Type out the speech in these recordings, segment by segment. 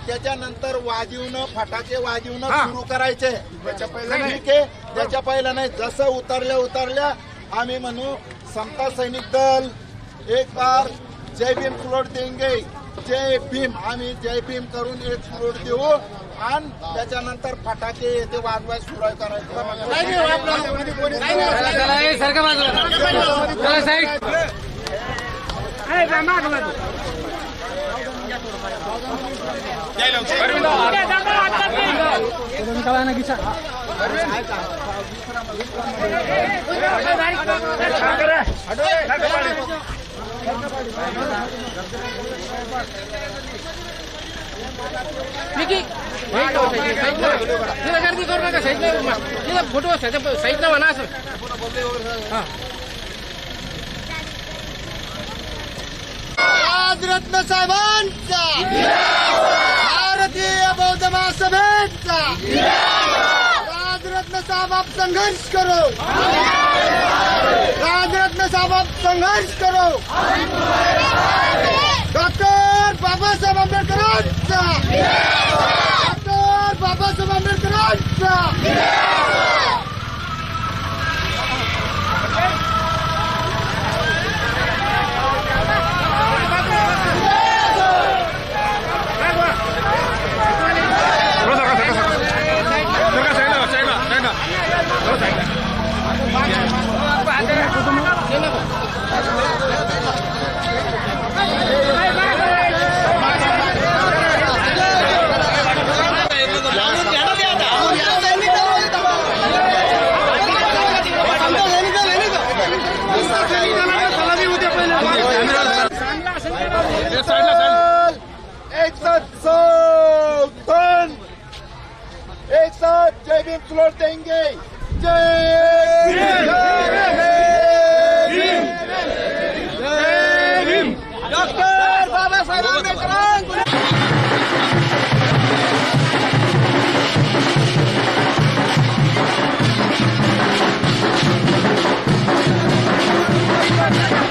त्याच्यानंतर वाजवणं फटाके वाजवणं सुरू करायचे. त्याच्या पहिला नाही जसं उतरल्या आम्ही म्हणू समता सैनिक दल एक बार जय भीम फ्लोट देंगे जय भीम आम्ही जय भीम करून एक फ्लोट देऊ आणि त्याच्यानंतर फटाके ते वाजवाय सुरू करायचं. फोटो साईडला म्हणा असं. राजरत्न साहेबांचा भारतीय बौद्ध महासभेचा राजरत्न साहेब आप संघर्ष करो. राजरत्न साहेब आप संघर्ष करो. डॉक्टर बाबासाहेब आंबेडकरांचा डॉक्टर बाबासाहेब आंबेडकरांचा एक साथ जय भीम फ्लोट देंगे. जय Bhim doctor Babasaheb Ambedkar. Thank you.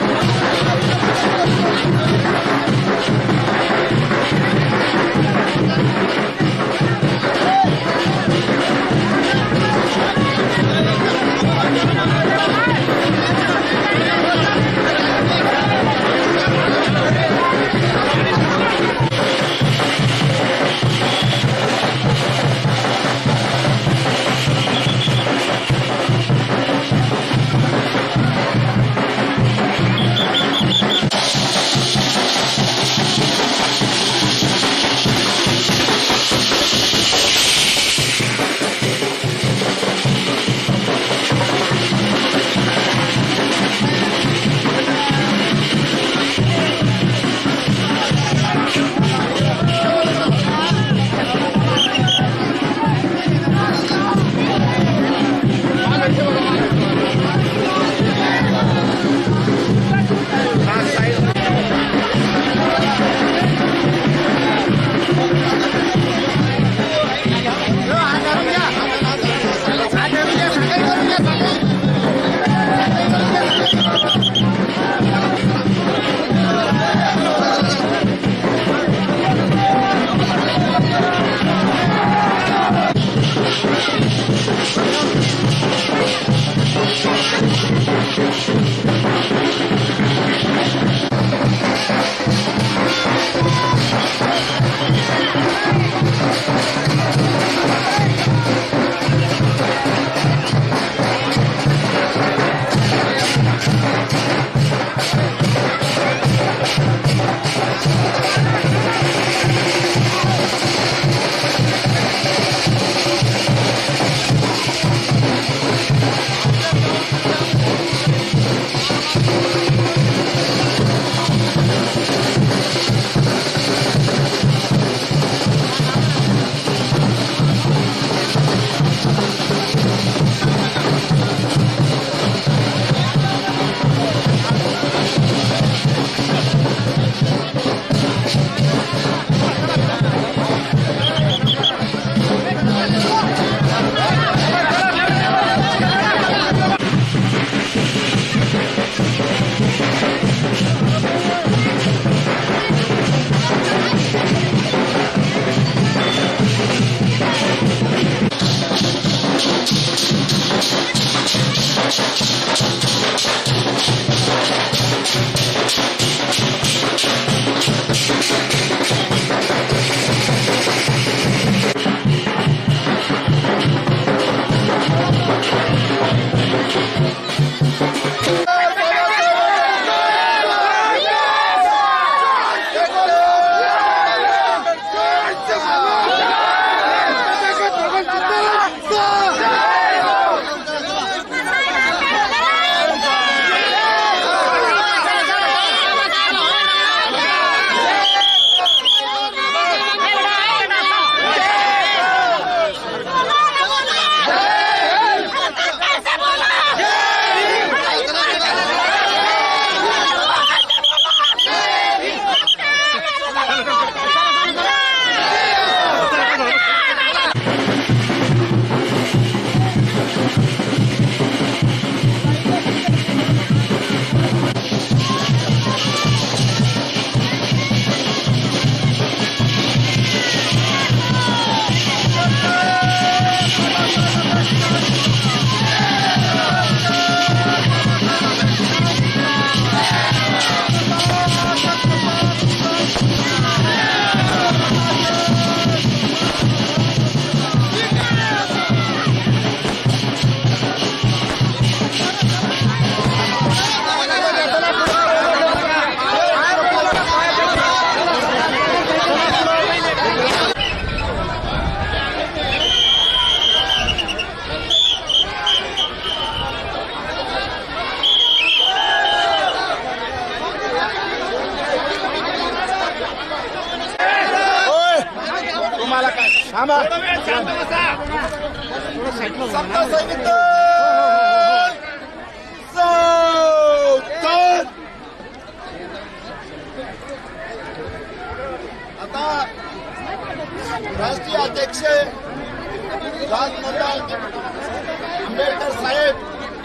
थांबा. समता सैनिक दल सावधान. आता राष्ट्रीय अध्यक्ष राजमाता आंबेडकर साहेब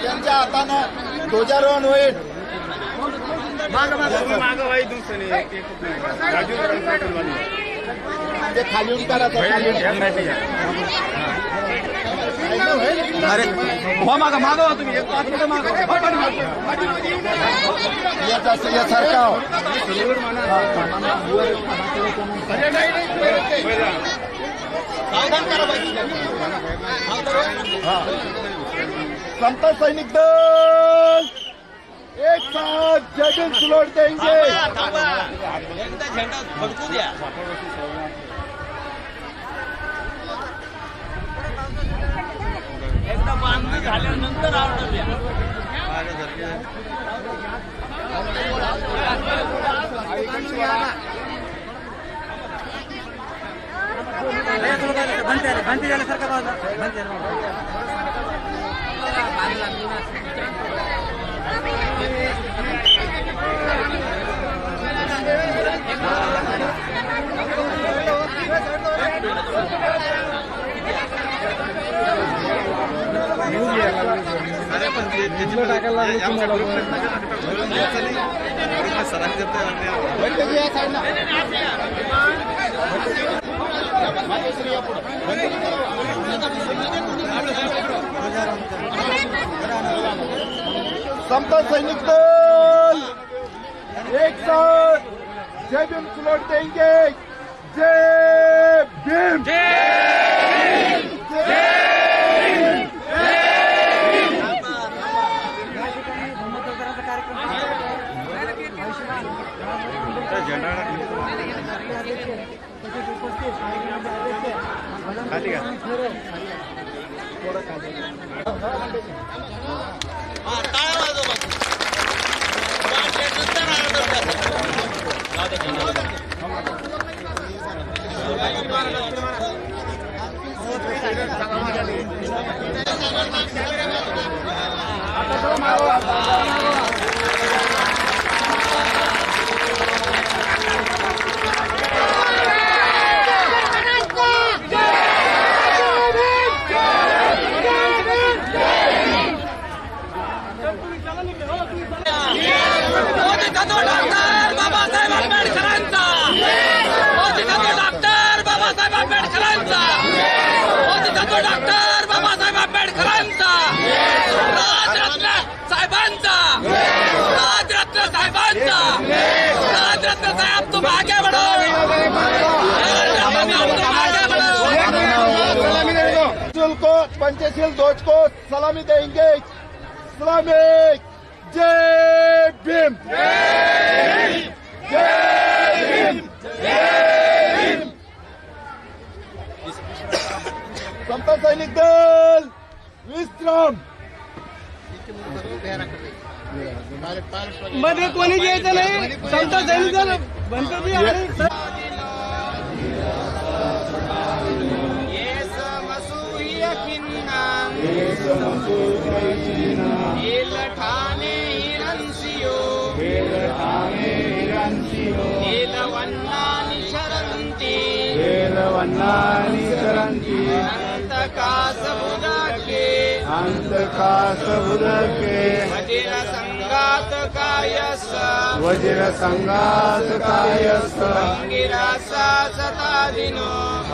यांच्या हातानं ध्वजारोहण होईल. ते खाली उतारायचं. अरे मागा मागा तुम्ही यासारखा समता सैनिक दल एक साथ जय भीम सुलोट देंगे. झेंडा फडकू द्या. एकदा बांधणं झाल्यानंतर ऑर्डर द्या. घंटी झाल्यासारखा समता सैनिक दल एक साथ जय भीम सुलोट देंगे. जय भीम. डॉक्टर बाबासाहेब आंबेडकरांचा राजरत्न साहेबांचा राजरत्न साहेबांचा राजरत्न साहेब तुम आगे बढ़ो. को पंचशील ध्वज को सलामी देंगे. सलामी. जय भीम. जय भीम. समता सैनिक दल विश्राम. मध्ये कोणी घ्यायचं नाही. समता सैनिक दल बनते ठाणे हिरणसियो वन्नानि शरन्ति अंतकासबुदके वज्र संगात कायस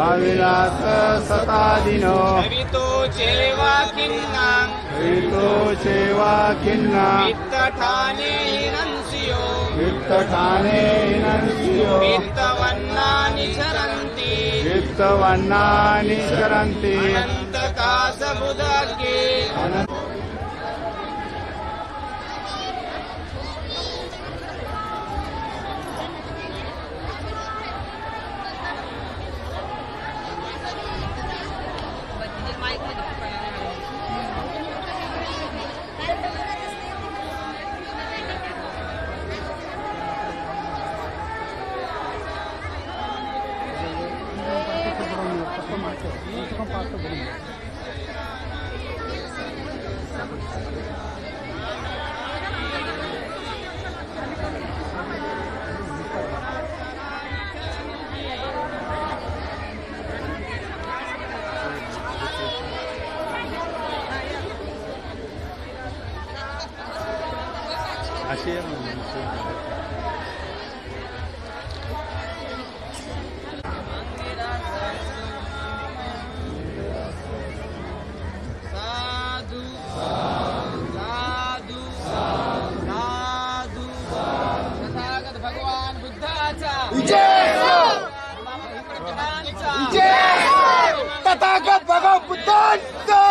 अविलास सतादिनो हवितो चेवा खिन्ना वित्तठाने हिरणसियो वित्तवन्नानि शरन्ति अनन्तकासबुदके साधू साधू साधू तथागत भगवान बुद्धाचा तथागत भगवान बुद्धांचा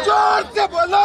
जोर से बोलो.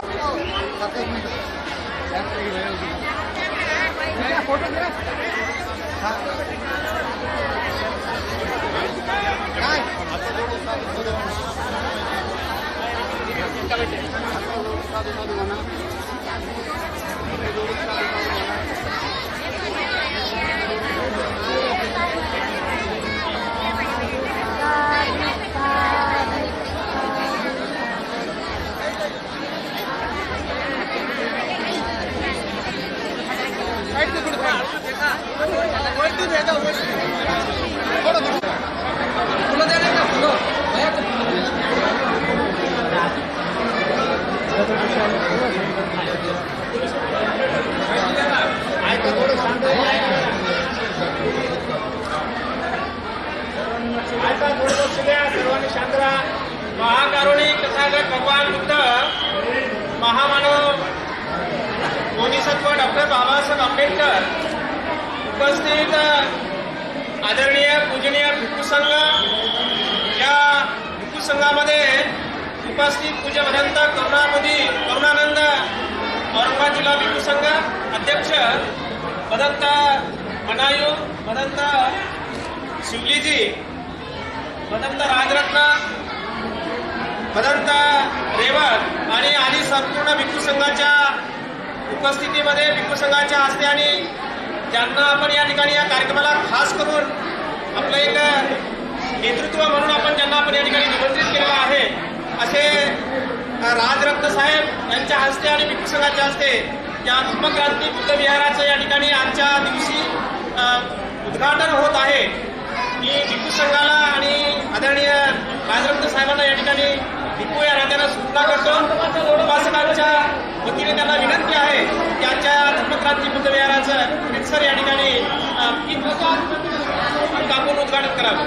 सर्वांनी शांत राहा. महाकारुणिक तथागत भगवान बुद्ध महामानव बोधिसत्व डॉक्टर बाबासाहेब आंबेडकर उपस्थित आदरणीय पूजनीय भिक्खू संघ, या भिक्खू संघामध्ये उपस्थित पूज्य महंत करुणानंद औरंगाबाद जिल्हा भिक्खू संघ अध्यक्ष भदंत मनायू, भदंत शिवलीजी, भदंत राजरत्न, भदंत रेवत आणि आदी संपूर्ण भिक्खू संघाच्या उपस्थितीमध्ये भिक्खू संघाच्या हस्ते आणि ज्यांना आपण या ठिकाणी या कार्यक्रमाला खास करून आपलं एक नेतृत्व म्हणून ज्यांना आपण या ठिकाणी निमंत्रित केलेलं आहे असे राजरत्न साहेब यांच्या हस्ते आणि भिक्खू संघाच्या हस्ते या धम्मक्रांती बुद्ध विहाराचं या ठिकाणी आजच्या दिवशी उद्घाटन होत आहे. मी भिक्खू संघाला आणि आदरणीय राजरत्न साहेबांना या ठिकाणी भिक्खू या नात्यानं सूचना करतो. उपासकांच्या वतीने त्यांना विनंती आहे की आजच्या धम्मक्रांती बुद्ध विहाराचं रितसर या ठिकाणी कापून उद्घाटन करावं.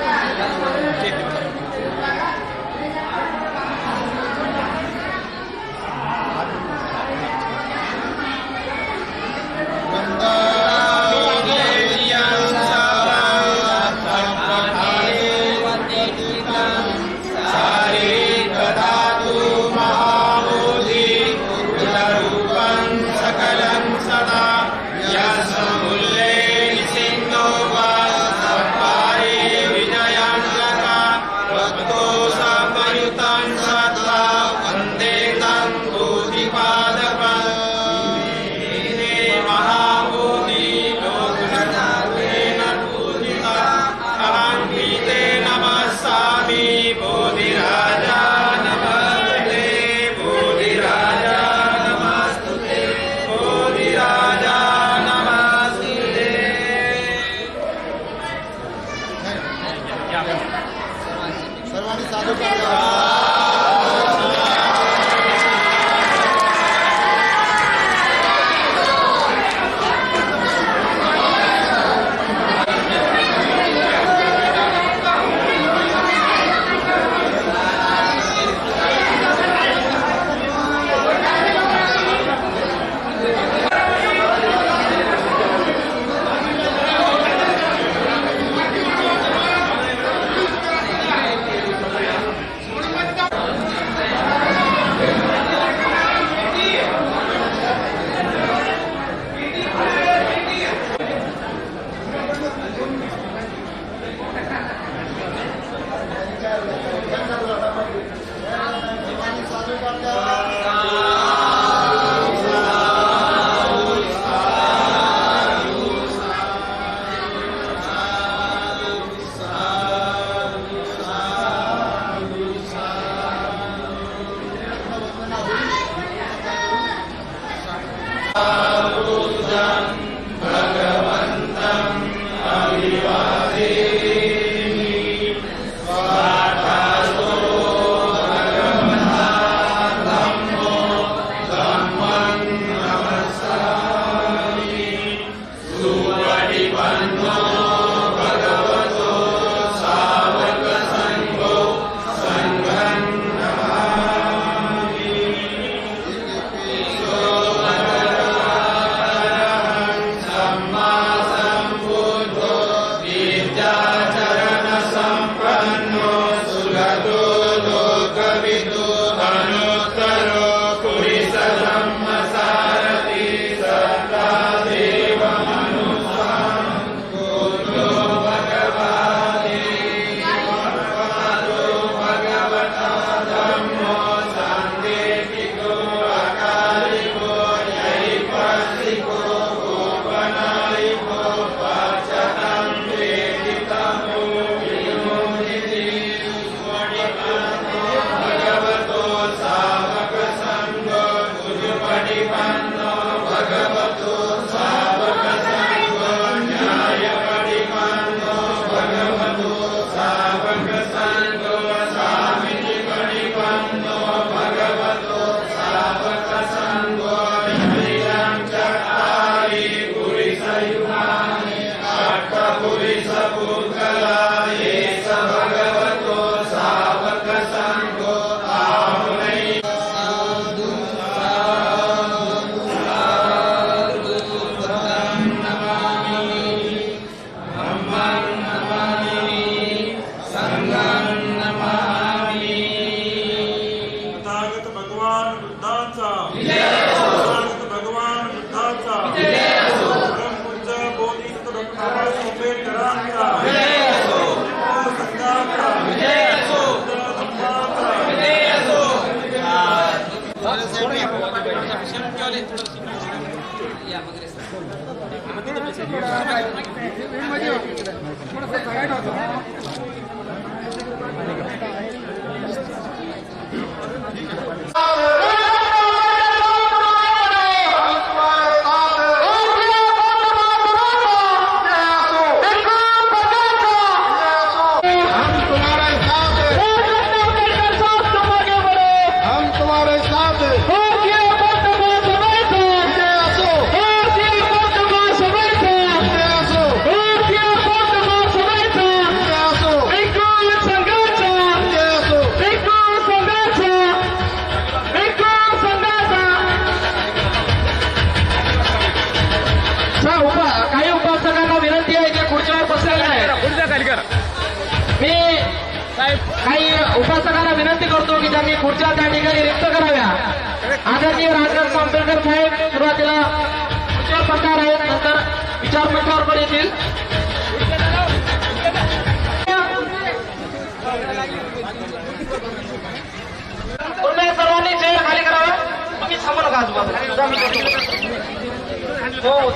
काही उपासकांना विनंती आहे की खुर्चीवर बसलेले आहे. मी काही उपासकांना विनंती करतो की त्यांनी खुर्च्या त्या ठिकाणी रिक्त कराव्या. आदरणीय राजरत्न आंबेडकर साहेब सुरुवातीला खुर्चीवर बसणार आहेत, नंतर विचारपीठावर पण येतील. तुम्ही सर्वांनी चेअर खाली करावा. तुम्ही थांबू नका आजूबाजूला. हो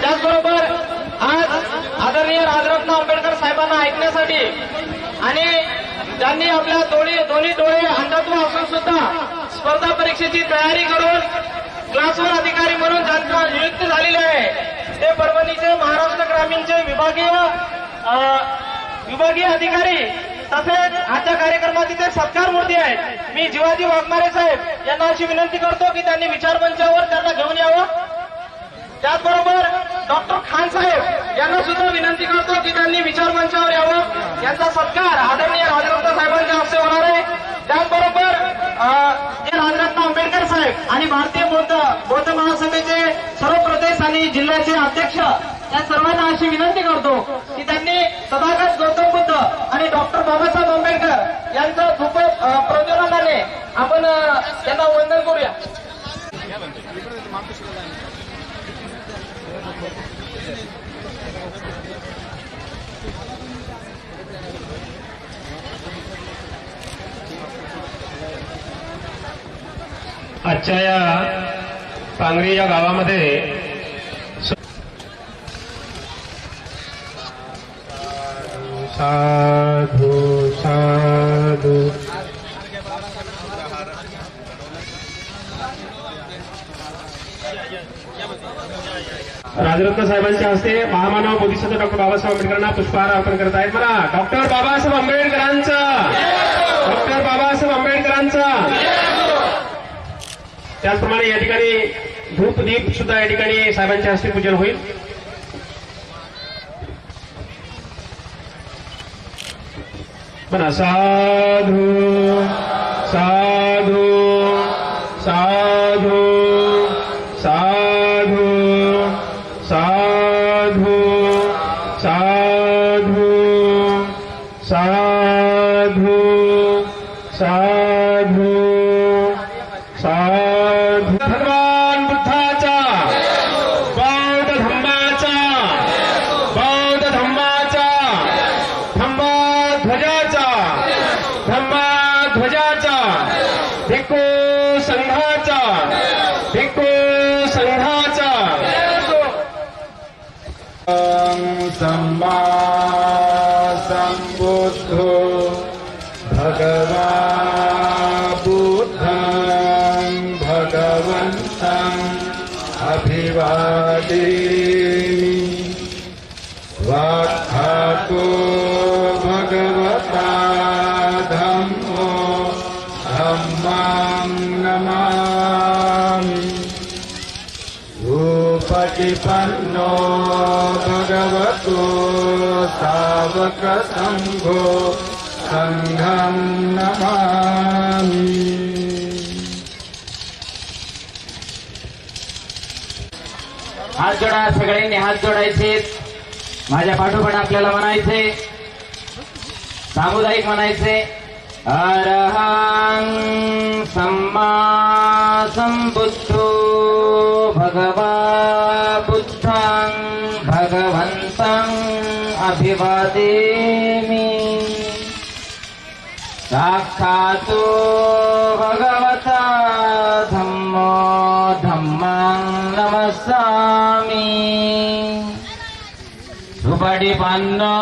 त्याचबरोबर आज आदरणीय राजरत्न आंबेडकर साहेबांना ऐकण्यासाठी आणि त्यांनी आपल्या दोन्ही डोळे अंधत्व असून सुद्धा स्पर्धा परीक्षेची तयारी करून क्लास 1 अधिकारी म्हणून ज्यांना नियुक्त झालेले आहे ते परभणीचे महाराष्ट्र ग्रामीणचे विभागीय अधिकारी तसेच आजच्या खाकार्यक्रमात इथे सत्कार मूर्ती आहेत. मी जीवाजी वाघमारे साहेब यांना अशी विनंती करतो की त्यांनी विचारमंचावर त्यांना घेऊन यावं. त्याचबरोबर डॉक्टर खान साहेब यांना सुद्धा विनंती करतो की त्यांनी विचारमंचावर यावं. यांचा सत्कार आदरणीय राजरत्न साहेबांच्या हस्ते होणार आहे. त्याचबरोबर जे राजरत्न आंबेडकर साहेब आणि भारतीय बौद्ध महासभेचे सर्व प्रदेश आणि जिल्ह्याचे अध्यक्ष या सर्वांना अशी विनंती करतो की त्यांनी तथागत गौतम बुद्ध आणि डॉक्टर बाबासाहेब आंबेडकर यांचं धूप प्रज्वलनाने आपण त्यांना वंदन करूया. आजच्या या पांगरी या गावामध्ये साधू साधू राजरत्न साहेबांच्या हस्ते महामानव बोधिसत्व डॉक्टर बाबासाहेब आंबेडकरांना पुष्पहार अर्पण करत आहेत. मला डॉक्टर बाबासाहेब आंबेडकरांचा, डॉक्टर बाबासाहेब आंबेडकरांचा. त्याचप्रमाणे या ठिकाणी धूप दीप सुद्धा या ठिकाणी साहेबांच्या हस्ते पूजन होईल. पण साधू साधू साधू साधू साधू साधू साधू साधू साधू. भगवान बुद्धाचा, बौद्ध धम्माचा, बौद्ध धम्माचा, धम्मा ध्वजाचा, धम्मा ध्वजाचा, भिक्खू संघाचा, भिक्खू संघाचा. सम्मा सम्बुद्धो भगवान् बुद्धं भगवन्तं अभिवादेमि. वाक्खातो भगवता धम्मो धम्मां नमामि. उपटिपन्नो भगवतो सावक संघो संघं नमामि. हात जोडा, सगळ्यांनी हात जोडायचे. माझ्या पाठोपाठ आपल्याला म्हणायचे, सामुदायिक म्हणायचे. अरहं सम्मा सम्बुद्धो भगवा बुद्धं भगवन्तं अभिवादेमि. साक्षात् साक्षातो भगवता धम्मो धम्मं नमस्सामि सुपटिपन्नो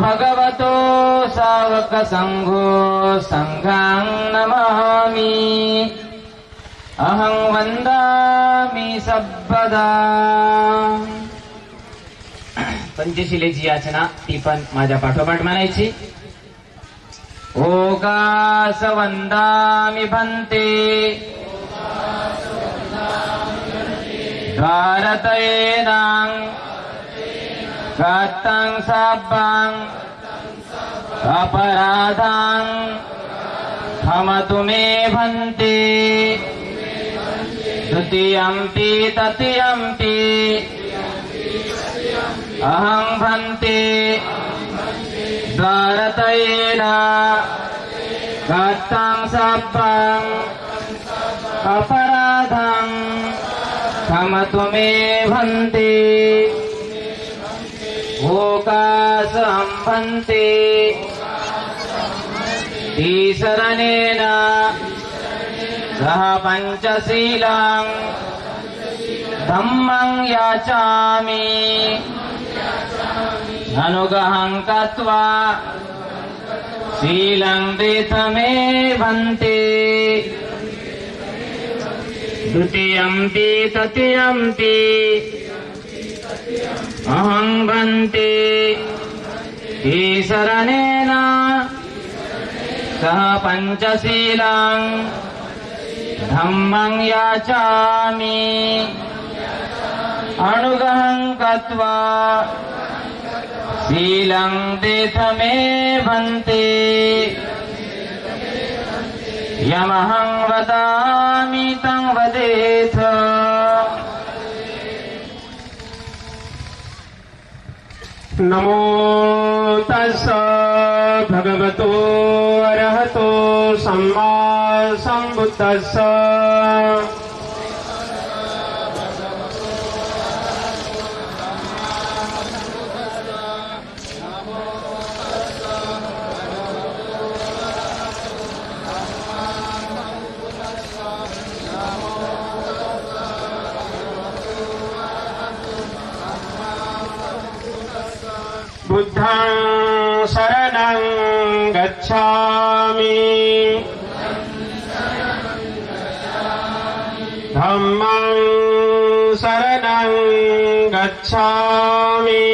भगवतो सावक संघो संघं नमामि अहं वंदामि सर्वदा। पंचशिलेची याचना ती पण माझ्या पाठोपाठ म्हणायची। ओकास वंदामि भन्ते द्वारतयेनां गतं साब्बां अपराधां क्षमतु मे भन्ते द्वितीयम्पि तृतीयम्पि अहं भन्ते द्वारतयेन गतं साब्बां अपराधं क्षमतु मे भन्ते ओकासं भन्ते ईशरणेन सह पञ्चशीलं धम्मं याचामि अनुगहं कृत्वा शीलं देथमे भन्ते द्वितीयम्पि तृतीयम्पि अहं भन्ते ईशरणेन सह पञ्चशीलं धम्मं याचामि अनुगहं कृत्वा शीलं देथमे भन्ते यमहं वदामि तं वदेथ। नमो तस्स भगवतो अरहतो सम्मा सम्बुद्धस्स। बुद्धं शरणं गच्छामि धम्मं शरणं गच्छामि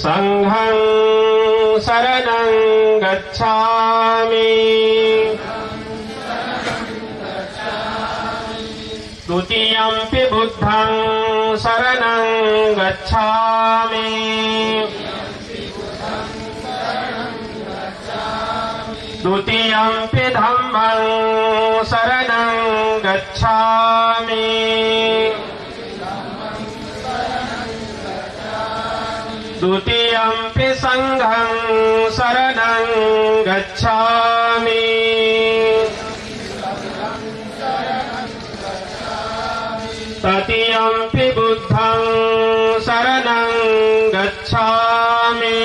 संघं शरणं गच्छामि द्वितीयम्पि बुद्धं शरणं गच्छामि द्वितीयम्पि धम्मं शरणं गच्छामि द्वितीयम्पि संघं शरणं गच्छामि तृतीयम्पि बुद्धं शरणं गच्छामि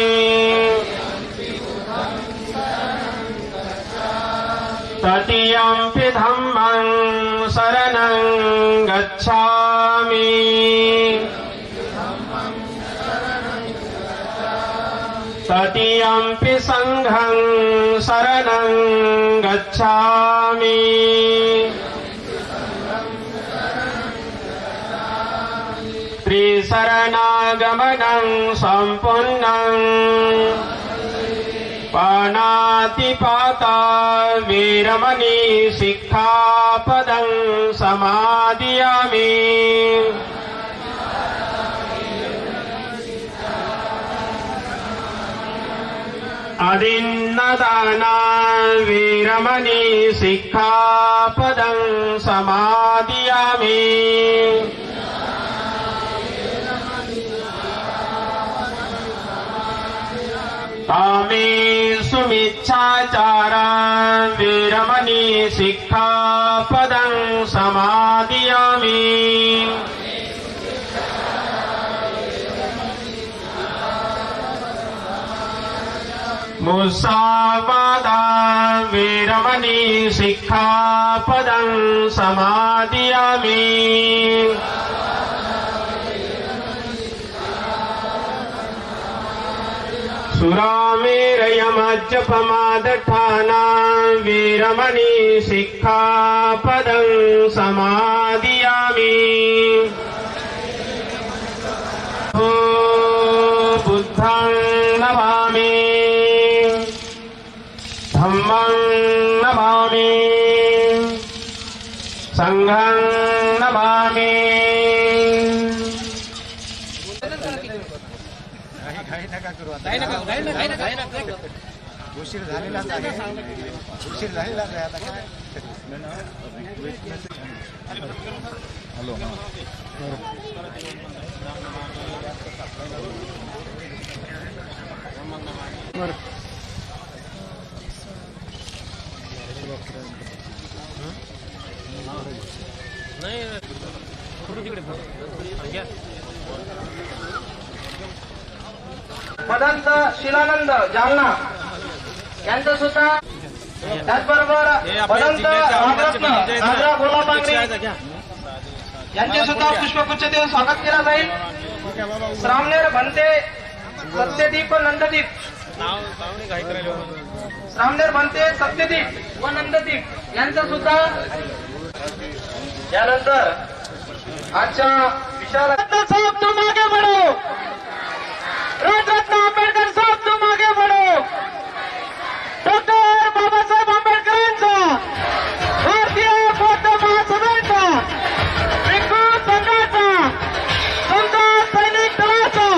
तृतीयम्पि धम्मं शरणं गच्छामि तृतीयम्पि संघं शरणं गच्छामि त्रिशरणागमनं सम्पूर्णं पाणातिपाता वीरमणि शिक्षापदं समादयामि अदिन्नदाना वीरमणि शिक्षापदं समादयामि कामेषु मिच्छाचारं वीरमणि शिक्षापदं समादयामि मुसावादा वीरमणि सिक्खापदं समादियामि सुरामेरयमज्जपमादठाना वीरमणि सिक्खापदं समादियामि ओ बुद्धं नमामि धम्मं नमामि संघं नमामि उशीर झालेलाच आहे उशीर झालेलाच आहे आता काय हॅलो मदंत शिलानंद जालना यांचं सुद्धा त्याचबरोबर मदंत रामरत्न राजा गोलापांगरे यांचे सुद्धा पुष्पगुच्छ देऊन स्वागत केला जाईल. श्रामनेर बनते सत्यदीप व नंददीप श्रामनेर बनते सत्यदीप व नंददीप यांचं सुद्धा यानंतर आजच्या विशाल साहेब तुम आगे बढ़ो राजरत्न आंबेडकर साहेब तुम आगे बढ़ो डॉक्टर बाबासाहेब आंबेडकरांचा भारतीय बौद्ध महासभेचा भिक्खू संघाचा समता सैनिक दलाचा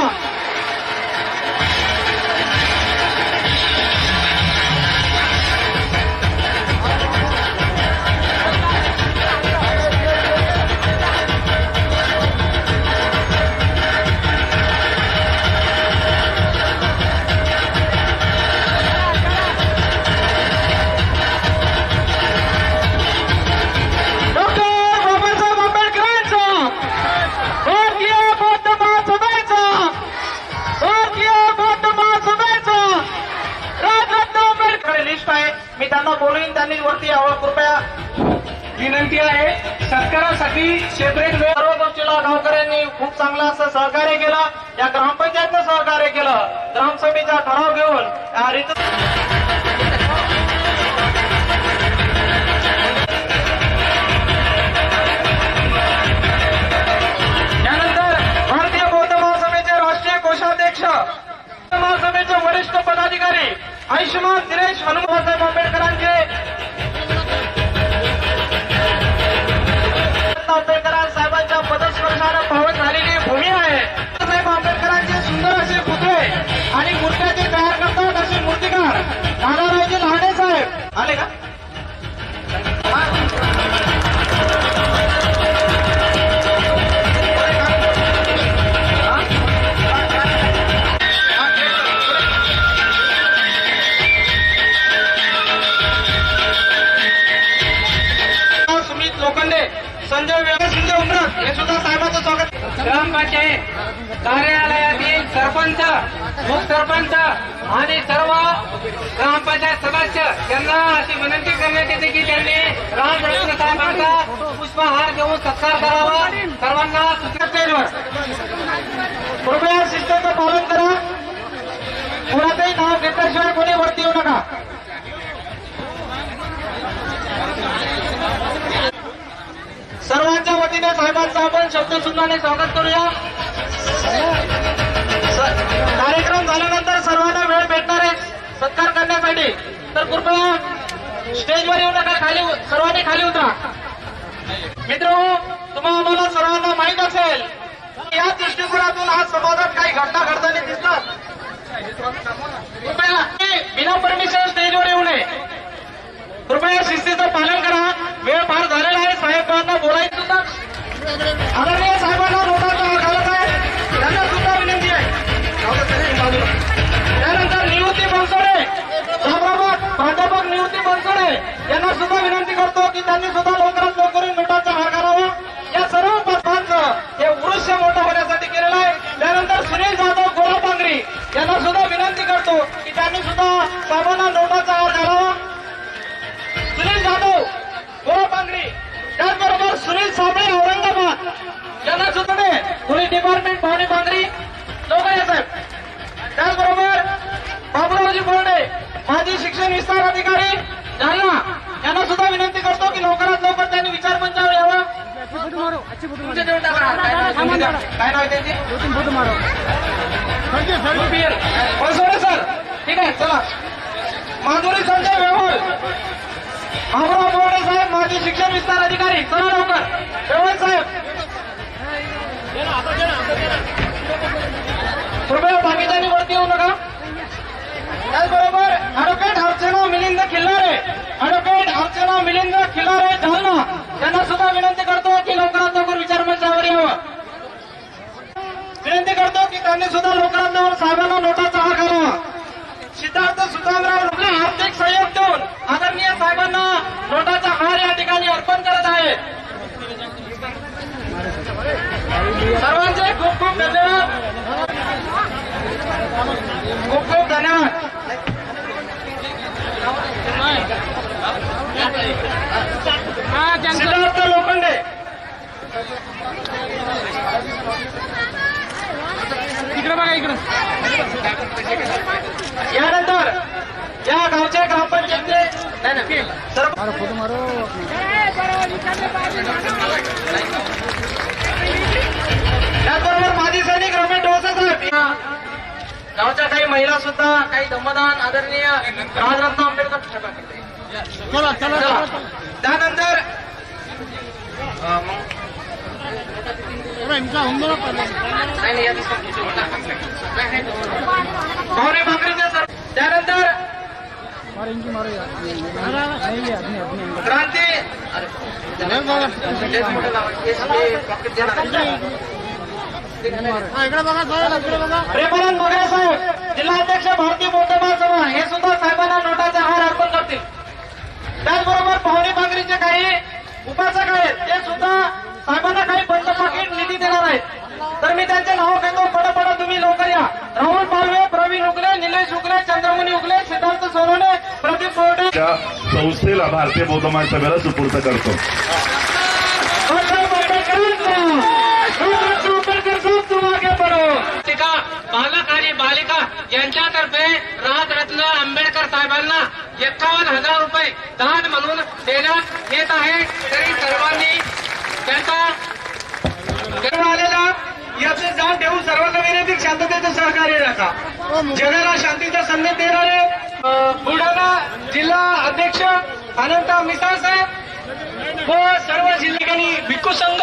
मी त्यांना बोलवीन त्यांनी वरती यावं कृपया विनंती आहे. शेतकऱ्यांसाठी सेपरेट वेळ सर्व गोष्टीला गावकऱ्यांनी खूप चांगलं असं सहकार्य केलं. या ग्रामपंचायतनं सहकार्य केलं. ग्रामसभेचा ठराव घेऊन या रीत यानंतर भारतीय बौद्ध महासभेचे राष्ट्रीय कोषाध्यक्ष महासभेचे वरिष्ठ पदाधिकारी आयुष्यमान दिनेश हनुमानसाहेब आंबेडकरांचे आंबेडकर साहेबांच्या पदस्पर्शानं पावन झालेली भूमी आहे. साहेब आंबेडकरांचे सुंदर असे पुतळे आणि मूर्त्या ते तयार करतात असे मूर्तिकार दादारावजी लहाने साहेब आले का? संजय शिंदे उमरत हे सुद्धा साहेबांचं स्वागत. ग्रामपंचायत कार्यालयातील सरपंच उपसरपंच आणि सर्व ग्रामपंचायत सदस्य यांना अशी विनंती करण्यात येते की त्यांनी रामरत्न साहेबांचा पुष्पहार देऊन सत्कार करावा. सर्वांना सूचना कृपया शिस्तीचं पालन करा. कोणाचंही नाव घेतल्याशिवाय कोणी वरती येऊ नका. सर्वांच्या वतीने साहेबांचं आपण शब्दसुद्धाने स्वागत करूया. कार्यक्रम झाल्यानंतर सर्वांना वेळ भेटणार आहे सत्कार करण्यासाठी. तर कृपया स्टेजवर येऊ नका. सर्वांनी खाली उतरा. मित्रांनो तुम्हाला आम्हाला सर्वांना माहीत असेल या दृष्टिकोनातून आज समाजात काही घटना घडताना दिसतात. कृपया बिना परमिशन स्टेजवर येऊ नये. कृपया शिस्तीचं पालन करा. वेळ फार झालेला आहे. साहेबांना बोलायचं सुद्धा आदरणीय साहेबांना नोटाचा घालत आहे त्यांना सुद्धा विनंती आहे. त्यानंतर निवृत्ती बनसोडे प्राध्यापक निवृत्ती बनसोडे यांना सुद्धा विनंती करतो की त्यांनी सुद्धा लवकरात लवकर नोटाचा हार घालावा. या सर्व पदांचं हे वृक्ष मोठं होण्यासाठी केलेलं आहे. त्यानंतर सुनील जाधव गोलापांगरी यांना सुद्धा विनंती करतो की त्यांनी सुद्धा साहेबांना नोटाचा हार घालावा. सुनील जाधव गोरा पांगरी, त्याचबरोबर सुनील साबळे औरंगाबाद यांना सुद्धा पोलीस डिपार्टमेंट पाहुणे पांगरी लवकर या साहेब. त्याचबरोबर बाबुरावजी बोर्डे माजी शिक्षण विस्तार अधिकारी जालना यांना सुद्धा विनंती करतो की लवकरात लवकर त्यांनी विचारमंचावर यावं. तुमचे देऊन टाका. काय नाव आहे त्यांचे? सोडे सर, ठीक आहे चला. माधुरी संजय वेवळ, बाबुराव बोर्डे साहेब माजी शिक्षण विस्तार अधिकारी, चला लवकर. वेवळ साहेब कृपया बाकीच्यांनी वरती येऊ नका. त्याचबरोबर ॲडव्होकेट अर्चना मिलिंद खिल्लारे, ॲडव्होकेट अर्चना मिलिंद खिल्लारे जालना यांना सुद्धा विनंती करतो की लवकरात लवकर विचारमंचावर यावं. विनंती करतो की त्यांनी सुद्धा लवकरात लवकर साहेबांना नोटाचा हार घालावा. सिद्धार्थ सुदामराव आपले आर्थिक सहयोग देऊन आदरणीय साहेबांना नोटाचा हार या ठिकाणी अर्पण करत आहे. सर्वांचे खूप खूप धन्यवाद. खूप खूप धन्यवाद. सिद्धार्थ लोखंडे, इकडे बघा इकडे. यानंतर या गावच्या ग्रामपंचायतचे सर्व त्याचबरोबर माजी सैनिक रमेश डोसे साहेब, गावच्या काही महिला सुद्धा काही दमदान आदरणीय राजरत्न आंबेडकर. चला चला चला. त्यानंतर इनका होंगे पाहुणे भाकरीचे सर. त्यानंतर मारो इनकी मारो यार. नहीं अपने अपने क्रांती इकडे बघा साहेब, इकडे बघा. प्रेमानंद मोगरे साहेब जिल्हाध्यक्ष भारतीय बौद्ध महासभा हे सुद्धा साहेबांना नोटाचा हार अर्पण करतील. त्याचबरोबर पाहुणे भाकरीचे काही उपासक आहेत ते सुद्धा साहेबांना काही बंद पाकिट निधी देणार आहेत. तर मी त्यांचे नाव घेतो. पडपड तुम्ही लवकर या. राहुल पालवे, प्रवीण उगले, निलेश उगले, चंद्रमुनी उगले, सिद्धार्थ सोनवणे, प्रदीप बोर्डे त्या संस्थेला भारतीय बौद्ध महासभेला सुपूर्द करतो. बालक आणि बालिका यांच्यातर्फे राजरत्न आंबेडकर साहेबांना 51,000 रुपये दान म्हणून देण्यात येत आहे. तरी सर्वांनी त्यांचा आलेला याचे दान देऊन सर्वांना विनंती शांततेचं सहकार्य नका. जगाला शांतीचा संदेश देणारे बुलढाणा जिल्हा अध्यक्ष अनंत मिसाळ साहेब व सर्व जिल्ह्यानी भिक्खू संघ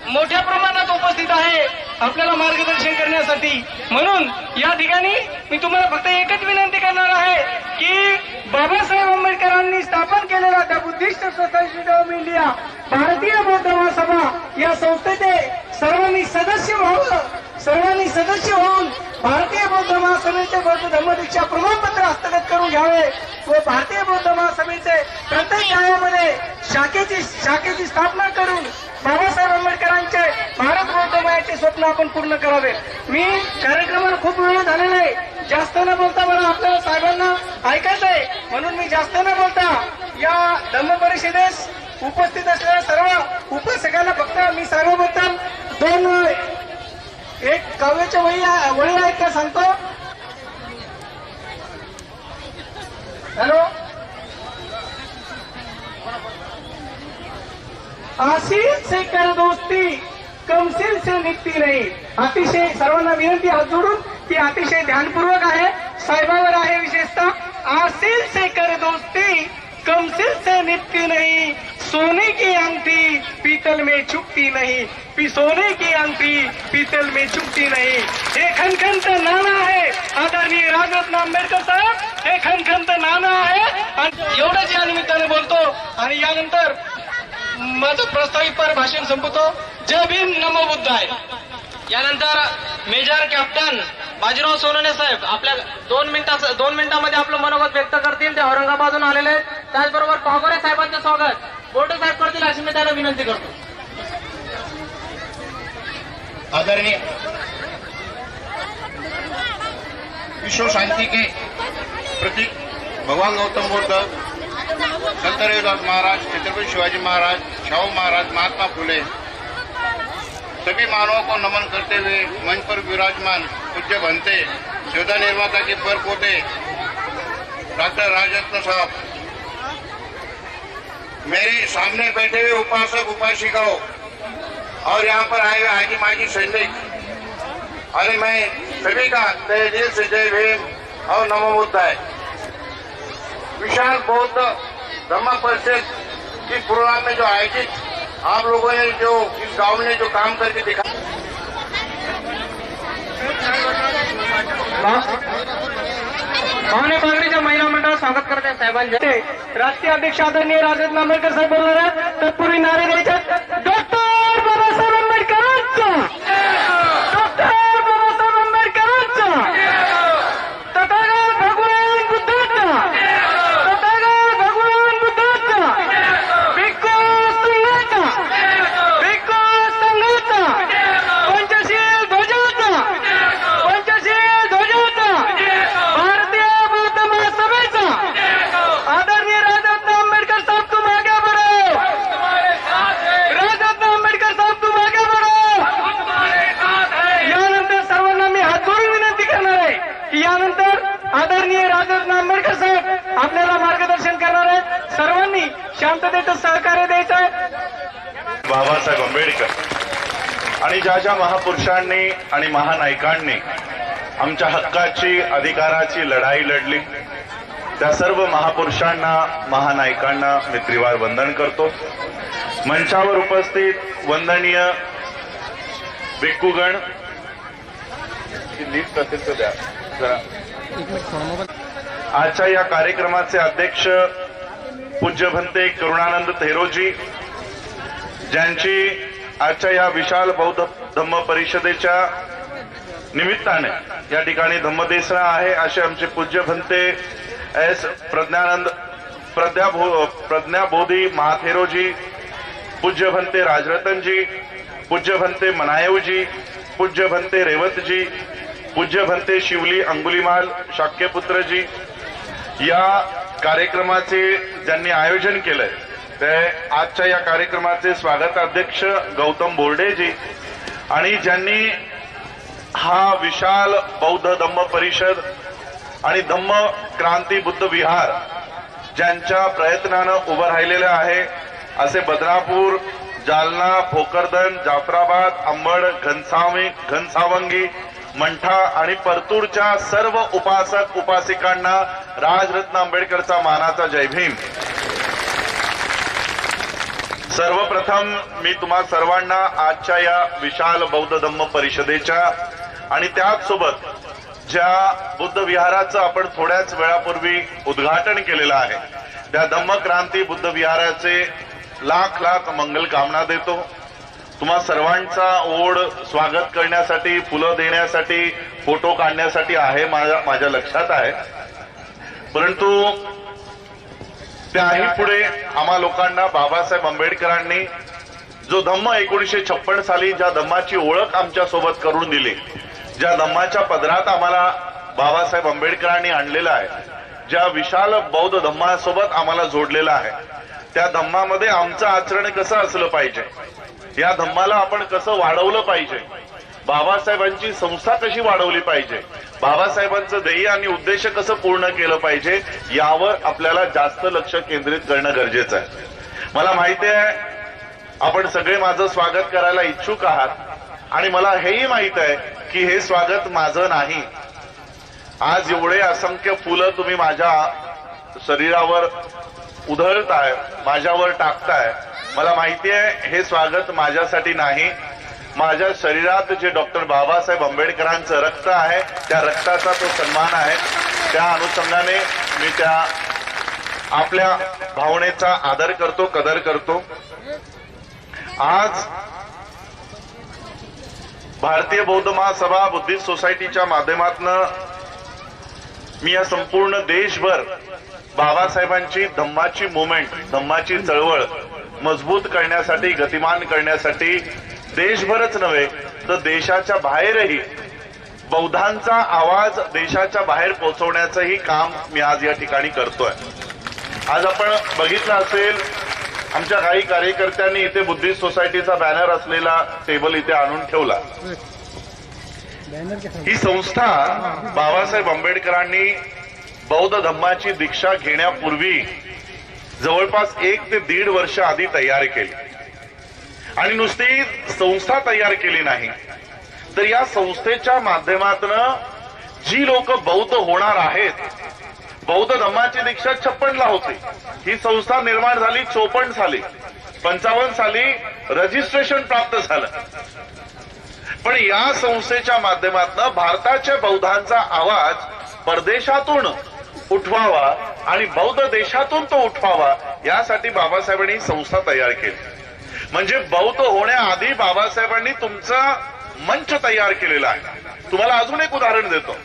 मोठ्या प्रमाणात उपस्थित आहे आपल्याला मार्गदर्शन करण्यासाठी. म्हणून या ठिकाणी मी तुम्हाला फक्त एकच विनंती करणार आहे की बाबासाहेब आंबेडकरांनी स्थापन केलेला the Buddhist society of India भारतीय बौद्ध महासभा या संस्थेचे सर्वांनी सदस्य व्हावं. सर्वांनी सदस्य होऊन भारतीय बौद्ध महासभेचे बौद्ध धर्मदीक्षा प्रमाणपत्र हस्तगत करून घ्यावे व भारतीय बौद्ध महासभेचे प्रत्येक गावामध्ये शाखेची स्थापना करून बाबासाहेब आंबेडकरांचे भारत बौद्ध मायाचे स्वप्न आपण पूर्ण करावे. मी कार्यक्रमाला खूप वेळ झालेला आहे. जास्त न बोलता मला आपल्याला साहेबांना ऐकायचं आहे. म्हणून मी जास्त न बोलता या धम्म परिषदेस उपस्थित असलेल्या सर्व उपासकांना फक्त मी सर्वप्रथम एक काव्याच्या वळी आहेत त्या सांगतो. हॅलो. आशीष से कर दोस्ती कमसिल से निघती नाही. अतिशय सर्वांना विनंती हात जोडून ती अतिशय ध्यानपूर्वक आहे. साहेबांवर आहे विशेषतः. आशीष से कर दोस्ती कमसिल से निभती नहीं. सोने की अंगठी पीतल में चुभती नहीं. सोने की अंगठी पीतल में चुभती नहीं. हे खनखंत नाणं आहे आदरणीय राजरत्न आंबेडकर साहेब. हे खनखंत नाणं आहे. आणि एवढंच या निमित्ताने बोलतो आणि यानंतर माझं प्रस्तावित भाषण संपवतो. जय भीम, नमो बुद्धाय. यानंतर मेजर कॅप्टन बाजीराव सोनवणे साहेब आपल्या 2 मिनिटांमध्ये आपलं मनोगत व्यक्त करतील. ते औरंगाबादहून आलेले आहेत. त्याचबरोबर पागोरे साहेबांचं स्वागत बोर्डे साहेब करतील अशी मी त्यांना विनंती करतो. आदरणीय विश्व शांति के प्रतीक भगवान गौतम बुद्ध, संत रविदास महाराज, छत्रपति शिवाजी महाराज, शाहू महाराज, महात्मा फुले सभी मानवों को नमन करते हुए मंच पर विराजमान पूज्य भंते शिवदा निर्माता के पर पोते डॉक्टर राजरत्न साहब, मेरे सामने बैठे हुए उपासक उपासिकाओं और यहाँ पर आए हुए आजी माजी सैनिक, अरे मैं सभी का तहे दिल से जय भीम और नमो बुद्धाय। विशाल बौद्ध धम्म परिषद की प्रोग्राम में जो आयोजित आप लोगों ने जो इस गांव ने जो काम करके दिखा, पाहुणे पागडीच्या महिला मंडळ स्वागत करते हैं साहेबांचे। राष्ट्रीय अध्यक्ष आदरणीय राजरत्न आंबेडकर साहेब बोलणार आहेत, तत्पूर्वी नारे द्यायचे। डॉक्टर बाबासाहेब आंबेडकरांचा, डॉक्टर बाबासाहेब आंबेडकरांचा, तथागत भगवान बुद्धाचा, तथागत भगवान बुद्धाचा, भिक्खू संघाचा, भिक्खू संघाचा, पंचशील ध्वजाचा, पंचशील ध्वजाचा, भारतीय बौद्ध महासभेचा, आदरणीय राजरत्न आंबेडकर साहब तुम आगे बढ़ो, राजरत्न आंबेडकर साहब तुम आगे बढ़ो। यानंतर सर्वांना मी हात जोडून विनंती करणार आहे की यानंतर आदरणीय राजरत्न आंबेडकर साहेब आपल्याला मार्गदर्शन करणार आहेत। सर्वांनी शांततेचं सहकार्य द्यायचं आहे। बाबासाहेब आंबेडकर आणि ज्या ज्या महापुरुषांनी आणि महानायकांनी आमच्या हक्काची अधिकाराची लढाई लढली त्या सर्व महापुरुषांना महानायकांना मी त्रिवार वंदन करतो। मंचावर उपस्थित वंदनीय भिक्खूगण, लिस्ट असेल तर द्या जरा। आजच्या या कार्यक्रमाचे अध्यक्ष पूज्य भंते करुणानंद थेरोजी, ज्यांची आजच्या या विशाल बौद्ध धम्म परिषदेच्या निमित्ताने या ठिकाणी धम्मदेसना आहे, असे आमचे पूज्य भंते एस प्रज्ञाबोधी महाथेरोजी, पूज्य भंते राजरतनजी, पूज्य भंते मनायवजी, पूज्य भंते रेवतजी, पूज्य भंते शिवली अंगुलीमाल शाक्यपुत्रजी, या कार्यक्रमाचे ज्यांनी आयोजन केलंय ते आजच्या या कार्यक्रमाचे स्वागताध्यक्ष गौतम बोर्डेजी, आणि ज्यांनी हा विशाल बौद्ध धम्म परिषद आणि धम्म क्रांती बुद्ध विहार ज्यांच्या प्रयत्नानं उभं राहिलेलं आहे असे बदनापूर, जालना, भोकरदन, जाफराबाद, अंबड, घनसावंगी, मंठा आणि परतूरच्या सर्व उपासक उपासिकांना राजरत्न आंबेडकरचा मानाचा जय भीम। सर्वप्रथम मी तुम्हा सर्वांना आजच्या या विशाल बौद्ध धम्म परिषदेच्या आणि त्याचसोबत ज्या बुद्ध विहाराचं आपण थोड्याच वेळापूर्वी उद्घाटन केलेलं आहे त्या धम्म क्रांती बुद्ध विहाराचे लाख लाख मंगल कामना देतो। तुम्हा सर्वांचा ओढ स्वागत करण्यासाठी, फुलं देण्यासाठी, फोटो काढण्यासाठी आहे माझ्या लक्षात आहे, परंतु त्याही पुढे आम्हा लोकांना बाबासाहेब आंबेडकरांनी जो धम्म 1956 साली ज्या धम्माची ओळख आमच्या सोबत करून दिली, ज्या धम्माच्या पदरात आम्हाला बाबासाहेब आंबेडकरांनी आणलेला आहे, ज्या विशाल बौद्ध धम्मासोबत आम्हाला जोडलेला आहे, त्या धम्मामध्ये आमचं आचरण कसं असलं पाहिजे, या धम्माला आपण कसं वाढवलं पाहिजे, बाबासाहेबांची संस्था कशी वाढवली पाहिजे, बाबासाहेबांचं ध्येय आणि उद्देश कसं पूर्ण केलं पाहिजे, यावर आपल्याला जास्त लक्ष केंद्रित करणं गरजेचं आहे। मला माहिती आहे आपण सगळे माझं स्वागत करायला इच्छुक आहात आणि मला हेही माहित आहे की हे स्वागत माझं नाही। आज एवढे असंख्य फुलं तुम्ही माझ्या शरीरावर उधळताय, माझ्यावर टाकताय, मला माहिती आहे हे स्वागत माझ्यासाठी नाही, माझ्या शरीरात जे डॉक्टर बाबासाहेब आंबेडकरांचं रक्त आहे त्या रक्ताचा तो सन्मान आहे। त्या अनुषंगाने मी त्या आपल्या भावनेचा आदर करतो, कदर करतो। आज भारतीय बौद्ध महासभा बुद्धिस्ट सोसायटीच्या माध्यमातून मी या संपूर्ण देशभर बाबासाहेबांची धम्माची मुवमेंट, धम्माची चळवळ मजबूत करण्यासाठी, गतिमान करण्यासाठी देशभरच नव्हे तर देशाच्या बाहेरही बौद्धांचा आवाज देशाच्या बाहेर पोहोचवण्याचंही काम मी आज या ठिकाणी करतोय. आज आपण बघितलं असेल आमच्या काही कार्यकर्त्यांनी इथे बुद्धिस्ट सोसायटीचा बॅनर असलेला टेबल इथे आणून ठेवला. ही संस्था बाबासाहेब आंबेडकरांनी बौद्ध धम्माची दीक्षा घेण्यापूर्वी जवळपास 1 ते 1.5 वर्ष आधी तयार केली. आणि नुसती संस्था तयार केली नाही तर या संस्थेच्या माध्यमातून जी लोक बौद्ध होणार आहेत, बौद्ध धम्माची दीक्षा 56 ला होती. ही संस्था निर्माण झाली 54 साली, 55 साली रजिस्ट्रेशन प्राप्त झालं. पण या संस्थेच्या माध्यमातून भारताच्या बौद्धांचा आवाज परदेशातून उठवावा आणि बौद्ध देशातून तो उठवावा यासाठी बाबासाहेबांनी ही संस्था तयार केली. म्हणजे बौद्ध होण्याआधी बाबासाहेबांनी तुमचा मंच तयार केलेला आहे. तुम्हाला अजून एक उदाहरण देतो.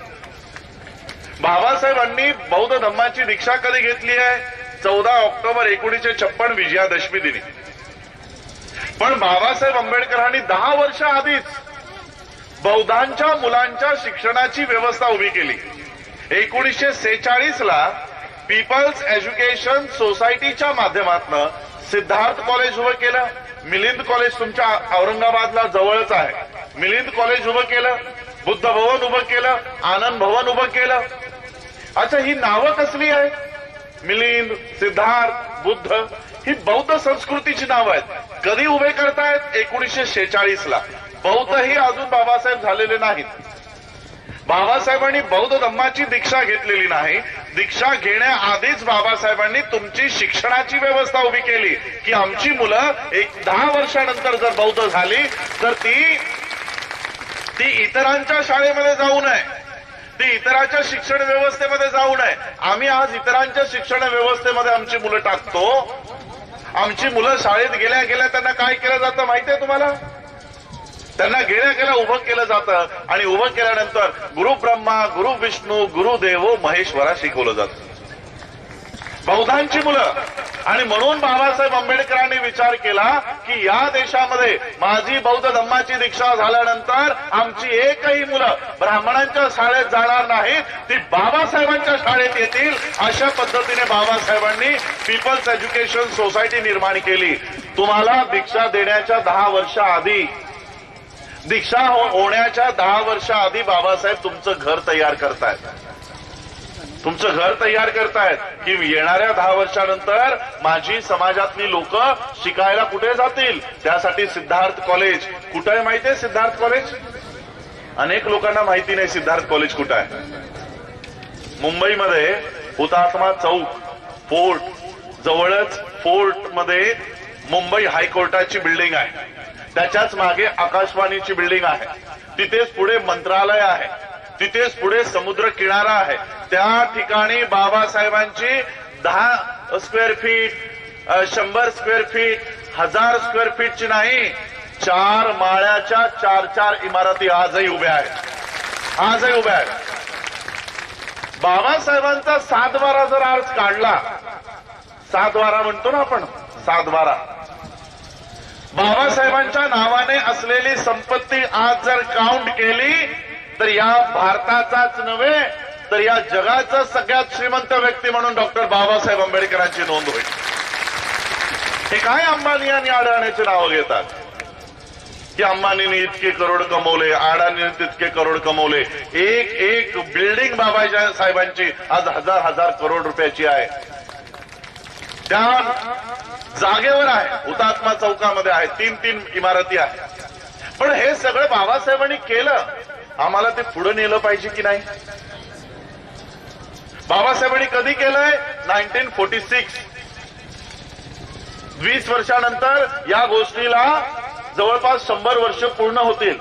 बाबासाहेबांनी बौद्ध धम्माची दीक्षा कधी घेतली आहे? 14 ऑक्टोबर 1956 विजयादशमी दिनी. पण बाबासाहेब आंबेडकरांनी 10 वर्ष आधीच बौद्धांच्या मुलांच्या शिक्षणाची व्यवस्था उभी केली. 1946 ला पीपल्स एज्युकेशन सोसायटीच्या माध्यमातून सिद्धार्थ कॉलेज उभं केलं. मिलिंद कॉलेज तुमच्या औरंगाबादला जवळच आहे. मिलिंद कॉलेज उभं केलं, बुद्ध भवन उभं केलं, आनंद भवन उभं केलं. अच्छा, ही नावं कसली आहेत? मिलिंद, सिद्धार्थ, बुद्ध ही बौद्ध संस्कृतीची नावं आहेत. कधी उभे करतायत? 1946 ला. बौद्धही अजून बाबासाहेब झालेले नाहीत. बाबासाहेबांनी बौद्ध धम्माची दीक्षा घेतलेली नाही. दीक्षा घेण्याआधीच बाबासाहेबांनी तुमची शिक्षणाची व्यवस्था उभी केली की आमची मुलं 10 वर्षानंतर जर बौद्ध झाली तर ती इतरांच्या शाळेमध्ये जाऊ नये, ती इतरांच्या शिक्षण व्यवस्थेमध्ये जाऊ नये. आम्ही आज इतरांच्या शिक्षण व्यवस्थेमध्ये आमची मुलं टाकतो. आमची मुलं शाळेत गेल्या गेल्या त्यांना काय केलं जातं माहितीये तुम्हाला? त्यांना गेल्या गेल्या उभं केलं जातं आणि उभं केल्यानंतर गुरु ब्रह्मा, गुरु विष्णू, गुरुदेवो महेश्वरा शिकवलं जातं. बौद्धांची मुलं. आणि म्हणून बाबासाहेब आंबेडकरांनी विचार केला की या देशामध्ये माझी बौद्ध धम्माची दीक्षा झाल्यानंतर आमची एकही मुलं ब्राह्मणांच्या शाळेत जाणार नाहीत, ती बाबासाहेबांच्या शाळेत येतील. अशा पद्धतीने बाबासाहेबांनी पीपल्स एज्युकेशन सोसायटी निर्माण केली. तुम्हाला दीक्षा देण्याच्या 10 वर्ष आधी, दीक्षा होण्याच्या 10 वर्ष आधी बाबासाहेब तुमचं घर तयार करतायत. तुमचं घर तयार करतायत की येणाऱ्या 10 वर्षानंतर माझी समाजातली लोक शिकायला कुठे जातील. त्यासाठी सिद्धार्थ कॉलेज कुठं आहे माहिती आहे? सिद्धार्थ कॉलेज अनेक लोकांना माहिती नाही. सिद्धार्थ कॉलेज कुठं आहे? मुंबईमध्ये हुतात्मा चौक फोर्ट जवळच. फोर्टमध्ये मुंबई हायकोर्टाची बिल्डिंग आहे. त्याच्याच मागे आकाशवाणीची बिल्डिंग आहे. तिथेच पुढे मंत्रालय आहे. तिथेच पुढे समुद्र किनारा आहे. त्या ठिकाणी बाबासाहेबांची 10 square feet, 100 square feet, 1000 square फीटची नाही, 4 माळ्याच्या 4 इमारती आजही उभ्या आहेत. आजही उभ्या आहेत. बाबासाहेबांचा 7-12 जर अर्ज काढला, 7-12 म्हणतो ना आपण, 7-12 बाबासाहेबांच्या नावाने असलेली संपत्ती आज जर काउंट केली तर या भारताचाच नव्हे तर या जगाचं सगळ्यात श्रीमंत व्यक्ती म्हणून डॉक्टर बाबासाहेब आंबेडकरांची नोंद होईल. हे काय अंबानी आणि अडाणीची नावं घेतात की अंबानीने इतके करोड कमवले, अडाणीने तितके करोड कमवले. एक बिल्डिंग बाबासाहेबांची आज 1000 करोड रुपयाची आहे. त्या जागेवर आहे, हुतात्मा चौकामध्ये आहे. 3 इमारती आहेत. पण हे सगळं बाबासाहेबांनी केलं. आम्हाला ते पुढे नेलं पाहिजे की नाही? बाबासाहेबांनी कधी केलंय? 1946. 20 वर्षानंतर या गोष्टीला जवळपास 100 वर्ष पूर्ण होतील.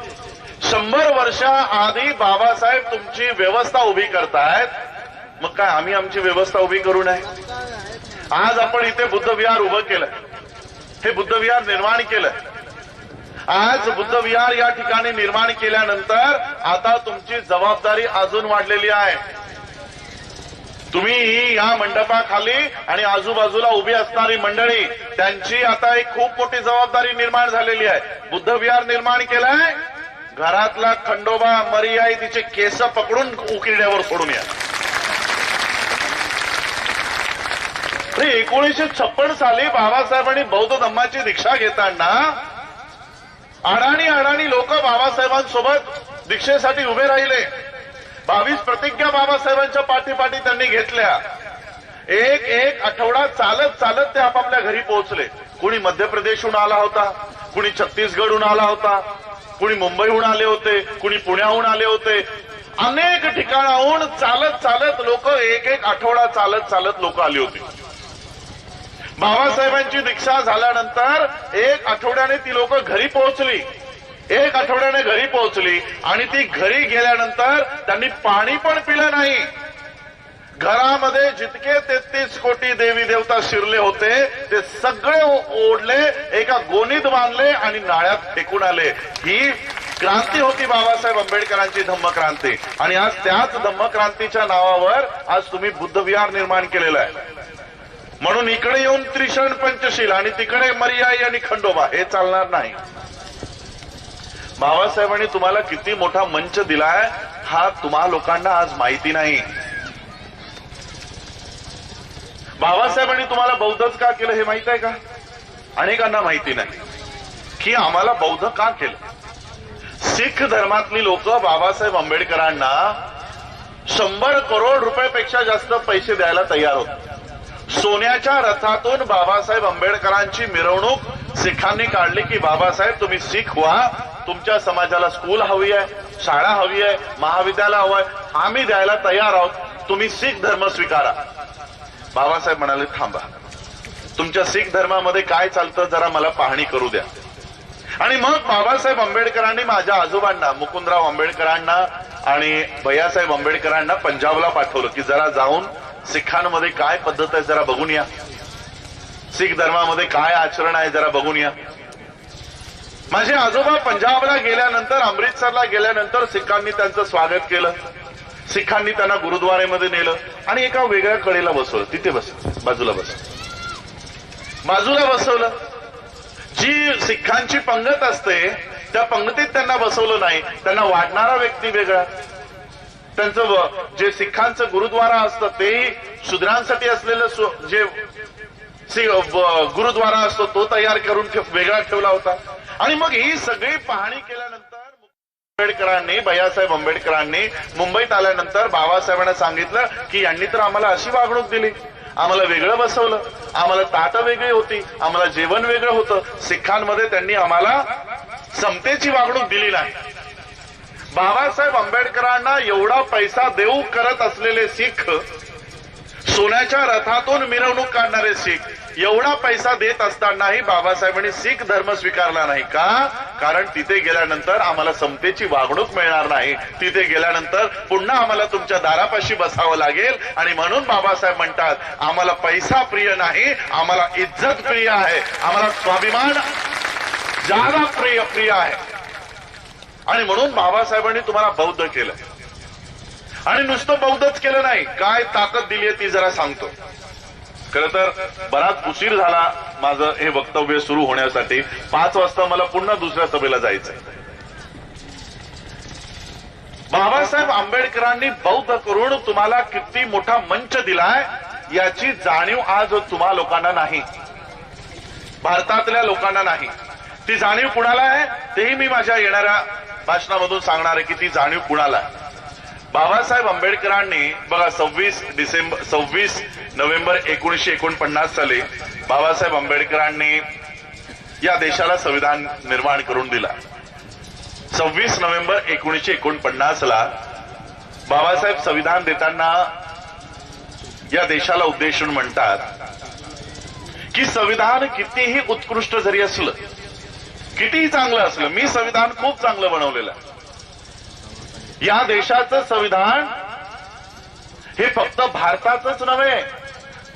100 वर्षाआधी बाबासाहेब तुमची व्यवस्था उभी करतायत. मग काय आम्ही आमची व्यवस्था उभी करू नये? आज आपण इथे बुद्ध विहार उभं केलं. हे बुद्ध विहार निर्माण केलं. आज बुद्ध विहार या ठिकाणी निर्माण केल्यानंतर आता तुमची जबाबदारी अजून वाढलेली आहे. तुम्ही या मंडपाखाली आणि आजूबाजूला उभी असणारी मंडळी त्यांची आता एक खूप मोठी जबाबदारी निर्माण झालेली आहे. बुद्ध विहार निर्माण केलंय. घरातला खंडोबा मरियाई तिचे केस पकडून उकिरड्यावर सोडून या. 1956 साली बाबासाहेबांनी बौद्ध धम्माची दीक्षा घेताना अडाणी लोक बाबासाहेबांसोबत दीक्षेसाठी उभे राहिले. 22 प्रतिज्ञा बाबासाहेबांच्या पाठीपाठी त्यांनी घेतल्या. एक आठवडा चालत ते आपापल्या घरी पोहोचले. कुणी मध्य प्रदेशहून आला होता, कुणी छत्तीसगडहून आला होता, कुणी मुंबईहून आले होते, कुणी पुण्याहून आले होते. अनेक ठिकाणाहून चालत लोक एक आठवडा चालत लोक आली होती. बाबासाहेबांची दीक्षा झाल्यानंतर 1 आठवड्याने ती लोक घरी पोहोचली. 1 आठवड्याने घरी पोहोचली आणि ती घरी गेल्यानंतर त्यांनी पाणी पण पिलं नाही. घरामध्ये जितके 33 कोटी देवी देवता शिरले होते ते सगळे ओढले, एका गोणीत बांधले आणि नाळ्यात फेकून आले. ही क्रांती होती बाबासाहेब आंबेडकरांची धम्मक्रांती. आणि आज त्याच धम्मक्रांतीच्या नावावर आज तुम्ही बुद्ध विहार निर्माण केलेलं आहे. म्हणून इकडे येऊन त्रिशरण पंचशील आणि तिकडे मरियाई आणि खंडोबा हे चालणार नाही. बाबासाहेबांनी तुम्हाला किती मोठा मंच दिलाय हा तुम्हा लोकांना आज माहिती नाही. बाबासाहेबांनी तुम्हाला बौद्धच का केलं हे माहित आहे का? अनेकांना माहिती नाही की आम्हाला बौद्ध का केलं. शीख धर्मातली लोक बाबासाहेब आंबेडकरांना 100 करोड रुपयापेक्षा जास्त पैसे द्यायला तयार होते. सोन्याच्या रथातून बाबासाहेब आंबेडकरांची मिरवणूक सिखांनी काढली की बाबासाहेब तुम्ही शीख व्हा, तुमच्या समाजाला स्कूल हवी आहे, शाळा हवी आहे, महाविद्यालय हवं आहे, आम्ही द्यायला तयार आहोत, तुम्ही शीख धर्म स्वीकारा. बाबासाहेब म्हणाले थांबा, तुमच्या शीख धर्मामध्ये काय चालतं जरा मला पाहणी करू द्या. आणि मग बाबासाहेब आंबेडकरांनी माझ्या आजोबांना मुकुंदराव आंबेडकरांना आणि भैयासाहेब आंबेडकरांना पंजाबला पाठवलं की जरा जाऊन सिखांमध्ये काय पद्धत आहे जरा बघून या, शीख धर्मामध्ये काय आचरण आहे जरा बघून या. माझे आजोबा पंजाबला गेल्यानंतर, अमृतसरला गेल्यानंतर सिखांनी त्यांचं स्वागत केलं. सिखांनी त्यांना गुरुद्वारेमध्ये नेलं आणि एका वेगळ्या कडेला बसवलं. तिथे बाजूला बसवलं. जी सिखांची पंगत असते त्या पंगतीत त्यांना बसवलं नाही. त्यांना वाढणारा व्यक्ती वेगळा. त्यांचं जे सिखांचं गुरुद्वारा असतं तेही शूद्रांसाठी असलेलं जे गुरुद्वारा असतो तो तयार करून वेगळा ठेवला होता. आणि मग ही सगळी पाहणी केल्यानंतर आंबेडकरांनी, भैयासाहेब आंबेडकरांनी मुंबईत आल्यानंतर बाबासाहेबांना सांगितलं की यांनी तर आम्हाला अशी वागणूक दिली, आम्हाला वेगळं बसवलं, आम्हाला ताटं वेगळी होती, आम्हाला जेवण वेगळं होतं. सिखांमध्ये त्यांनी आम्हाला समतेची वागणूक दिली नाही. बाबासाहेब आंबेडकरांना एवढा पैसा देऊ करत असलेले शीख, सोन्याच्या रथातून मिरवणूक काढणारे शीख, एवढा पैसा देत असतानाही बाबासाहेबांनी शीख धर्म स्वीकारला नाही. का? कारण तिथे गेल्यानंतर आम्हाला समतेची वागणूक मिळणार नाही. तिथे गेल्यानंतर पुन्हा आम्हाला तुमच्या दारापाशी बसावं लागेल. आणि म्हणून बाबासाहेब म्हणतात आम्हाला पैसा प्रिय नाही, आम्हाला इज्जत प्रिय आहे, आम्हाला स्वाभिमान जागा प्रिय आहे. आणि म्हणून बाबासाहेबांनी तुम्हाला बौद्ध केलं. आणि नुसतं बौद्धच केलं नाही, काय ताकद दिली आहे ती जरा सांगतो. खरं तर बराच उशीर झाला माझं हे वक्तव्य सुरू होण्यासाठी. 5 वाजता मला पुन्हा दुसऱ्या सभेला जायचंय. बाबासाहेब आंबेडकरांनी बौद्ध करून तुम्हाला किती मोठा मंच दिलाय याची जाणीव आज तुम्हा लोकांना नाही, भारतातल्या लोकांना नाही. ती जाणीव कुणाला आहे तेही मी माझ्या येणाऱ्या भाषणामधून सांगणार आहे की ती जाणीव कुणाला आहे. बाबासाहेब आंबेडकरांनी बघा 26 नोव्हेंबर 1949 साली बाबासाहेब आंबेडकरांनी या देशाला संविधान निर्माण करून दिला. 26 नोव्हेंबर 1949ला बाबासाहेब संविधान देताना या देशाला उद्देशून म्हणतात की संविधान कितीही उत्कृष्ट जरी असलं, कितीही चांगलं असलं, मी संविधान खूप चांगलं बनवलेलं आहे. या देशाचं संविधान हे फक्त भारताचंच नव्हे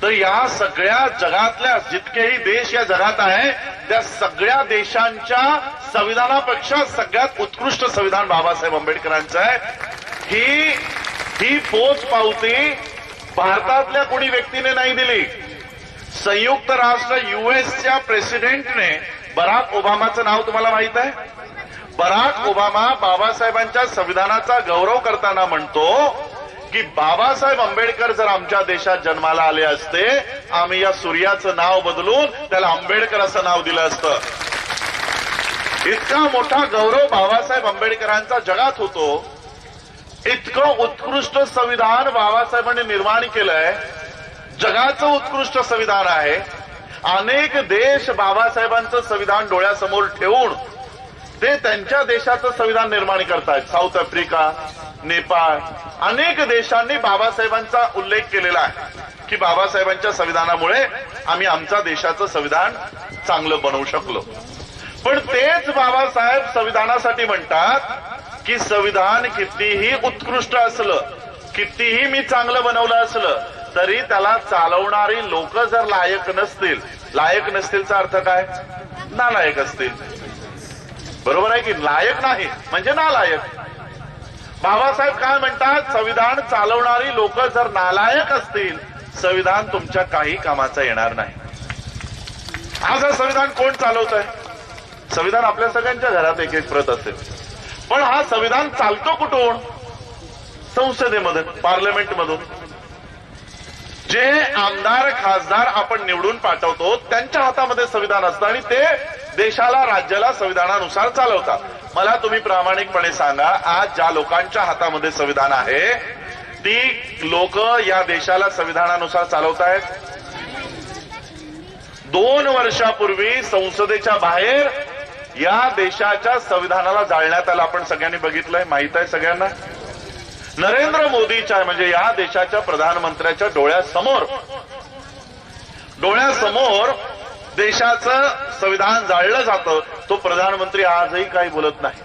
तर या सगळ्या जगातल्या जितकेही देश या जगात आहे त्या सगळ्या देशांच्या संविधानापेक्षा सगळ्यात उत्कृष्ट संविधान बाबासाहेब आंबेडकरांचं आहे. ही पोचपावती भारतातल्या कोणी व्यक्तीने नाही दिली. संयुक्त राष्ट्र युएसच्या प्रेसिडेंटने, बराक ओबामाचं नाव तुम्हाला माहित आहे, बराक ओबामा बाबासाहेबांच्या संविधानाचा गौरव करताना म्हणतो की बाबासाहेब आंबेडकर जर आमच्या देशात जन्माला आले असते, आम्ही या सूर्याचं नाव बदलून त्याला आंबेडकर असं नाव दिलं असतं. इतका मोठा गौरव बाबासाहेब आंबेडकरांचा जगात होतो. इतकं उत्कृष्ट संविधान बाबासाहेबांनी निर्माण केलंय. जगाचं उत्कृष्ट संविधान आहे. अनेक देश बाबासाहेबांचं संविधान डोळ्यासमोर ठेवून ते त्यांच्या देशाचं संविधान निर्माण करतायत. साऊथ आफ्रिका, नेपाळ, अनेक देशांनी बाबासाहेबांचा उल्लेख केलेला आहे की बाबासाहेबांच्या संविधानामुळे आम्ही आमच्या देशाचं संविधान चांगलं बनवू शकलो. पण तेच बाबासाहेब संविधानासाठी म्हणतात की संविधान कितीही उत्कृष्ट असलं, कितीही मी चांगलं बनवलं असलं, तरी त्याला चालवणारी लोक जर लायक नसतीलचा अर्थ काय? नालायक असतील. बरोबर आहे की? लायक नाही म्हणजे नालायक. बाबासाहेब काय म्हणतात? संविधान चालवणारी लोक जर नालायक असतील, संविधान तुमच्या काही कामाचं येणार नाही. आज हा संविधान कोण चालवत आहे? संविधान आपल्या सगळ्यांच्या घरात एक एक प्रत असेल, पण हा संविधान चालतो कुठून? संसदेमध्ये, पार्लमेंटमधून. जे आमदार खासदार आपण निवडून पाठवतो त्यांच्या हातामध्ये संविधान असतं आणि ते देशाला, राज्याला संविधानानुसार चालवतात. मला तुम्ही प्रामाणिकपणे सांगा, आज ज्या लोकांच्या हातामध्ये संविधान आहे ती लोक या देशाला संविधानानुसार चालवतायत. 2 वर्षापूर्वी संसदेच्या बाहेर या देशाच्या संविधानाला जाळण्यात आलं. आपण सगळ्यांनी बघितलंय, माहित आहे सगळ्यांना. नरेंद्र मोदीच्या म्हणजे या देशाच्या प्रधानमंत्र्याच्या डोळ्यासमोर देशाचं संविधान जाळलं जातं. तो प्रधानमंत्री आजही काही बोलत नाही.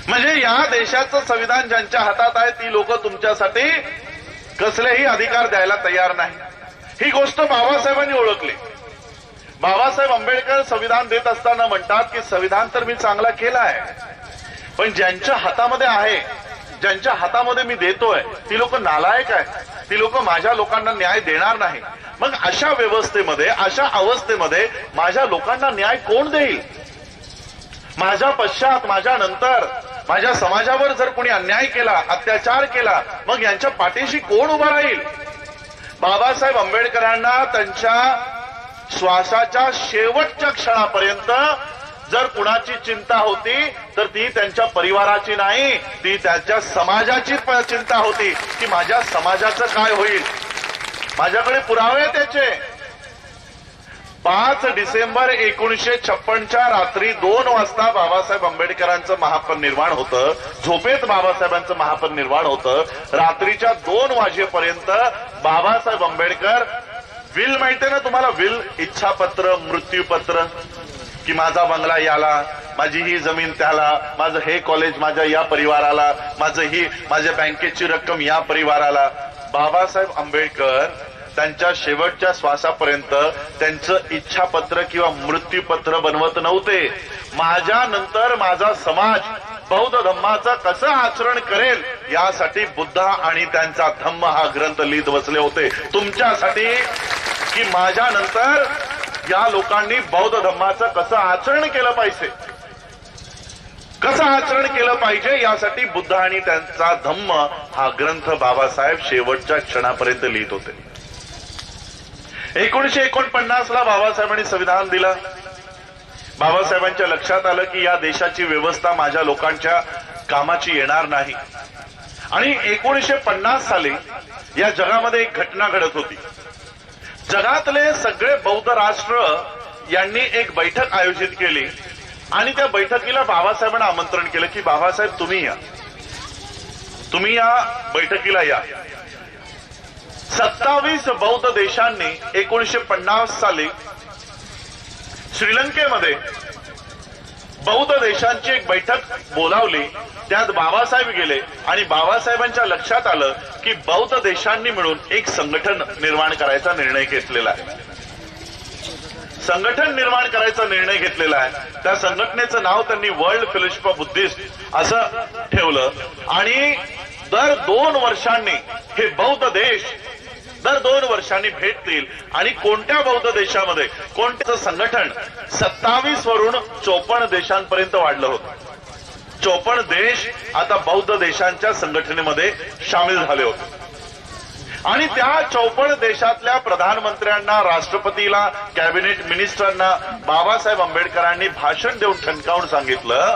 म्हणजे या देशाचं संविधान ज्यांच्या हातात आहे ती लोक तुमच्यासाठी कसलेही अधिकार द्यायला तयार नाही. ही गोष्ट बाबासाहेबांनी ओळखली. बाबासाहेब आंबेडकर संविधान देत असताना म्हणतात की संविधान तर मी चांगला केला आहे, पण ज्यांच्या हातामध्ये आहे, ज्यांच्या हातामध्ये मी देतोय, ती लोक नालायक आहेत. ती लोक माझ्या लोकांना न्याय देणार नाही. मग अशा व्यवस्थेमध्ये, अशा अवस्थेमध्ये माझ्या लोकांना न्याय कोण देईल? माझ्या पश्चात, माझ्या नंतर माझ्या समाजावर जर कोणी अन्याय केला, अत्याचार केला, मग यांच्या पाठीशी कोण उभा राहील? बाबासाहेब आंबेडकरांना त्यांच्या श्वासाच्या शेवटच्या क्षणापर्यंत जर कुणाची चिंता होती तर ती त्यांच्या परिवाराची नाही, ती त्यांच्या समाजाची चिंता होती की माझ्या समाजाचं काय होईल. माझ्याकडे पुरावे त्याचे. 5 डिसेंबर 1956च्या रात्री 2 वाजता बाबासाहेब आंबेडकरांचं महापरिनिर्वाण होतं. झोपेत बाबासाहेबांचं महापरिनिर्वाण होतं. रात्रीच्या 2 वाजेपर्यंत बाबासाहेब आंबेडकर, विल माहितीये ना तुम्हाला, विल, इच्छापत्र, मृत्यूपत्र, की माझा बंगला याला, माझी ही जमीन त्याला, माझं हे कॉलेज माझ्या या परिवाराला, माझ्या बँकेची रक्कम या परिवाराला. बाबासाहेब आंबेडकर त्यांच्या शेवटच्या श्वासापर्यंत त्यांचं इच्छापत्र किंवा मृत्यूपत्र बनवत नव्हते. माझ्या नंतर माझा समाज बौद्ध धम्माचं कसं आचरण करेल यासाठी बुद्ध आणि त्यांचा धम्म हा ग्रंथ लिहित बसले होते. तुमच्यासाठी की माझ्या नंतर या लोकांनी बौद्ध धम्माचं कसं आचरण केलं पाहिजे यासाठी बुद्ध आणि त्यांचा धम्म हा ग्रंथ बाबासाहेब शेवटच्या क्षणापर्यंत लिहित होते. 1949ला बाबासाहेबांनी संविधान दिलं. बाबासाहेबांच्या लक्षात आलं की या देशाची व्यवस्था माझ्या लोकांच्या कामाची येणार नाही. आणि 1950 साली या जगामध्ये एक घटना घडत होती. जगातले सगळे बौद्ध राष्ट्र यांनी एक बैठक आयोजित केली आणि त्या बैठकीला बाबासाहेबांना आमंत्रण केलं की बाबासाहेब तुम्ही या बैठकीला या. 27 बौद्ध देशांनी 1950 साली श्रीलंकेमध्ये बौद्ध देशांची एक बैठक बोलावली. त्यात बाबासाहेब गेले आणि बाबासाहेबांच्या लक्षात आलं की बौद्ध देशांनी मिळून एक संघटन निर्माण करायचा निर्णय घेतलेला आहे. त्या संघटनेचं नाव त्यांनी वर्ल्ड फेलोशिप ऑफ बुद्धिस्ट असं ठेवलं आणि दर 2 वर्षांनी हे बौद्ध देश दर 2 वर्षांनी भेटतील आणि कोणत्या बौद्ध देशामध्ये कोणत्याचं संघटन 27 वरून 54 देशांपर्यंत वाढलं होतं. 54 देश आता बौद्ध देशांच्या संघटनेमध्ये सामील झाले होते आणि त्या 54 देशातल्या प्रधानमंत्र्यांना, राष्ट्रपतीला, कॅबिनेट मिनिस्टरांना बाबासाहेब आंबेडकरांनी भाषण देऊन ठणकावून सांगितलं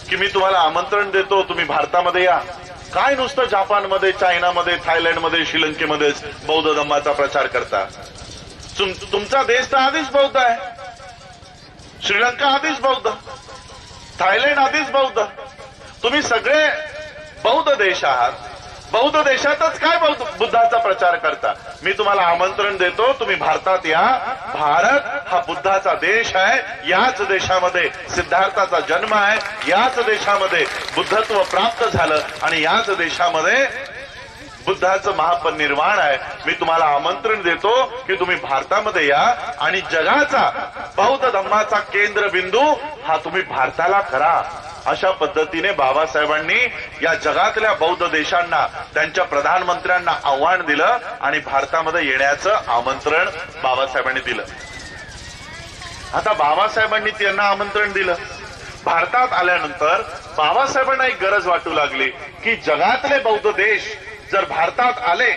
की मी तुम्हाला आमंत्रण देतो, तुम्ही भारतामध्ये या. काय नुसतं जपानमध्ये, चायनामध्ये, थायलंडमध्ये, श्रीलंकेमध्येच बौद्ध धम्माचा प्रचार करता? तुमचा देश तर आधीच बौद्ध आहे. श्रीलंका आधीच बौद्ध, थायलंड आधीच बौद्ध. तुम्ही सगळे बौद्ध देश आहात. बौद्ध देशातच काय बुद्धाचा प्रचार करता? मी तुम्हाला आमंत्रण देतो, तुम्ही भारतात या. भारत हा बुद्धाचा देश आहे. याच देशामध्ये सिद्धार्थाचा जन्म आहे. याच देशामध्ये बुद्धत्व प्राप्त झालं आणि याच देशामध्ये बुद्धाचं महापरिनिर्वाण आहे. मी तुम्हाला आमंत्रण देतो की तुम्ही भारतामध्ये या आणि जगाचा बौद्ध धम्माचा केंद्रबिंदू हा तुम्ही भारताला करा. अशा पद्धतीने बाबासाहेबांनी या जगातल्या बौद्ध देशांना, त्यांच्या प्रधानमंत्र्यांना आव्हान दिलं आणि भारतामध्ये येण्याचं आमंत्रण बाबासाहेबांनी दिलं. आता बाबासाहेबांनी त्यांना आमंत्रण दिलं. भारतात आल्यानंतर बाबासाहेबांना एक गरज वाटू लागली की जगातले बौद्ध देश जर भारतात आले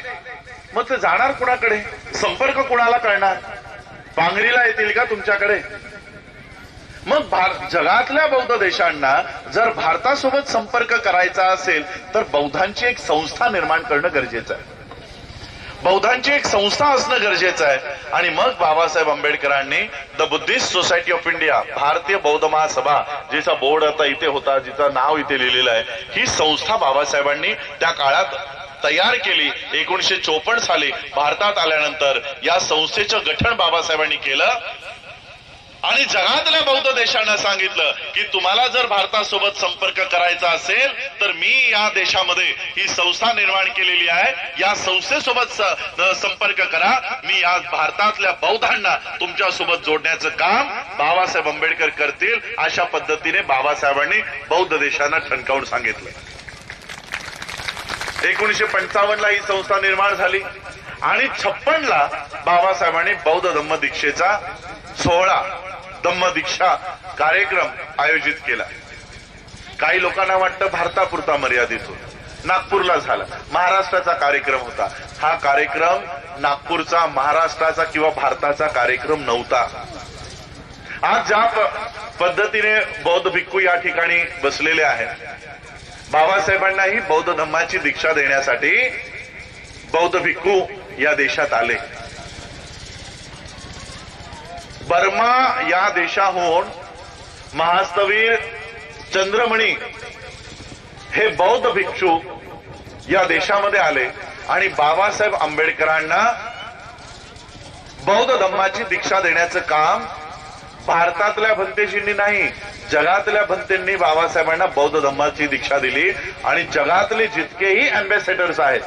मग ते जाणार कुणाकडे? संपर्क कुणाला करणार? पांगरीला येतील का तुमच्याकडे? मग जगातल्या बौद्ध देशांना जर भारतासोबत संपर्क करायचा असेल तर बौद्धांची एक संस्था निर्माण करणं गरजेचं आहे. बौद्धांची एक संस्था असणं गरजेचं आहे. आणि मग बाबासाहेब आंबेडकरांनी the Buddhist society of India, भारतीय बौद्ध महासभा, जिचा बोर्ड आता इथे होता, जिचं नाव इथे लिहिलेलं आहे, ही संस्था बाबासाहेबांनी त्या काळात तयार केली. 1954 साली भारतात आल्यानंतर या संस्थेचं गठन बाबासाहेबांनी केलं आणि जगातल्या बौद्ध देशांना सांगितलं की तुम्हाला जर भारतासोबत संपर्क करायचा असेल तर मी या देशामध्ये ही संस्था निर्माण केलेली आहे. या संस्थेसोबत संपर्क करा. मी या भारतातल्या बौद्धांना तुमच्यासोबत जोडण्याचं काम बाबासाहेब आंबेडकर करतील. अशा पद्धतीने बाबासाहेबांनी बौद्ध देशांना ठणकावून सांगितलं. 1955 ही संस्था निर्माण झाली आणि 56 बाबासाहेबांनी बौद्ध धम्म दीक्षेचा सोहळा, धम्म दीक्षा कार्यक्रम आयोजित केला. काही लोकांना वाटतं भारतापुरता मर्यादित होता. नागपूरला झाला, महाराष्ट्राचा कार्यक्रम होता. हा कार्यक्रम नागपूरचा, महाराष्ट्राचा किंवा भारताचा कार्यक्रम नव्हता. आज ज्या पद्धतीने बौद्ध भिक्खू या ठिकाणी बसलेले आहेत, बाबासाहेबांनाही बौद्ध धम्माची दीक्षा देण्यासाठी बौद्ध भिक्खू या देशात आले. बर्मा या देशाहून महास्तवीर चंद्रमणी हे बौद्ध भिक्षू या देशामध्ये आले आणि बाबासाहेब आंबेडकरांना बौद्ध धम्माची दीक्षा देण्याचं काम भारतातल्या भंतेजींनी नाही, जगातल्या भंतेंनी बाबासाहेबांना बौद्ध धम्माची दीक्षा दिली. आणि जगातले जितकेही अँबॅसेडर्स आहेत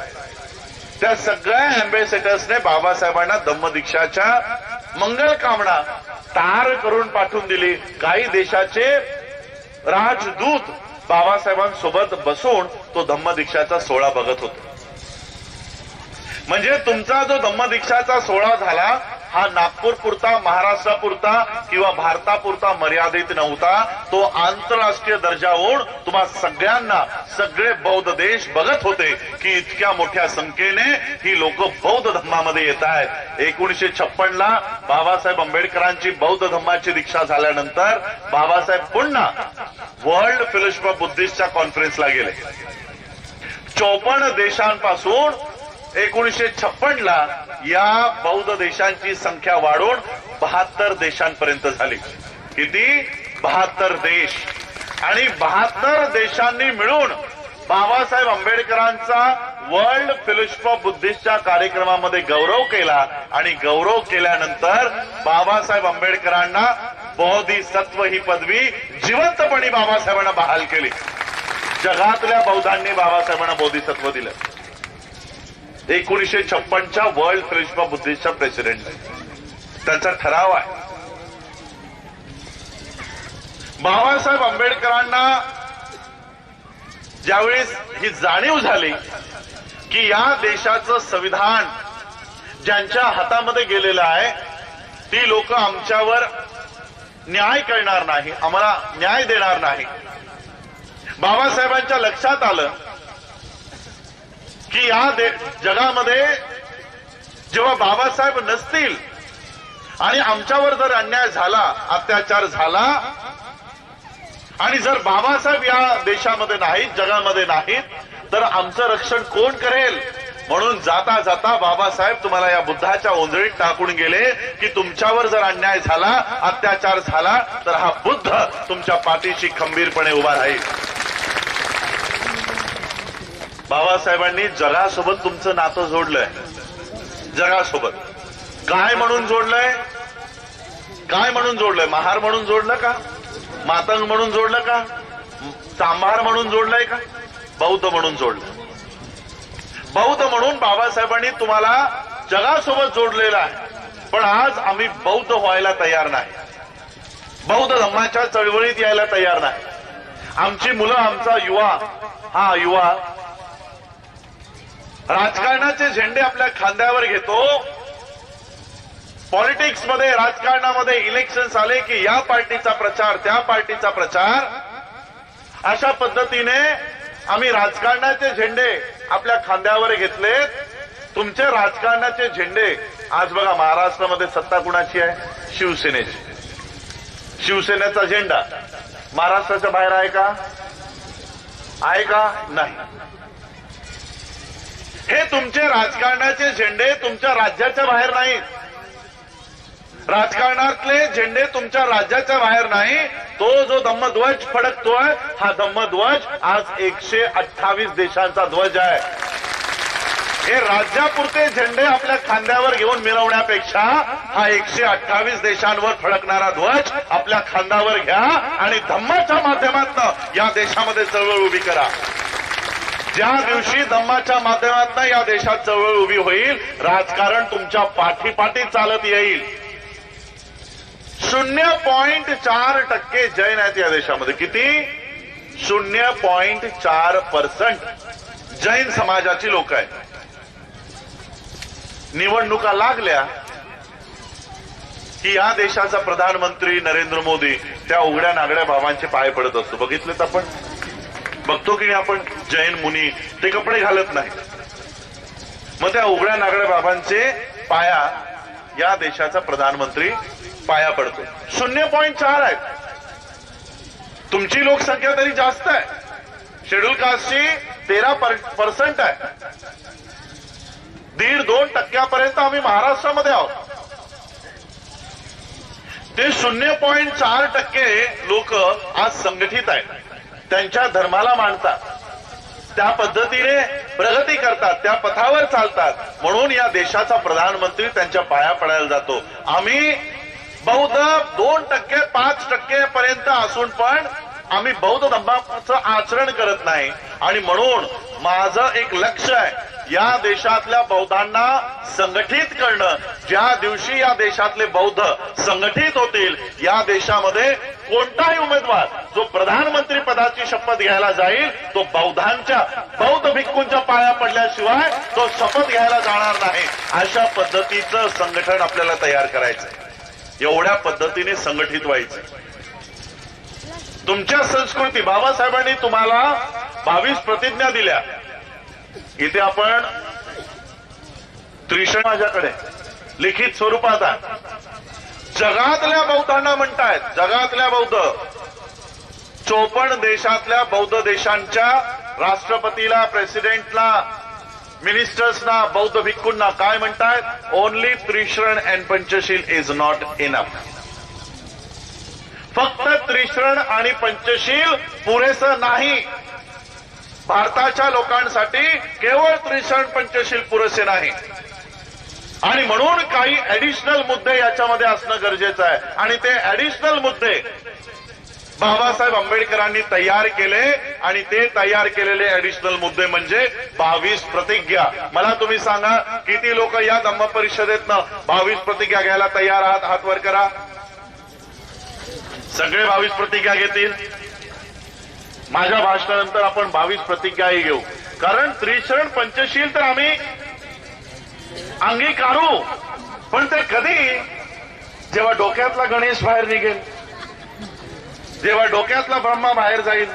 त्या सगळ्या अँबॅसेडर्सने बाबासाहेबांना धम्मदीक्षाच्या मंगल कामना तार करून पाठवून दिली. काही देशाचे राजदूत बाबासाहेबांसोबत बसून तो धम्मदीक्षाचा सोहळा बघत होते. म्हणजे तुमचा जो धम्मदीक्षाचा सोहळा झाला हा नागपूरपुरता, महाराष्ट्रापुरता किंवा भारतापुरता मर्यादित नव्हता. तो आंतरराष्ट्रीय दर्जावरून तुम्हा सगळ्यांना, सगळे बौद्ध देश बघत होते की इतक्या मोठ्या संख्येने ही लोक बौद्ध धम्मामध्ये येत आहेत. 1956 बाबासाहेब आंबेडकरांची बौद्ध धम्माची दीक्षा झाल्यानंतर बाबासाहेब पुन्हा वर्ल्ड फेलोशिप ऑफ बुद्धिस्टच्या कॉन्फरन्सला गेले. 54 देशांपासून 1956 या बौद्ध देशांची संख्या वाढून 72 देशांपर्यंत झाली. किती? 72 देश. आणि 72 देशांनी मिळून बाबासाहेब आंबेडकरांचा वर्ल्ड फेलोशिप ऑफ बुद्धिस्टच्या कार्यक्रमामध्ये गौरव केला. आणि गौरव केल्यानंतर बाबासाहेब आंबेडकरांना बोधिसत्व ही पदवी जिवंतपणे बाबासाहेबांना बहाल केली. जगातल्या बौद्धांनी बाबासाहेबांना बोधिसत्व दिलं. 1956च्या वर्ल्ड फेलोशिप ऑफ बुद्धिस्टच्या प्रेसिडेंट त्यांचा ठराव आहे. बाबासाहेब आंबेडकरांना ज्यावेळेस ही जाणीव झाली की या देशाचं संविधान ज्यांच्या हातामध्ये गेलेलं आहे ती लोक आमच्यावर न्याय करणार नाही, आम्हाला न्याय देणार नाही. बाबासाहेबांच्या लक्षात आलं की या जगामध्ये जेव्हा बाबासाहेब नसतील आणि आमच्यावर जर अन्याय झाला, अत्याचार झाला आणि जर बाबासाहेब या देशामध्ये नाहीत, जगामध्ये नाहीत, तर आमचं रक्षण कोण करेल. म्हणून जाता जाता बाबासाहेब तुम्हाला या बुद्धाच्या ओंजळीत टाकून गेले की तुमच्यावर जर अन्याय झाला, अत्याचार झाला, तर हा बुद्ध तुमच्या पाठीशी खंबीरपणे उभा राहील. बाबासाहेबांनी जगासोबत तुमचं नातं जोडलंय. जगासोबत काय म्हणून जोडलंय? काय म्हणून जोडलंय? महार म्हणून जोडलं का? मातंग म्हणून जोडलं का? चांभार म्हणून जोडलंय का? बौद्ध म्हणून जोडलं. बौद्ध म्हणून बाबासाहेबांनी तुम्हाला जगासोबत जोडलेलं आहे. पण आज आम्ही बौद्ध व्हायला तयार नाही, बौद्ध धम्माच्या चळवळीत यायला तयार नाही. आमची मुलं, आमचा युवा, हा युवा राजकारणाचे झेंडे आपल्या खांद्यावर घेतो. पॉलिटिक्समध्ये, राजकारणामध्ये इलेक्शन्स आले की या पार्टीचा प्रचार, त्या पार्टीचा प्रचार, अशा पद्धतीने आम्ही राजकारणाचे झेंडे आपल्या खांद्यावर घेतलेत. तुमचे राजकारणाचे झेंडे आज बघा महाराष्ट्रामध्ये सत्ता कुणाची आहे? शिवसेनेची. शिवसेनेचा झेंडा महाराष्ट्राच्या बाहेर आहे का? आहे का? नाही. हे तुमचे राजकारणाचे झेंडे तुमच्या राज्याच्या बाहेर नाहीत. राजकारणातले झेंडे तुमच्या राज्याच्या बाहेर नाही. तो जो धम्मध्वज फडकतोय, हा धम्मध्वज आज 128 देशांचा ध्वज आहे. हे राज्यापुरते झेंडे आपल्या खांद्यावर घेऊन मिरवण्यापेक्षा हा 128 देशांवर फडकणारा ध्वज आपल्या खांद्यावर घ्या आणि धम्माच्या माध्यमातून या देशामध्ये चळवळ उभी करा. ज्या दिवशी धम्माच्या माध्यमातून या देशात चळवळ उभी होईल, राजकारण तुमच्या पाठीपाठी चालत येईल. 0.4% जैन आहेत या देशामध्ये. किती? 0.4% जैन समाजाची लोक आहेत. निवडणुका लागल्या की या देशाचा प्रधानमंत्री नरेंद्र मोदी त्या उघड्या नागड्या बाबांचे पाय पडत असतो. बघितलेत आपण? बघतो की आपण जैन मुनी ते कपडे घालत नाही. मग त्या उघड्या नागड्या बाबांचे पाया या देशाचा प्रधानमंत्री पाया पडतो. 0.4 आहेत. तुमची लोकसंख्या तरी जास्त आहे. शेड्यूल कास्टची 13% आहे. 1.5-2% आम्ही महाराष्ट्रामध्ये आहोत. ते 0.4% लोक आज संघटित आहेत. त्यांच्या धर्माला मानतात, त्या पद्धतीने प्रगती करतात, त्या पथावर चालतात. म्हणून या देशाचा प्रधानमंत्री त्यांच्या पाया पडायला जातो. आम्ही बौद्ध 2%, 5% पर्यंत असून पण आम्ही बौद्ध धम्माचं आचरण करत नाही. आणि म्हणून माझं एक लक्ष आहे, या देशातल्या बौद्धांना संघटित करणं. ज्या दिवशी या देशातले बौद्ध संघटित होतील, या देशामध्ये कोणताही उमेदवार जो प्रधानमंत्री पदाची शपथ घ्यायला जाईल, तो बौद्ध भिक्खूंच्या पाया पडल्याशिवाय तो शपथ घ्यायला जाणार नाही. अशा पद्धतीचं संघटन आपल्याला तयार करायचं. एवढ्या पद्धतीने संघटित व्हायचं. तुमच्या संस्कृती, बाबासाहेबांनी तुम्हाला 22 प्रतिज्ञा दिल्या. इथे आपण त्रिशण माझ्याकडे लिखित स्वरूपात आहे. जगातल्या बौद्धांना म्हणतायत, जगातल्या बौद्ध 54 देशातल्या बौद्ध देशांच्या राष्ट्रपतीला, प्रेसिडेंटला, मिनिस्टर्सना, बौद्ध भिक्खूंना काय म्हणतायत? Only Trisharan and Panchsheel is not enough. फक्त त्रिशरण आणि पंचशील पुरेसं नाही. भारताच्या लोकांसाठी केवळ त्रिशरण पंचशील पुरेसे नाही. आणि म्हणून काही ऍडिशनल मुद्दे याच्यामध्ये असणं गरजेचं आहे. आणि ते ऍडिशनल मुद्दे बाबासाहेब आंबेडकरांनी तयार केले. आणि ते तयार केलेले ऍडिशनल मुद्दे म्हणजे 22 प्रतिज्ञा. मला तुम्ही सांगा, किती लोक या धम्म परिषदेतनं 22 प्रतिज्ञा घ्यायला तयार आहात? हात वर करा. सगळे 22 प्रतिज्ञा घेतील? माझ्या भाषणानंतर आपण 22 प्रतिज्ञाही घेऊ. कारण त्रिशरण पंचशील तर आम्ही अंगीकारू, पण ते कधी? जेव्हा डोक्यातला गणेश बाहेर निघेल, जेव्हा डोक्यातला ब्रह्मा बाहेर जाईल.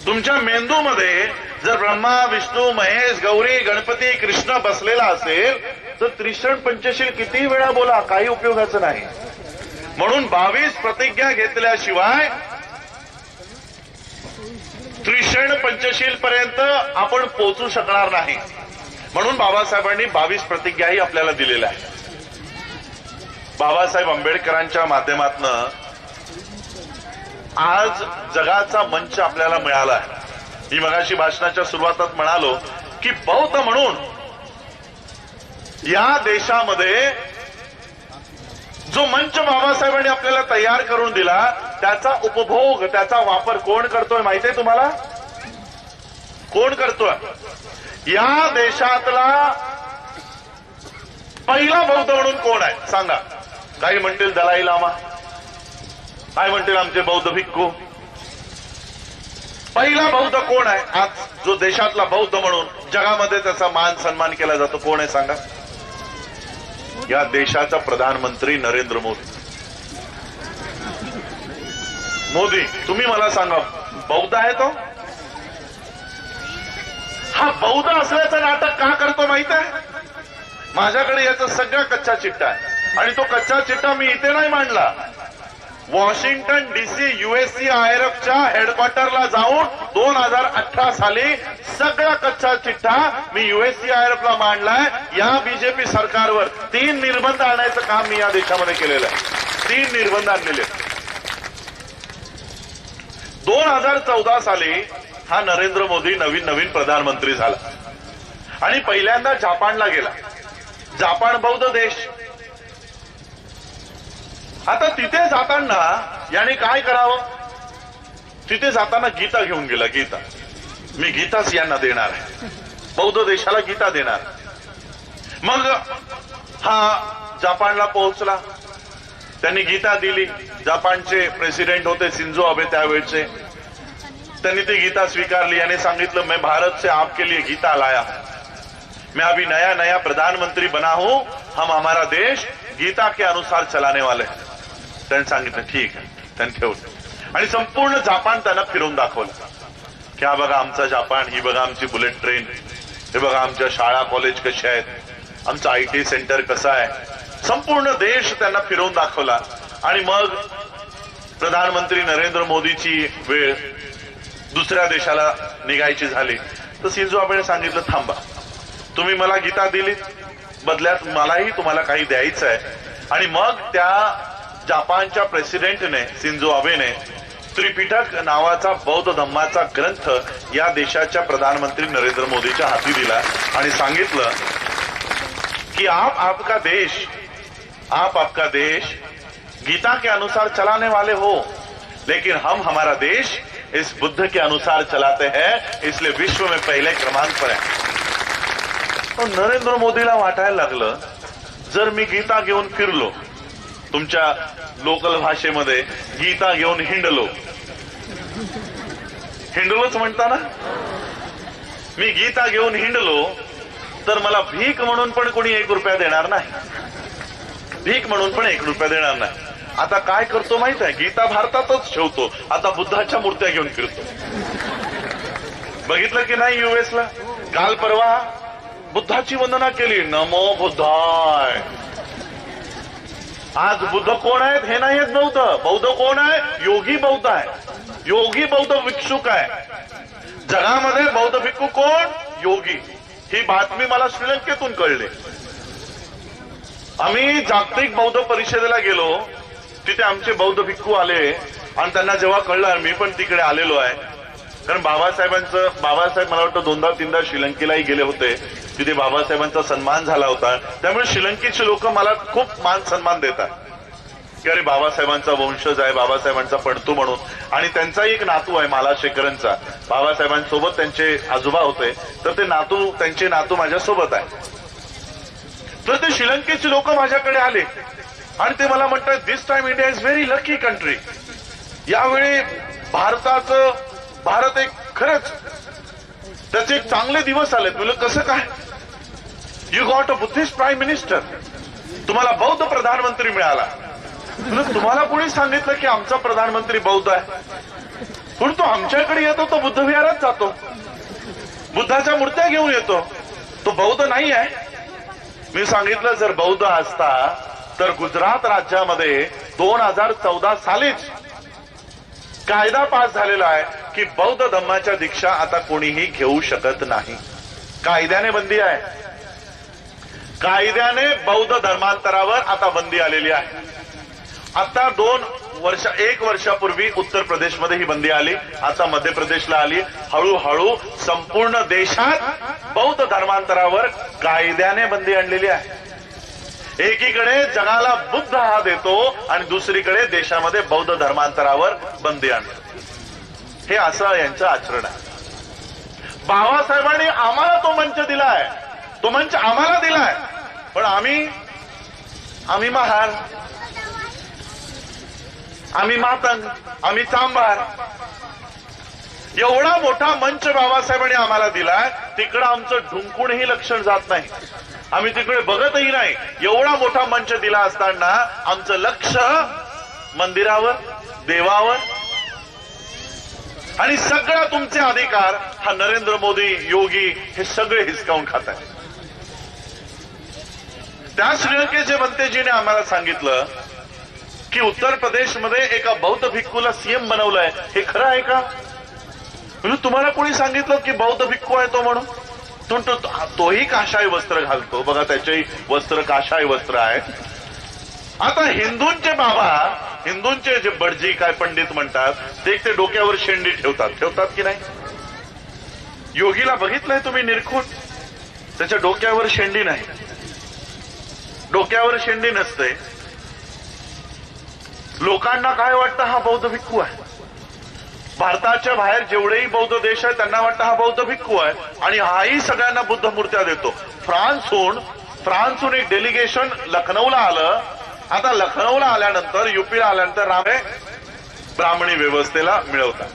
तुमच्या मेंदूमध्ये जर ब्रह्मा, विष्णू, महेश, गौरी, गणपती, कृष्ण बसलेला असेल तर त्रिशरण पंचशील कितीही वेळा बोला, काही उपयोगाचं नाही. म्हणून 22 प्रतिज्ञा घेतल्याशिवाय त्रिशरण पंचशील पर्यंत आपण पोहोचू शकणार नाही. म्हणून बाबासाहेबांनी 22 प्रतिज्ञाही आपल्याला दिलेल्या आहेत. बाबासाहेब आंबेडकरांच्या माध्यमातून आज जगाचा मंच आपल्याला मिळाला आहे. मी मगाशी भाषणाच्या सुरुवातात म्हणालो की बौद्ध म्हणून या देशामध्ये जो मंच बाबासाहेबांनी आपल्याला तयार करून दिला, त्याचा उपभोग, त्याचा वापर कोण करतोय माहितीये तुम्हाला? कोण करतोय? या देशातला पहिला बौद्ध म्हणून कोण आहे सांगा? काही म्हणतील दलाई लामा, काय म्हणतील आमचे बौद्ध भिक्खू. पहिला बौद्ध कोण आहे आज जो देशातला बौद्ध म्हणून जगामध्ये त्याचा मान सन्मान केला जातो? कोण आहे सांगा? या देशाचा प्रधानमंत्री नरेंद्र मोदी. मोदी, तुम्ही मला सांगा, बौद्ध आहे तो? हा बौद्ध असल्याचं नाटक का करतो माहित आहे? माझ्याकडे याचा सगळा कच्चा चिट्टा आहे आणि तो कच्चा चिट्टा मी इथे नाही मांडला. वॉशिंग्टन डीसी USCIRFच्या हेडक्वार्टरला जाऊन 2018 साली सगळा कच्चा चिठ्ठा मी USCIRFला मांडलाय. या बीजेपी सरकारवर 3 निर्बंध आणायचं काम मी या देशामध्ये केलेलं आहे. 3 निर्बंध आणलेले. 2014 साली हा नरेंद्र मोदी नवीन प्रधानमंत्री झाला आणि पहिल्यांदा जपानला गेला. जपान बौद्ध देश. आता तिथे जाताना याने काय करावं? तिथे जाताना गीता घेऊन गेला. गीता, मी गीताच यांना देणार आहे, बौद्ध देशाला गीता देणार. मग हा जपानला पोहोचला, त्यांनी गीता दिली. जपानचे प्रेसिडेंट होते शिंजो अबे त्यावेळचे. त्यांनी ती गीता स्वीकारली आणि सांगितलं, मैं भारत से आपके लिए गीता लाया, मैं अभी नया प्रधानमंत्री बना हूं, हम हमारा देश गीता के अनुसार चलाने वाले हैं. त्यांनी सांगितलं ठीक आहे. त्यांनी ठेवलं आणि संपूर्ण जपान त्यांना फिरवून दाखवलं की हा बघा आमचा जपान, ही बघा आमची बुलेट ट्रेन, हे बघा आमच्या शाळा कॉलेज कशा आहेत, आमचं IT सेंटर कसं आहे. संपूर्ण देश त्यांना फिरवून दाखवला आणि मग प्रधानमंत्री नरेंद्र मोदीची वेळ दुसऱ्या देशाला निघायची झाली तर शिंजो अबेने सांगितलं, थांबा, तुम्ही मला गीता दिली, बदल्यात मलाही तुम्हाला काही द्यायचं आहे. आणि मग त्या जपानच्या प्रेसिडेंटने शिंजो अबेने त्रिपिटक नावाचा बौद्ध धम्माचा ग्रंथ या देशाच्या प्रधानमंत्री नरेंद्र मोदीच्या हाती दिला आणि सांगितलं की आप आपका देश गीता के अनुसार चलाने वाले हो, लेकिन हम हमारा देश इस बुद्ध के अनुसार चलाते हैं, इसलिए विश्व में पहले क्रमांक पर है. तो नरेंद्र मोदीला वाटायला लागलं, जर मी गीता घेऊन फिरलो, तुमच्या लोकल भाषेमध्ये गीता घेऊन हिंडलोच म्हणता ना, मी गीता घेऊन हिंडलो तर मला भीक म्हणून पण कोणी 1 रुपया देणार नाही. भीक म्हणून पण 1 रुपया देणार नाही. आता काय करतो माहित आहे? गीता भारतातच ठेवतो, आता बुद्धाच्या मूर्त्या घेऊन फिरतो. बघितलं की नाही? US ला काल परवा बुद्धाची वंदना केली, नमो बुद्धाय. आज बुद्ध कोण आहेत हे नाही आहेत बौद्ध. बौद्ध कोण आहे? योगी बौद्ध आहे. योगी बौद्ध भिक्षुक आहे. जगामध्ये बौद्ध भिक्खू कोण? योगी. ही बातमी मला श्रीलंकेतून कळली. आम्ही जागतिक बौद्ध परिषदेला गेलो, तिथे आमचे बौद्ध भिक्खू आले आणि त्यांना जेव्हा कळलं, मी पण तिकडे आलेलो आहे, कारण बाबासाहेब मला वाटतं 2दा-3दा श्रीलंकेलाही गेले होते, तिथे बाबासाहेबांचा सन्मान झाला होता. त्यामुळे श्रीलंकेची लोक मला खूप मान सन्मान देतात की अरे बाबासाहेबांचा वंशज आहे, बाबासाहेबांचा पणतू म्हणून. आणि त्यांचाही एक नातू आहे मालाशेकरांचा, बाबासाहेबांसोबत त्यांचे आजोबा होते, तर त्यांचे नातू माझ्यासोबत आहे. तर ते श्रीलंकेचे लोक माझ्याकडे आले आणि ते मला म्हणतात, this time India is very lucky country. यावेळी भारत एक खरंच त्याचे एक चांगले दिवस आलेत. म्हणलं कसं काय? You got a Buddhist prime minister, तुम्हाला बौद्ध प्रधानमंत्री मिळाला. तुम्हाला कोणी सांगितलं की आमचा प्रधानमंत्री बौद्ध आहे? पण तो आमच्याकडे येतो, तो बुद्ध विहारात जातो, बुद्धाच्या मूर्त्या घेऊन येतो, तो बौद्ध नाही आहे. मी सांगितलं जर बौद्ध असता तर गुजरात राज्यामध्ये 2014 सालीच कायदा पास झालेला आहे की बौद्ध धम्माच्या दीक्षा आता कोणीही घेऊ शकत नाही. कायद्याने बंदी आहे, कायद्याने बौद्ध धर्मांतरावर आता बंदी आलेली आहे. आता 1 वर्षापूर्वी उत्तर प्रदेशमध्ये ही बंदी आली, आता मध्य प्रदेशला आली. हळूहळू संपूर्ण देशात बौद्ध धर्मांतरावर कायद्याने बंदी आणलेली आहे. एकीकडे जगाला बुद्ध हा देतो आणि दुसरीकडे देशामध्ये बौद्ध धर्मांतरावर बंदी आणतो. हे असं यांचं आचरण आहे. बाबासाहेबांनी आम्हाला तो मंच दिलाय, तो मंच आम्हाला दिलाय, पण आम्ही महार, आम्ही मातंग, आम्ही चांभार. एवढा मोठा मंच बाबासाहेबांनी आम्हाला दिलाय, तिकडं आमचं ढुंकूनही लक्षण जात नाही, आम्ही तिकडे बघतही नाही. एवढा मोठा मंच दिला असताना आमचं लक्ष मंदिरावर, देवावर, आणि सगळा तुमचे अधिकार हा नरेंद्र मोदी, योगी हे सगळे हिसकावून खात आहेत. त्या श्रीलंकेचे बनतेजीने आम्हाला सांगितलं की उत्तर प्रदेशमध्ये एका बौद्ध भिक्खूला सीएम बनवलंय. हे खरं आहे का? म्हणजे तुम्हाला कोणी सांगितलं की बौद्ध भिक्खू आहे तो म्हणून? तोही काशाय वस्त्र घालतो, बघा त्याचेही वस्त्र काशाय वस्त्र आहे. आता हिंदूंचे बाबा, हिंदूंचे जे बडजी काय पंडित म्हणतात ते डोक्यावर शेंडी ठेवतात की नाही? योगीला बघितलंय तुम्ही निरखून, त्याच्या डोक्यावर शेंडी नाही, डोक्यावर शेंडी नसते. लोकांना काय वाटतं हा बौद्ध भिक्खू आहे. भारताच्या बाहेर जेवढेही बौद्ध देश आहेत त्यांना वाटतं हा बौद्ध भिक्खू आहे आणि हाही सगळ्यांना बुद्ध मूर्त्या देतो. फ्रान्सहून एक डेलिगेशन लखनौला आलं. आता लखनौला आल्यानंतर, युपीला आल्यानंतर ब्राह्मणी व्यवस्थेला मिळवतात.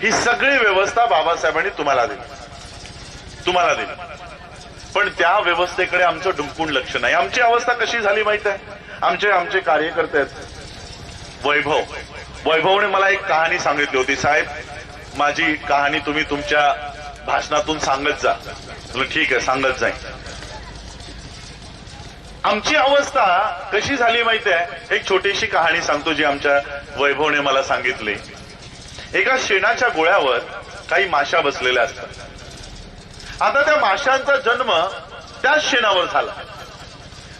ही सगळी व्यवस्था बाबासाहेबांनी तुम्हाला दिली, पण त्या व्यवस्थेकडे आमचं ढुंकून लक्ष नाही. आमची अवस्था कशी झाली माहित आहे? आमचे कार्यकर्ते आहेत. वैभवने मला एक कहाणी सांगितली होती, साहेब माझी कहाणी तुम्ही तुमच्या भाषणातून सांगत जा. ठीक आहे, सांगत जाईल. आमची अवस्था कशी झाली माहिती आहे? एक छोटीशी कहाणी सांगतो जी आमच्या वैभवने मला सांगितली. एका शेणाच्या गोळ्यावर काही माशा बसलेल्या असतात. आता त्या माशांचा जन्म त्याच शेणावर झाला.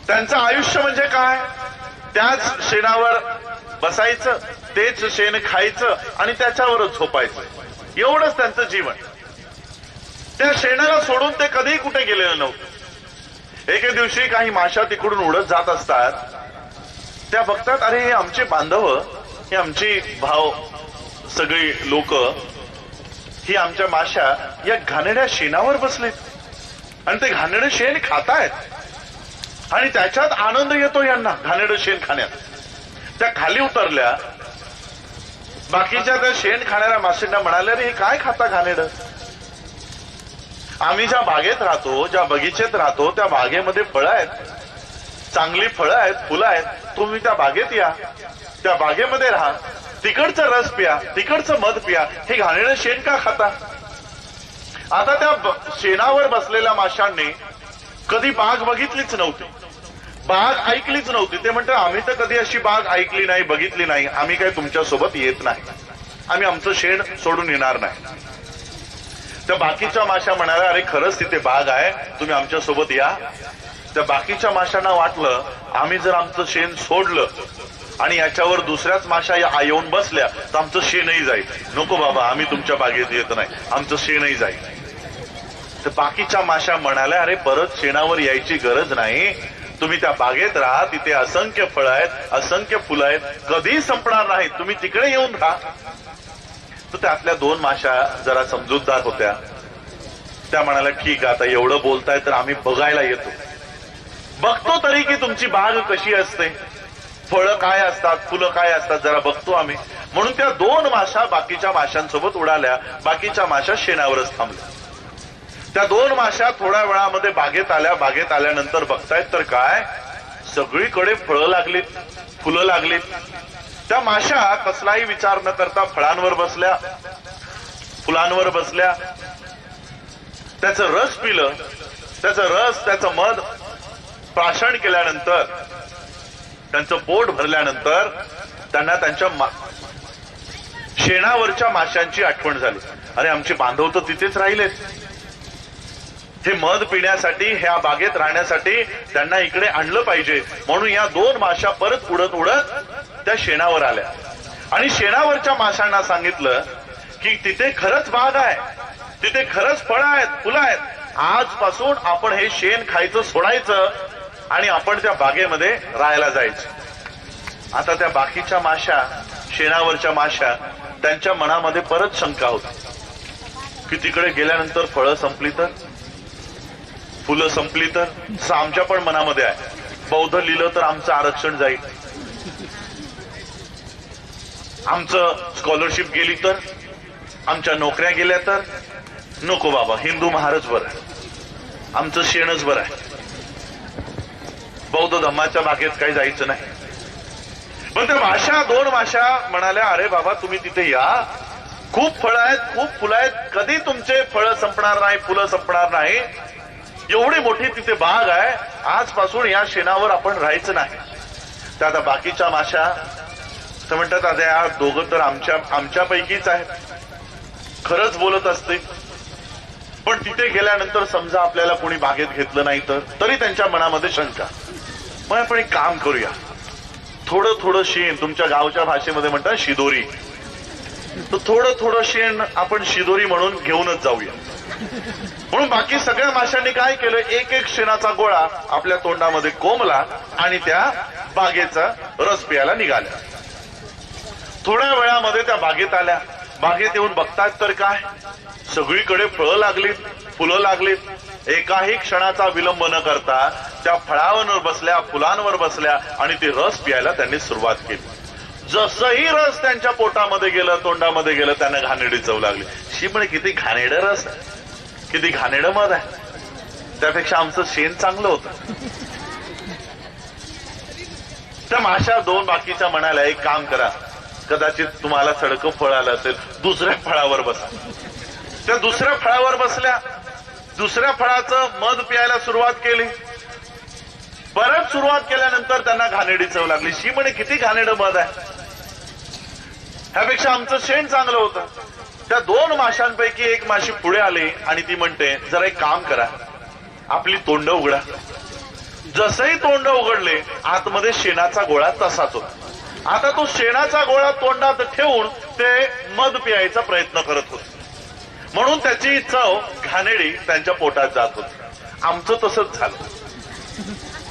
त्यांचं आयुष्य म्हणजे काय? त्याच शेणावर बसायचं, तेच शेण खायचं आणि त्याच्यावरच झोपायचं, एवढंच त्यांचं जीवन. त्या शेणाला सोडून ते कधीही कुठे गेलेले नव्हते. एके दिवशी काही माशा तिकडून उडत जात असतात. त्या बघतात, अरे हे आमचे बांधव, हे आमची भाव, सगळी लोक, ही आमच्या माशा या घाणेरड्या शेणावर बसलेत आणि ते घाणेरडं शेण खातायत आणि त्याच्यात आनंद येतो यांना, घाणेरडं शेण खाण्यात. त्या खाली उतरल्या. बाकीच्या त्या शेण खाणाऱ्या माशांना म्हणाल्या, रे हे काय खाता घाणेरडं? आम्ही ज्या बागेत राहतो, ज्या बगीचेत राहतो, त्या बागेमध्ये फळं आहेत, चांगली फळं आहेत, फुलं आहेत. तुम्ही त्या बागेत या, त्या बागेमध्ये राहा, तिकडचं रस प्या, तिकडचं मध प्या, हे घाणेरडं शेण का खाता? आता त्या शेणावर बसलेल्या माशांनी कधी बाग बघितलीच नव्हती, बाग ऐकलीच नव्हती. ते म्हणतात, आम्ही तर कधी अशी बाग ऐकली नाही, बघितली नाही, आम्ही काय तुमच्या सोबत येत नाही, आम्ही आमचं शेण सोडून येणार नाही. त्या बाकीच्या माशा म्हणाल्या, अरे खरंच तिथे बाग आहे, तुम्ही आमच्या सोबत या. त्या बाकीच्या माशांना वाटलं, आम्ही जर आमचं शेण सोडलं आणि याच्यावर दुसऱ्याच माशा येऊन बसल्या तर आमचं शेणही जाईल. नको बाबा, आम्ही तुमच्या बागेत येत नाही, आमचं शेणही जाईल. तर बाकीच्या माशा म्हणाल्या, अरे परत शेणावर यायची गरज नाही, तुम्ही त्या बागेत राहा, तिथे असंख्य फळं आहेत, असंख्य फुलं आहेत, कधी संपणार नाहीत, तुम्ही तिकडे येऊन राहा. तर त्यातल्या 2 माशा जरा समजूतदार होत्या. त्या म्हणाल्या, ठीक आहे, आता एवढं बोलताय तर आम्ही बघायला येतो, बघतो तरी की तुमची बाग कशी असते, फळं काय असतात, फुलं काय असतात, जरा बघतो आम्ही. म्हणून त्या 2 माशा बाकीच्या माशांसोबत उडाल्या. बाकीच्या माशा शेणावरच थांबल्या. त्या 2 माश्या थोड्या वेळामध्ये बागेत आल्या. बागेत आल्यानंतर बघतायत तर काय, सगळीकडे फळं लागलीत, फुलं लागलीत. त्या माश्या कसलाही विचार न करता फळांवर बसल्या, फुलांवर बसल्या, त्याचं रस पिलं. त्याचं रस, त्याचं मध प्राशन केल्यानंतर, त्यांचं पोट भरल्यानंतर त्यांना त्यांच्या शेणावरच्या माशांची आठवण झाली. अरे, आमचे बांधव तर तिथेच राहिलेत. हे मध पिण्यासाठी, ह्या बागेत राहण्यासाठी त्यांना इकडे आणलं पाहिजे. म्हणून या 2 माश्या परत उडत उडत त्या शेणावर आल्या आणि शेणावरच्या माशांना सांगितलं की तिथे खरंच बाग आहे, तिथे खरंच फळं आहेत, फुलं आहेत. आजपासून आपण हे शेण खायचं सोडायचं आणि आपण त्या बागेमध्ये राहायला जायचं. आता त्या बाकीच्या माश्या, शेणावरच्या माश्या, त्यांच्या मनामध्ये परत शंका होती की तिकडे गेल्यानंतर फळं संपली तर, फुलं संपली तर. असं आमच्या पण मनामध्ये आहे. बौद्ध लिहिलं तर आमचं आरक्षण जाईल, आमचं स्कॉलरशिप गेली तर, आमच्या नोकऱ्या गेल्या तर. नको बाबा, हिंदू महाराज बरं आहे, आमचं शेणच बरं आहे. बौद्ध धम्माच्या बागेत काही जायचं नाही. पण त्या माश्या, 2 माश्या म्हणाल्या, अरे बाबा तुम्ही तिथे या, खूप फळं आहेत, खूप फुलं आहेत, कधी तुमचे फळं संपणार नाही, फुलं संपणार नाही. एवढी मोठी तिथे बाग आहे, आजपासून या शेणावर आपण राहायचं नाही. तर आता बाकीच्या माश्या तर म्हणतात, आता या दोघं तर आमच्यापैकीच आहेत, खरंच बोलत असते. पण तिथे गेल्यानंतर समजा आपल्याला कोणी बागेत घेतलं नाही तर, तरी त्यांच्या मनामध्ये शंका. मग आपण एक काम करूया, थोडं थोडं शेण, तुमच्या गावच्या भाषेमध्ये म्हणतात शिदोरी, तर थोडं थोडं शेण आपण शिदोरी म्हणून घेऊनच जाऊया. म्हणून बाकी सगळ्या माशांनी काय केलं, एक एक शेणाचा गोळा आपल्या तोंडामध्ये कोंबला आणि त्या बागेचा रस प्यायला निघाल्या. थोड्या वेळामध्ये त्या बागेत आल्या. बागेत येऊन बघतात तर काय, सगळीकडे फळं लागलीत, फुलं लागलीत. एकाही क्षणाचा विलंब न करता त्या फळांवर बसल्या, फुलांवर बसल्या आणि ते रस प्यायला त्यांनी सुरुवात केली. जसंही रस त्यांच्या पोटामध्ये गेलं, तोंडामध्ये गेलं, त्यांना घाणेरडी चव लागली. शी म्हणे, किती घाणेरडं रस आहे, किती घाणेरडं मध आहे, त्यापेक्षा आमचं शेण चांगलं होतं. त्या माश्या 2 बाकीच्या म्हणाल्या, एक काम करा, कदाचित तुम्हाला सडकं फळ आलं असेल, दुसऱ्या फळावर बसा. त्या दुसऱ्या फळावर बसल्या, दुसऱ्या फळाचं मध प्यायला सुरुवात केली. परत सुरुवात केल्यानंतर त्यांना घाणेरडी चव लागली. शी म्हणे, किती घाणेरडं मध आहे, ह्यापेक्षा आमचं शेण चांगलं होतं. त्या 2 माशांपैकी एक माशी पुढे आली आणि ती म्हणते, जरा एक काम करा, आपली तोंड उघडा. जसंही तोंड उघडले, आतमध्ये शेणाचा गोळा तसाच होता. आता तो शेणाचा गोळा तोंडात ठेवून ते मध प्यायचा प्रयत्न करत होते. म्हणून त्याची चव घाणेरडी त्यांच्या पोटात जात होती. आमचं तसंच झालं.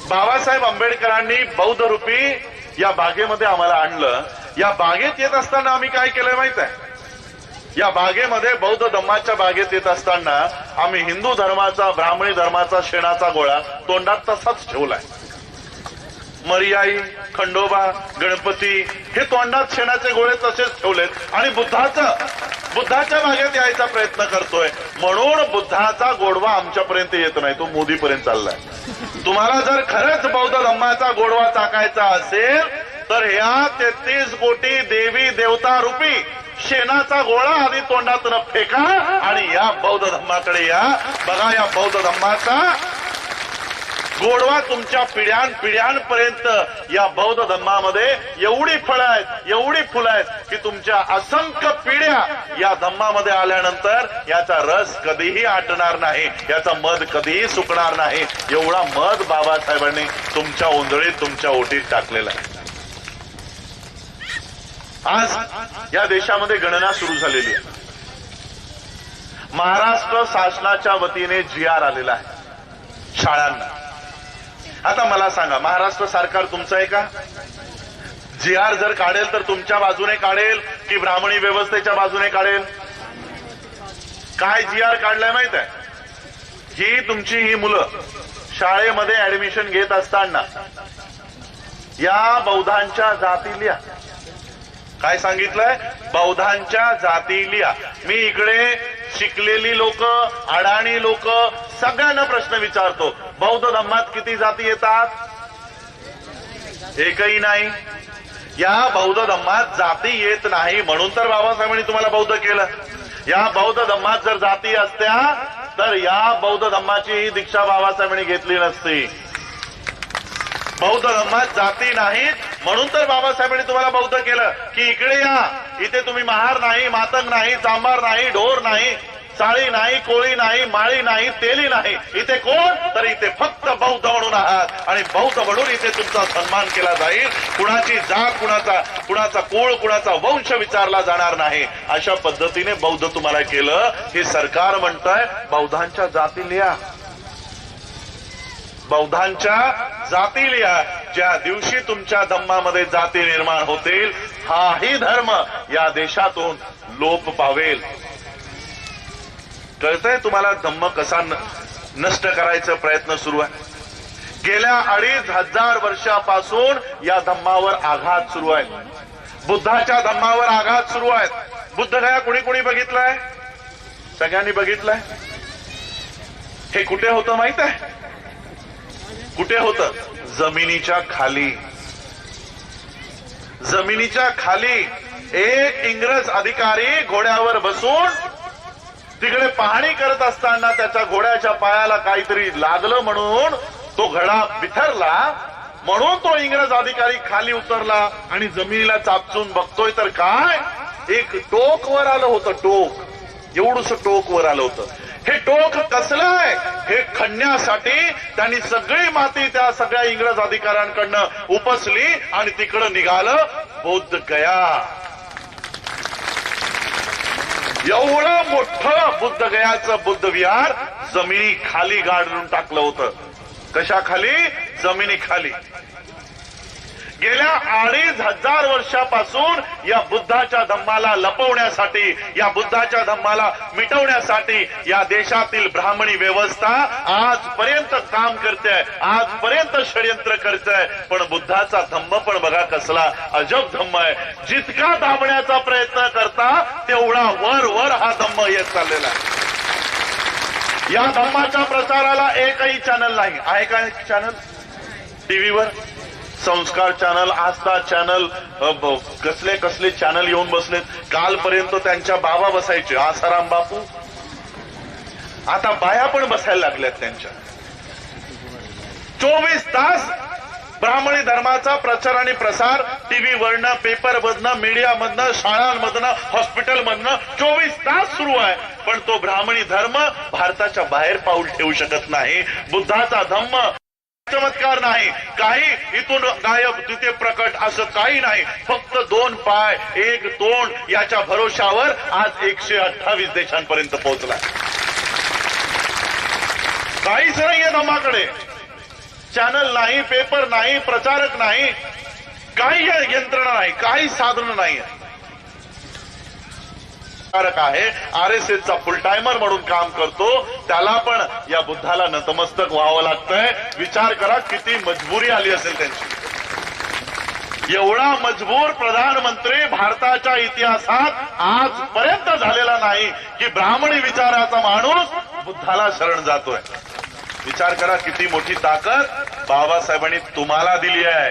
बाबासाहेब आंबेडकरांनी बौद्ध रूपी या बागेमध्ये आम्हाला आणलं. या बागेत येत असताना आम्ही काय केलंय माहित आहे, या बागेमध्ये बौद्ध धम्माच्या बागेत येत असताना आम्ही हिंदू धर्माचा, ब्राह्मणी धर्माचा शेणाचा गोळा तोंडात तसाच ठेवलाय. मर्याई, खंडोबा, गणपती हे तोंडात शेणाचे गोळे तसेच ठेवलेत आणि बुद्धाच्या बागेत यायचा प्रयत्न करतोय. म्हणून बुद्धाचा गोडवा आमच्यापर्यंत येत नाही, तो मोदीपर्यंत चाललाय. तुम्हाला जर खरंच बौद्ध धम्माचा गोडवा टाकायचा असेल तर ह्या 33 कोटी देवी देवता रूपी शेणाचा गोळा आधी तोंडातून फेका आणि या बौद्ध धम्माकडे या. बघा, या बौद्ध धम्माचा गोडवा तुमच्या पिढ्यानपिढ्यांपर्यंत या बौद्ध धम्मामध्ये एवढी फळं आहेत, एवढी फुलं आहेत की तुमच्या असंख्य पिढ्या या धम्मामध्ये आल्यानंतर याचा रस कधीही आटणार नाही, याचा मध कधीही सुकणार नाही. एवढा मध बाबासाहेबांनी तुमच्या ओंजळीत, तुमच्या ओटीत टाकलेला आहे. आज या देशामध्ये गणना सुरू झालेली आहे. महाराष्ट्र शासनाच्या वतीने GR आलेला आहे शाळांना. आता मला सांगा, महाराष्ट्र सरकार तुमचं आहे का? GR जर काढेल तर तुमच्या बाजूने काढेल की ब्राह्मणी व्यवस्थेच्या बाजूने काढेल? काय GR काढलाय माहित आहे? ही तुमची ही मुलं शाळेमध्ये ऍडमिशन घेत असताना या बौद्धांच्या जाती लिहा. काय सांगितलंय? बौद्धांच्या जाती लिहा. मी इकडे शिकलेली लोक, अडाणी लोक सगळ्यांना प्रश्न विचारतो, बौद्ध धम्मात किती जाती येतात? एकही नाही. या बौद्ध धम्मात जाती येत नाही म्हणून तर बाबासाहेबांनी तुम्हाला बौद्ध केलं. या बौद्ध धम्मात जर जाती असत्या तर या बौद्ध धम्माची ही दीक्षा बाबासाहेबांनी घेतली नसती. बौद्ध धम्मात जाती नाहीत म्हणून तर बाबासाहेबांनी तुम्हाला बौद्ध केलं की इकडे या, इथे तुम्ही महार नाही, मातंग नाही, चांभार नाही, ढोर नाही, साळी नाही, कोळी नाही, माळी नाही, तेली नाही. इथे कोण? तर इथे फक्त बौद्ध म्हणून आहात आणि बौद्ध म्हणून इथे तुमचा सन्मान केला जाईल. कुणाची जात, कुणाचा कुळ, कुणाचा वंश विचारला जाणार नाही. अशा पद्धतीने बौद्ध तुम्हाला केलं. हे सरकार म्हणतंय बौद्धांच्या जाती लिहा, बौद्धांच्या जाती लिहा. ज्या दिवशी तुमच्या धम्मामध्ये जाती निर्माण होतील हाही धर्म या देशातून लोप पावेल. कळतंय तुम्हाला धम्म कसा नष्ट करायचा प्रयत्न सुरू आहे? गेल्या 2500 वर्षापासून या धम्मावर आघात सुरू आहे. बुद्धाच्या धम्मावर आघात सुरू आहेत. बुद्धगया कुणी कुणी बघितलंय? सगळ्यांनी बघितलंय. हे कुठे होतं माहित आहे? कुठे होतं? जमिनीच्या खाली. जमिनीच्या खाली एक इंग्रज अधिकारी घोड्यावर बसून तिकडे पाहणी करत असताना त्याच्या घोड्याच्या पायाला काहीतरी लागलं म्हणून तो घोडा बिथरला. म्हणून तो इंग्रज अधिकारी खाली उतरला आणि जमिनीला चापचून बघतोय तर काय एक टोक वर आलं होतं. टोक, एवढंसं टोक वर आलं होतं. हे टोक कसलं आहे हे खणण्यासाठी त्यांनी सगळी माती त्या सगळ्या इंग्रज अधिकाऱ्यांकडनं उपसली आणि तिकडं निघालं बौद्ध गया. एवढं मोठं बुद्ध गयाचं बुद्ध विहार जमिनी खाली गाडून टाकलं होतं. कशा खाली? जमिनी खाली. गेल्या 2500 वर्षापासून या बुद्धाच्या धम्माला लपवण्यासाठी, या बुद्धाच्या धम्माला मिटवण्यासाठी या देशातील ब्राह्मणी व्यवस्था आजपर्यंत काम करते, आजपर्यंत षडयंत्र करते. पण बुद्धाचा धम्म पण बघा कसला अजब धम्म आहे. जितका दाबण्याचा प्रयत्न करता तेवढा वर वर हा धम्म येत चाललेला आहे. या धम्माच्या प्रचाराला एकही चॅनल नाही. आहे का चॅनल? टीव्हीवर संस्कार चॅनल, आस्था चॅनल, कसले कसले चॅनल येऊन बसलेत. कालपर्यंत त्यांच्या बाबा बसायचे, आसाराम बापू. आता बाया पण बसायला लागल्यात त्यांच्या. 24 तास ब्राह्मणी धर्माचा प्रचार आणि प्रसार टीव्हीवरनं, पेपरमधनं, मीडियामधनं, शाळांमधनं, हॉस्पिटलमधनं 24 तास सुरू आहे. पण तो ब्राह्मणी धर्म भारताच्या बाहेर पाऊल ठेवू शकत नाही. बुद्धाचा धम्म चमत्कार नाही, काही इथून गायब तिथे प्रकट असं काही नाही. फक्त 2 पाय, 1 तोंड याच्या भरोशावर आज 128 देशांपर्यंत पोहोचला. काहीच नाहीये धम्माकडे. चॅनल नाही, पेपर नाही, प्रचारक नाही, काही यंत्रणा नाही, काही साधन नाही. आहे RSSचा फुल टायमर म्हणून काम करतो, त्याला पण या बुद्धाला नतमस्तक व्हावं लागतंय. विचार करा किती मजबुरी आली असेल त्यांची. एवढा मजबूर प्रधानमंत्री भारताच्या इतिहासात आजपर्यंत झालेला नाही की ब्राह्मणी विचाराचा माणूस बुद्धाला शरण जातोय. विचार करा किती मोठी ताकद बाबासाहेबांनी तुम्हाला दिली आहे.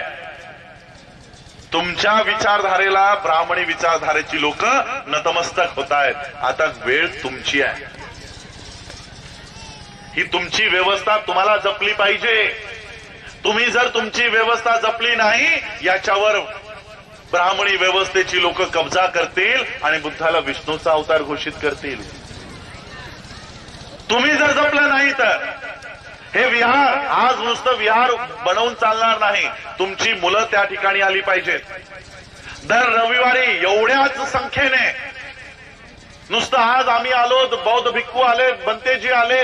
तुमच्या विचारधारेला ब्राह्मणी विचारधारेची लोक नतमस्तक होत आहेत. आता वेळ तुमची आहे. ही तुमची व्यवस्था तुम्हाला जपली पाहिजे. तुम्ही जर तुमची व्यवस्था जपली नाही याच्यावर ब्राह्मणी व्यवस्थेची लोक कब्जा करतील आणि बुद्धाला विष्णूचा अवतार घोषित करतील. तुम्ही जर जपलं नाही तर हे विहार आज नुसतं विहार बनवून चालणार नाही. तुमची मुलं त्या ठिकाणी आली पाहिजेत. दर रविवारी एवढ्याच संख्येने, नुसतं आज आम्ही आलो, बौद्ध भिक्खू आले, बनतेजी आले,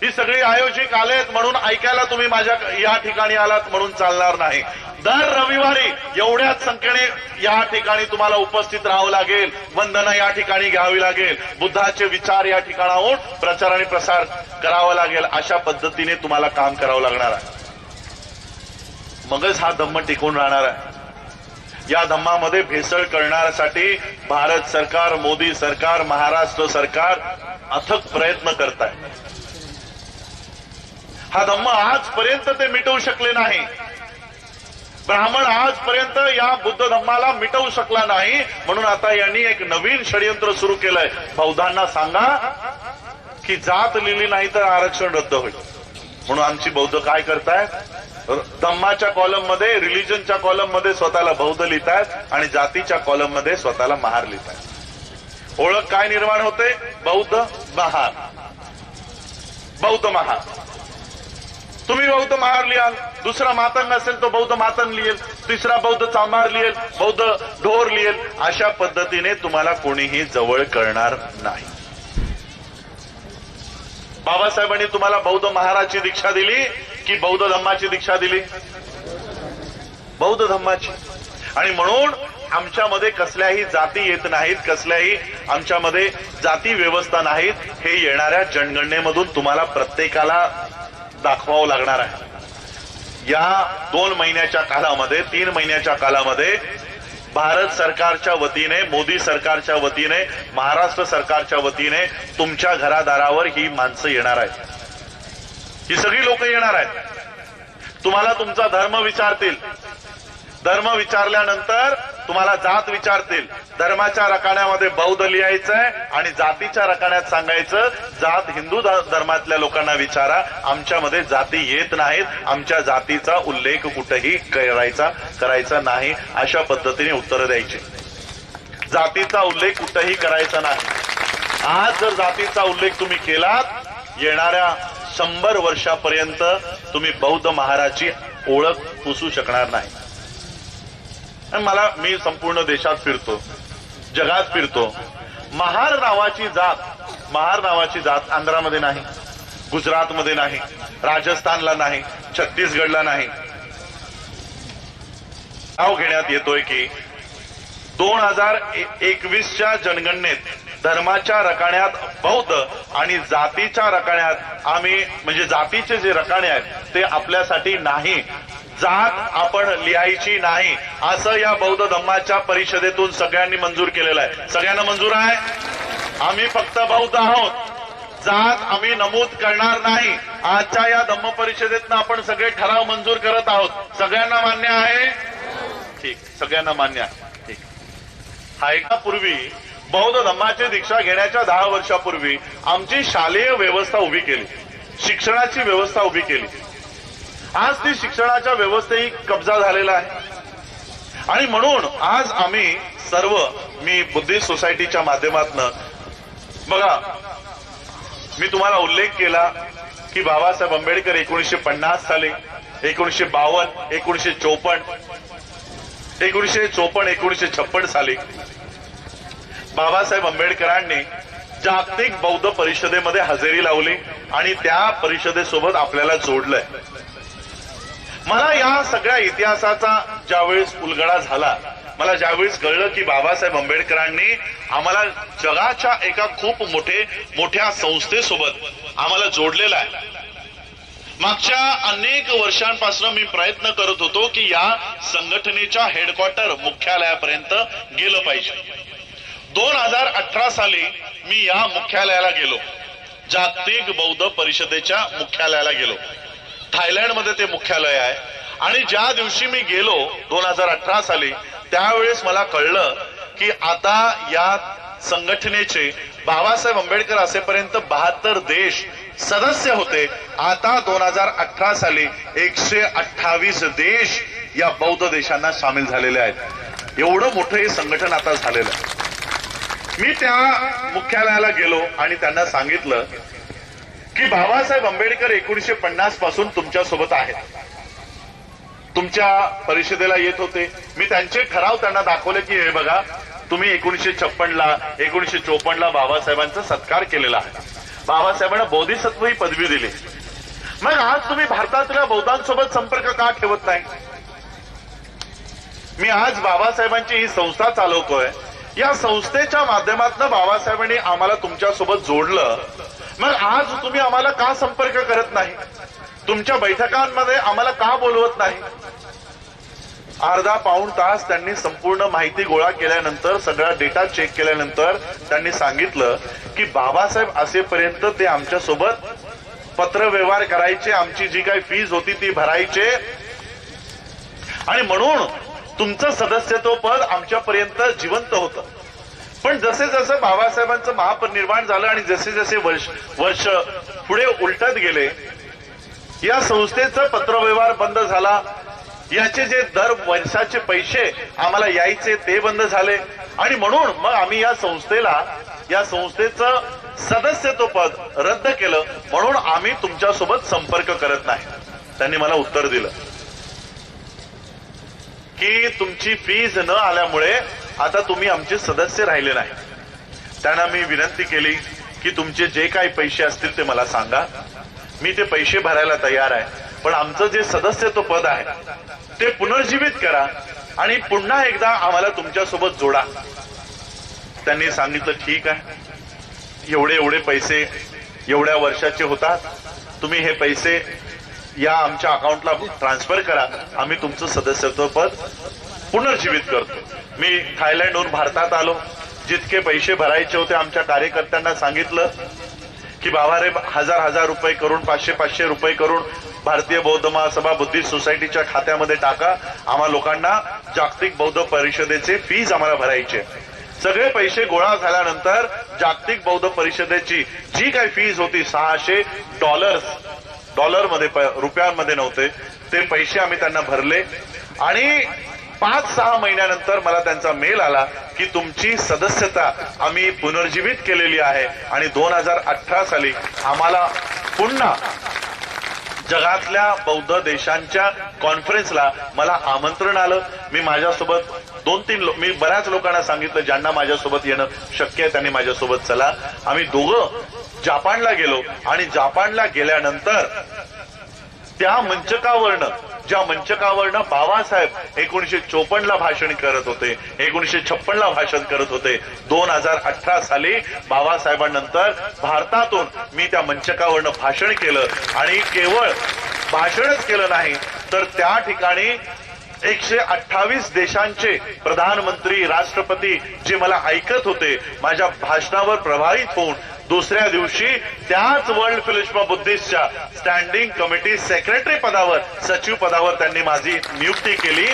ही सगळी आयोजक आलेत म्हणून ऐकायला तुम्ही माझ्या या ठिकाणी आलात म्हणून चालणार नाही. दर रविवारी एवढ्याच संख्येने या ठिकाणी तुम्हाला उपस्थित राहावं लागेल. वंदना या ठिकाणी घ्यावी लागेल. बुद्धाचे विचार या ठिकाणाहून प्रचार आणि प्रसार करावा लागेल. अशा पद्धतीने तुम्हाला काम करावं लागणार आहे. मगच हा धम्म टिकून राहणार आहे. या धम्मामध्ये भेसळ करण्यासाठी भारत सरकार, मोदी सरकार, महाराष्ट्र सरकार अथक प्रयत्न करताय. हा धम्म आजपर्यंत ते मिटवू शकले नाही. ब्राह्मण आजपर्यंत या बुद्ध धम्माला मिटवू शकला नाही. म्हणून आता यांनी एक नवीन षडयंत्र सुरू केलंय. बौद्धांना सांगा की जात लिहिली नाही तर आरक्षण रद्द होईल. म्हणून आमची बौद्ध काय करतायत, धम्माच्या कॉलम मध्ये, रिलिजनच्या कॉलम मध्ये स्वतःला बौद्ध लिहितायत आणि जातीच्या कॉलम मध्ये स्वतःला महार लिहितायत. ओळख काय निर्माण होते, बौद्ध महार, बौद्ध महार. तुम्ही बौद्ध महार लिहाल, दुसरा मातंग असेल तो बौद्ध मातंग लिहेल, तिसरा बौद्ध चांभार लिहेल, बौद्ध ढोर लिहेल. अशा पद्धतीने तुम्हाला कोणीही जवळ करणार नाही. बाबासाहेबांनी तुम्हाला बौद्ध महाराची दीक्षा दिली की बौद्ध धम्माची दीक्षा दिली? बौद्ध धम्माची. आणि म्हणून आमच्यामध्ये कसल्याही जाती येत नाहीत, कसल्याही आमच्यामध्ये जाती व्यवस्था नाहीत. हे येणाऱ्या जनगणनेमधून तुम्हाला प्रत्येकाला दाखवावं लागणार आहे. या 2 महिन्याच्या कालामध्ये, 3 महिन्याच्या कालामध्ये भारत सरकारच्या वतीने, मोदी सरकारच्या वतीने, महाराष्ट्र सरकारच्या वतीने तुमच्या घरादारावर ही माणसं येणार आहेत. ही सगळी लोक येणार आहेत. तुम्हाला तुमचा धर्म विचारतील. धर्म विचारल्यानंतर तुम्हाला जात विचारतील. धर्माच्या रकान्यामध्ये बौद्ध लिहायचंय आणि जातीच्या रकान्यात सांगायचं जात हिंदू धर्मातल्या लोकांना विचारा, आमच्यामध्ये जाती येत नाहीत, आमच्या जातीचा उल्लेख कुठेही करायचा नाही. अशा पद्धतीने उत्तरं द्यायची. जातीचा उल्लेख कुठेही करायचा नाही. आज जर जातीचा उल्लेख तुम्ही केलात, येणाऱ्या 100 वर्षापर्यंत तुम्ही बौद्ध महाराची ओळख पुसू शकणार नाही. मी संपूर्ण देशात फिरतो, जगात फिरतो. महार नावाची जात आंध्रामध्ये नाही, गुजरातमध्ये नाही, राजस्थानला नाही, छत्तीसगडला नाही. नाव घेण्यात येतोय की 2021च्या जनगणनेत धर्माच्या रकान्यात बौद्ध आणि जातीच्या रकान्यात आम्ही, म्हणजे जातीचे जे रकाने आहेत ते आपल्यासाठी नाही, जात आपण लिहायची नाही, असं या बौद्ध धम्माच्या परिषदेतून सगळ्यांनी मंजूर केलेलं आहे. सगळ्यांना मंजूर आहे. आम्ही फक्त बौद्ध आहोत, जात आम्ही नमूद करणार नाही. आजच्या या धम्म परिषदेतनं आपण सगळे ठराव मंजूर करत आहोत. सगळ्यांना मान्य आहे? ठीक, सगळ्यांना मान्य आहे. ठीक. हा एकापूर्वी बौद्ध धम्माची दीक्षा घेण्याच्या 10 वर्षापूर्वी आमची शालेय व्यवस्था उभी केली, शिक्षणाची व्यवस्था उभी केली. आज ती शिक्षणाच्या व्यवस्थेही कब्जा झालेला आहे. आणि म्हणून आज आम्ही सर्व, मी बुद्धिस्ट सोसायटीच्या माध्यमातून, बघा मी तुम्हाला उल्लेख केला की बाबासाहेब आंबेडकर 1950 साली, 1952, 1954, 1956 साली बाबासाहेब आंबेडकरांनी जागतिक बौद्ध परिषदेमध्ये हजेरी लावली आणि त्या परिषदेसोबत आपल्याला जोडलंय. मला या सगळ्या इतिहासाचा ज्यावेळेस उलगडा झाला, मला ज्यावेळेस कळलं की बाबासाहेब आंबेडकरांनी आम्हाला जगाच्या एका खूप मोठ्या संस्थेसोबत आम्हाला जोडलेला आहे. मागच्या अनेक वर्षांपासून मी प्रयत्न करत होतो की या संघटनेच्या हेडक्वार्टर मुख्यालयापर्यंत गेलं पाहिजे. 2018 साली मी या मुख्यालयाला गेलो, जागतिक बौद्ध परिषदेच्या मुख्यालयाला गेलो. थायलंडमध्ये ते मुख्यालय आहे. आणि ज्या दिवशी मी गेलो 2018 साली, त्यावेळेस मला कळलं की आता या संघटनेचे बाबासाहेब आंबेडकर असेपर्यंत 72 देश सदस्य होते. आता 2018 साली 128 देश या बौद्ध देशांना सामील झालेले आहेत. एवढं मोठं हे संघटन आता झालेलं आहे. मी त्या मुख्यालयाला गेलो आणि त्यांना सांगितलं की बाबासाहेब आंबेडकर 1950 पासून तुमच्या सोबत आहेत, तुमच्या परिषदेला येत होते. मी त्यांचे ठराव त्यांना दाखवले की हे बघा, तुम्ही 1956ला 1954ला बाबासाहेबांचा सत्कार केलेला आहे, बाबासाहेबांना बोधिसत्व ही पदवी दिली. मग आज तुम्ही भारतातल्या बौद्धांसोबत संपर्क का ठेवत नाही? मी आज बाबासाहेबांची ही संस्था चालवतोय. या संस्थेच्या माध्यमातून बाबासाहेबांनी आम्हाला तुमच्यासोबत जोडलं. मग आज तुम्ही आम्हाला का संपर्क करत नाही? तुमच्या बैठकांमध्ये आम्हाला का बोलवत नाही? अर्धा पाऊण तास त्यांनी संपूर्ण माहिती गोळा केल्यानंतर, सगळा डेटा चेक केल्यानंतर त्यांनी सांगितलं की बाबासाहेब असेपर्यंत ते आमच्यासोबत पत्रव्यवहार करायचे, आमची जी काही फीज होती ती भरायचे, आणि म्हणून तुमचं सदस्यत्व पद आमच्यापर्यंत जिवंत होतं. पण जसे जसे बाबासाहेबांचं महापरिनिर्वाण झालं आणि जसे जसे वर्ष पुढे उलटत गेले, या संस्थेचा पत्रव्यवहार बंद झाला. याचे जे दर वर्षाचे पैसे आम्हाला यायचे ते बंद झाले, आणि म्हणून मग आम्ही या संस्थेचं सदस्यत्व पद रद्द केलं. म्हणून आम्ही तुमच्यासोबत संपर्क करत नाही. त्यांनी मला उत्तर दिलं की तुमची फीज न आल्यामुळे आता तुम्ही आमचे सदस्य राहिले नाही. त्यांना मी विनंती केली की तुमचे जे काही पैसे असतील ते मला सांगा, मी ते पैसे भरायला तयार आहे, पण आमचं जे सदस्यत्व पद आहे ते पुनर्जीवित करा आणि पुन्हा एकदा आम्हाला तुमच्यासोबत जोडा. त्यांनी सांगितलं ठीक आहे, एवढे पैसे एवढ्या वर्षाचे होतात, तुम्ही हे पैसे या आमच्या अकाउंटला ट्रान्सफर करा, आम्ही तुमचं सदस्यत्व पद पुनर्जीवित करतो. मी थायलंडहून भारतात आलो, जितके पैसे भरायचे होते आमच्या कार्यकर्त्यांना सांगितलं की बाबा रे 1000 रुपये करून 500 रुपये करून भारतीय बौद्ध महासभा बुद्धिस्ट सोसायटीच्या खात्यामध्ये टाका. आम्हा लोकांना जागतिक बौद्ध परिषदेचे फीज आम्हाला भरायचे. सगळे पैसे गोळा झाल्यानंतर जागतिक बौद्ध परिषदेची जी काही फीज होती $600 रुपयांमध्ये नव्हते, ते पैसे आम्ही त्यांना भरले. आणि 5-6 महिन्यानंतर मला त्यांचा मेल आला की तुमची सदस्यता आम्ही पुनर्जीवित केलेली आहे आणि 2018 साली आम्हाला पुन्हा जगातल्या बौद्ध देशांच्या कॉन्फरन्सला मला आमंत्रण आलं. मी माझ्यासोबत 2-3 मी बऱ्याच लोकांना सांगितलं ज्यांना माझ्यासोबत येणं शक्य आहे त्यांनी माझ्यासोबत चला. आम्ही दोघं जपानला गेलो आणि जपानला गेल्यानंतर त्या ज्या मंचकावरनं बाबासाहेब 1954ला भाषण करत होते, 1956ला भाषण करत होते, 2018 साली बाबासाहेबांनंतर भारतातून मी त्या मंचकावरनं भाषण केलं. आणि केवळ भाषणच केलं नाही तर त्या ठिकाणी 128 देशांचे प्रधानमंत्री, राष्ट्रपती जे मला ऐकत होते, माझ्या भाषणावर प्रभावित होऊन दुसऱ्या दिवशी त्याच वर्ल्ड फिलोसॉफी ऑफ बुद्धिस्टच्या स्टँडिंग कमिटी सेक्रेटरी पदावर, सचिव पदावर त्यांनी माझी नियुक्ती केली.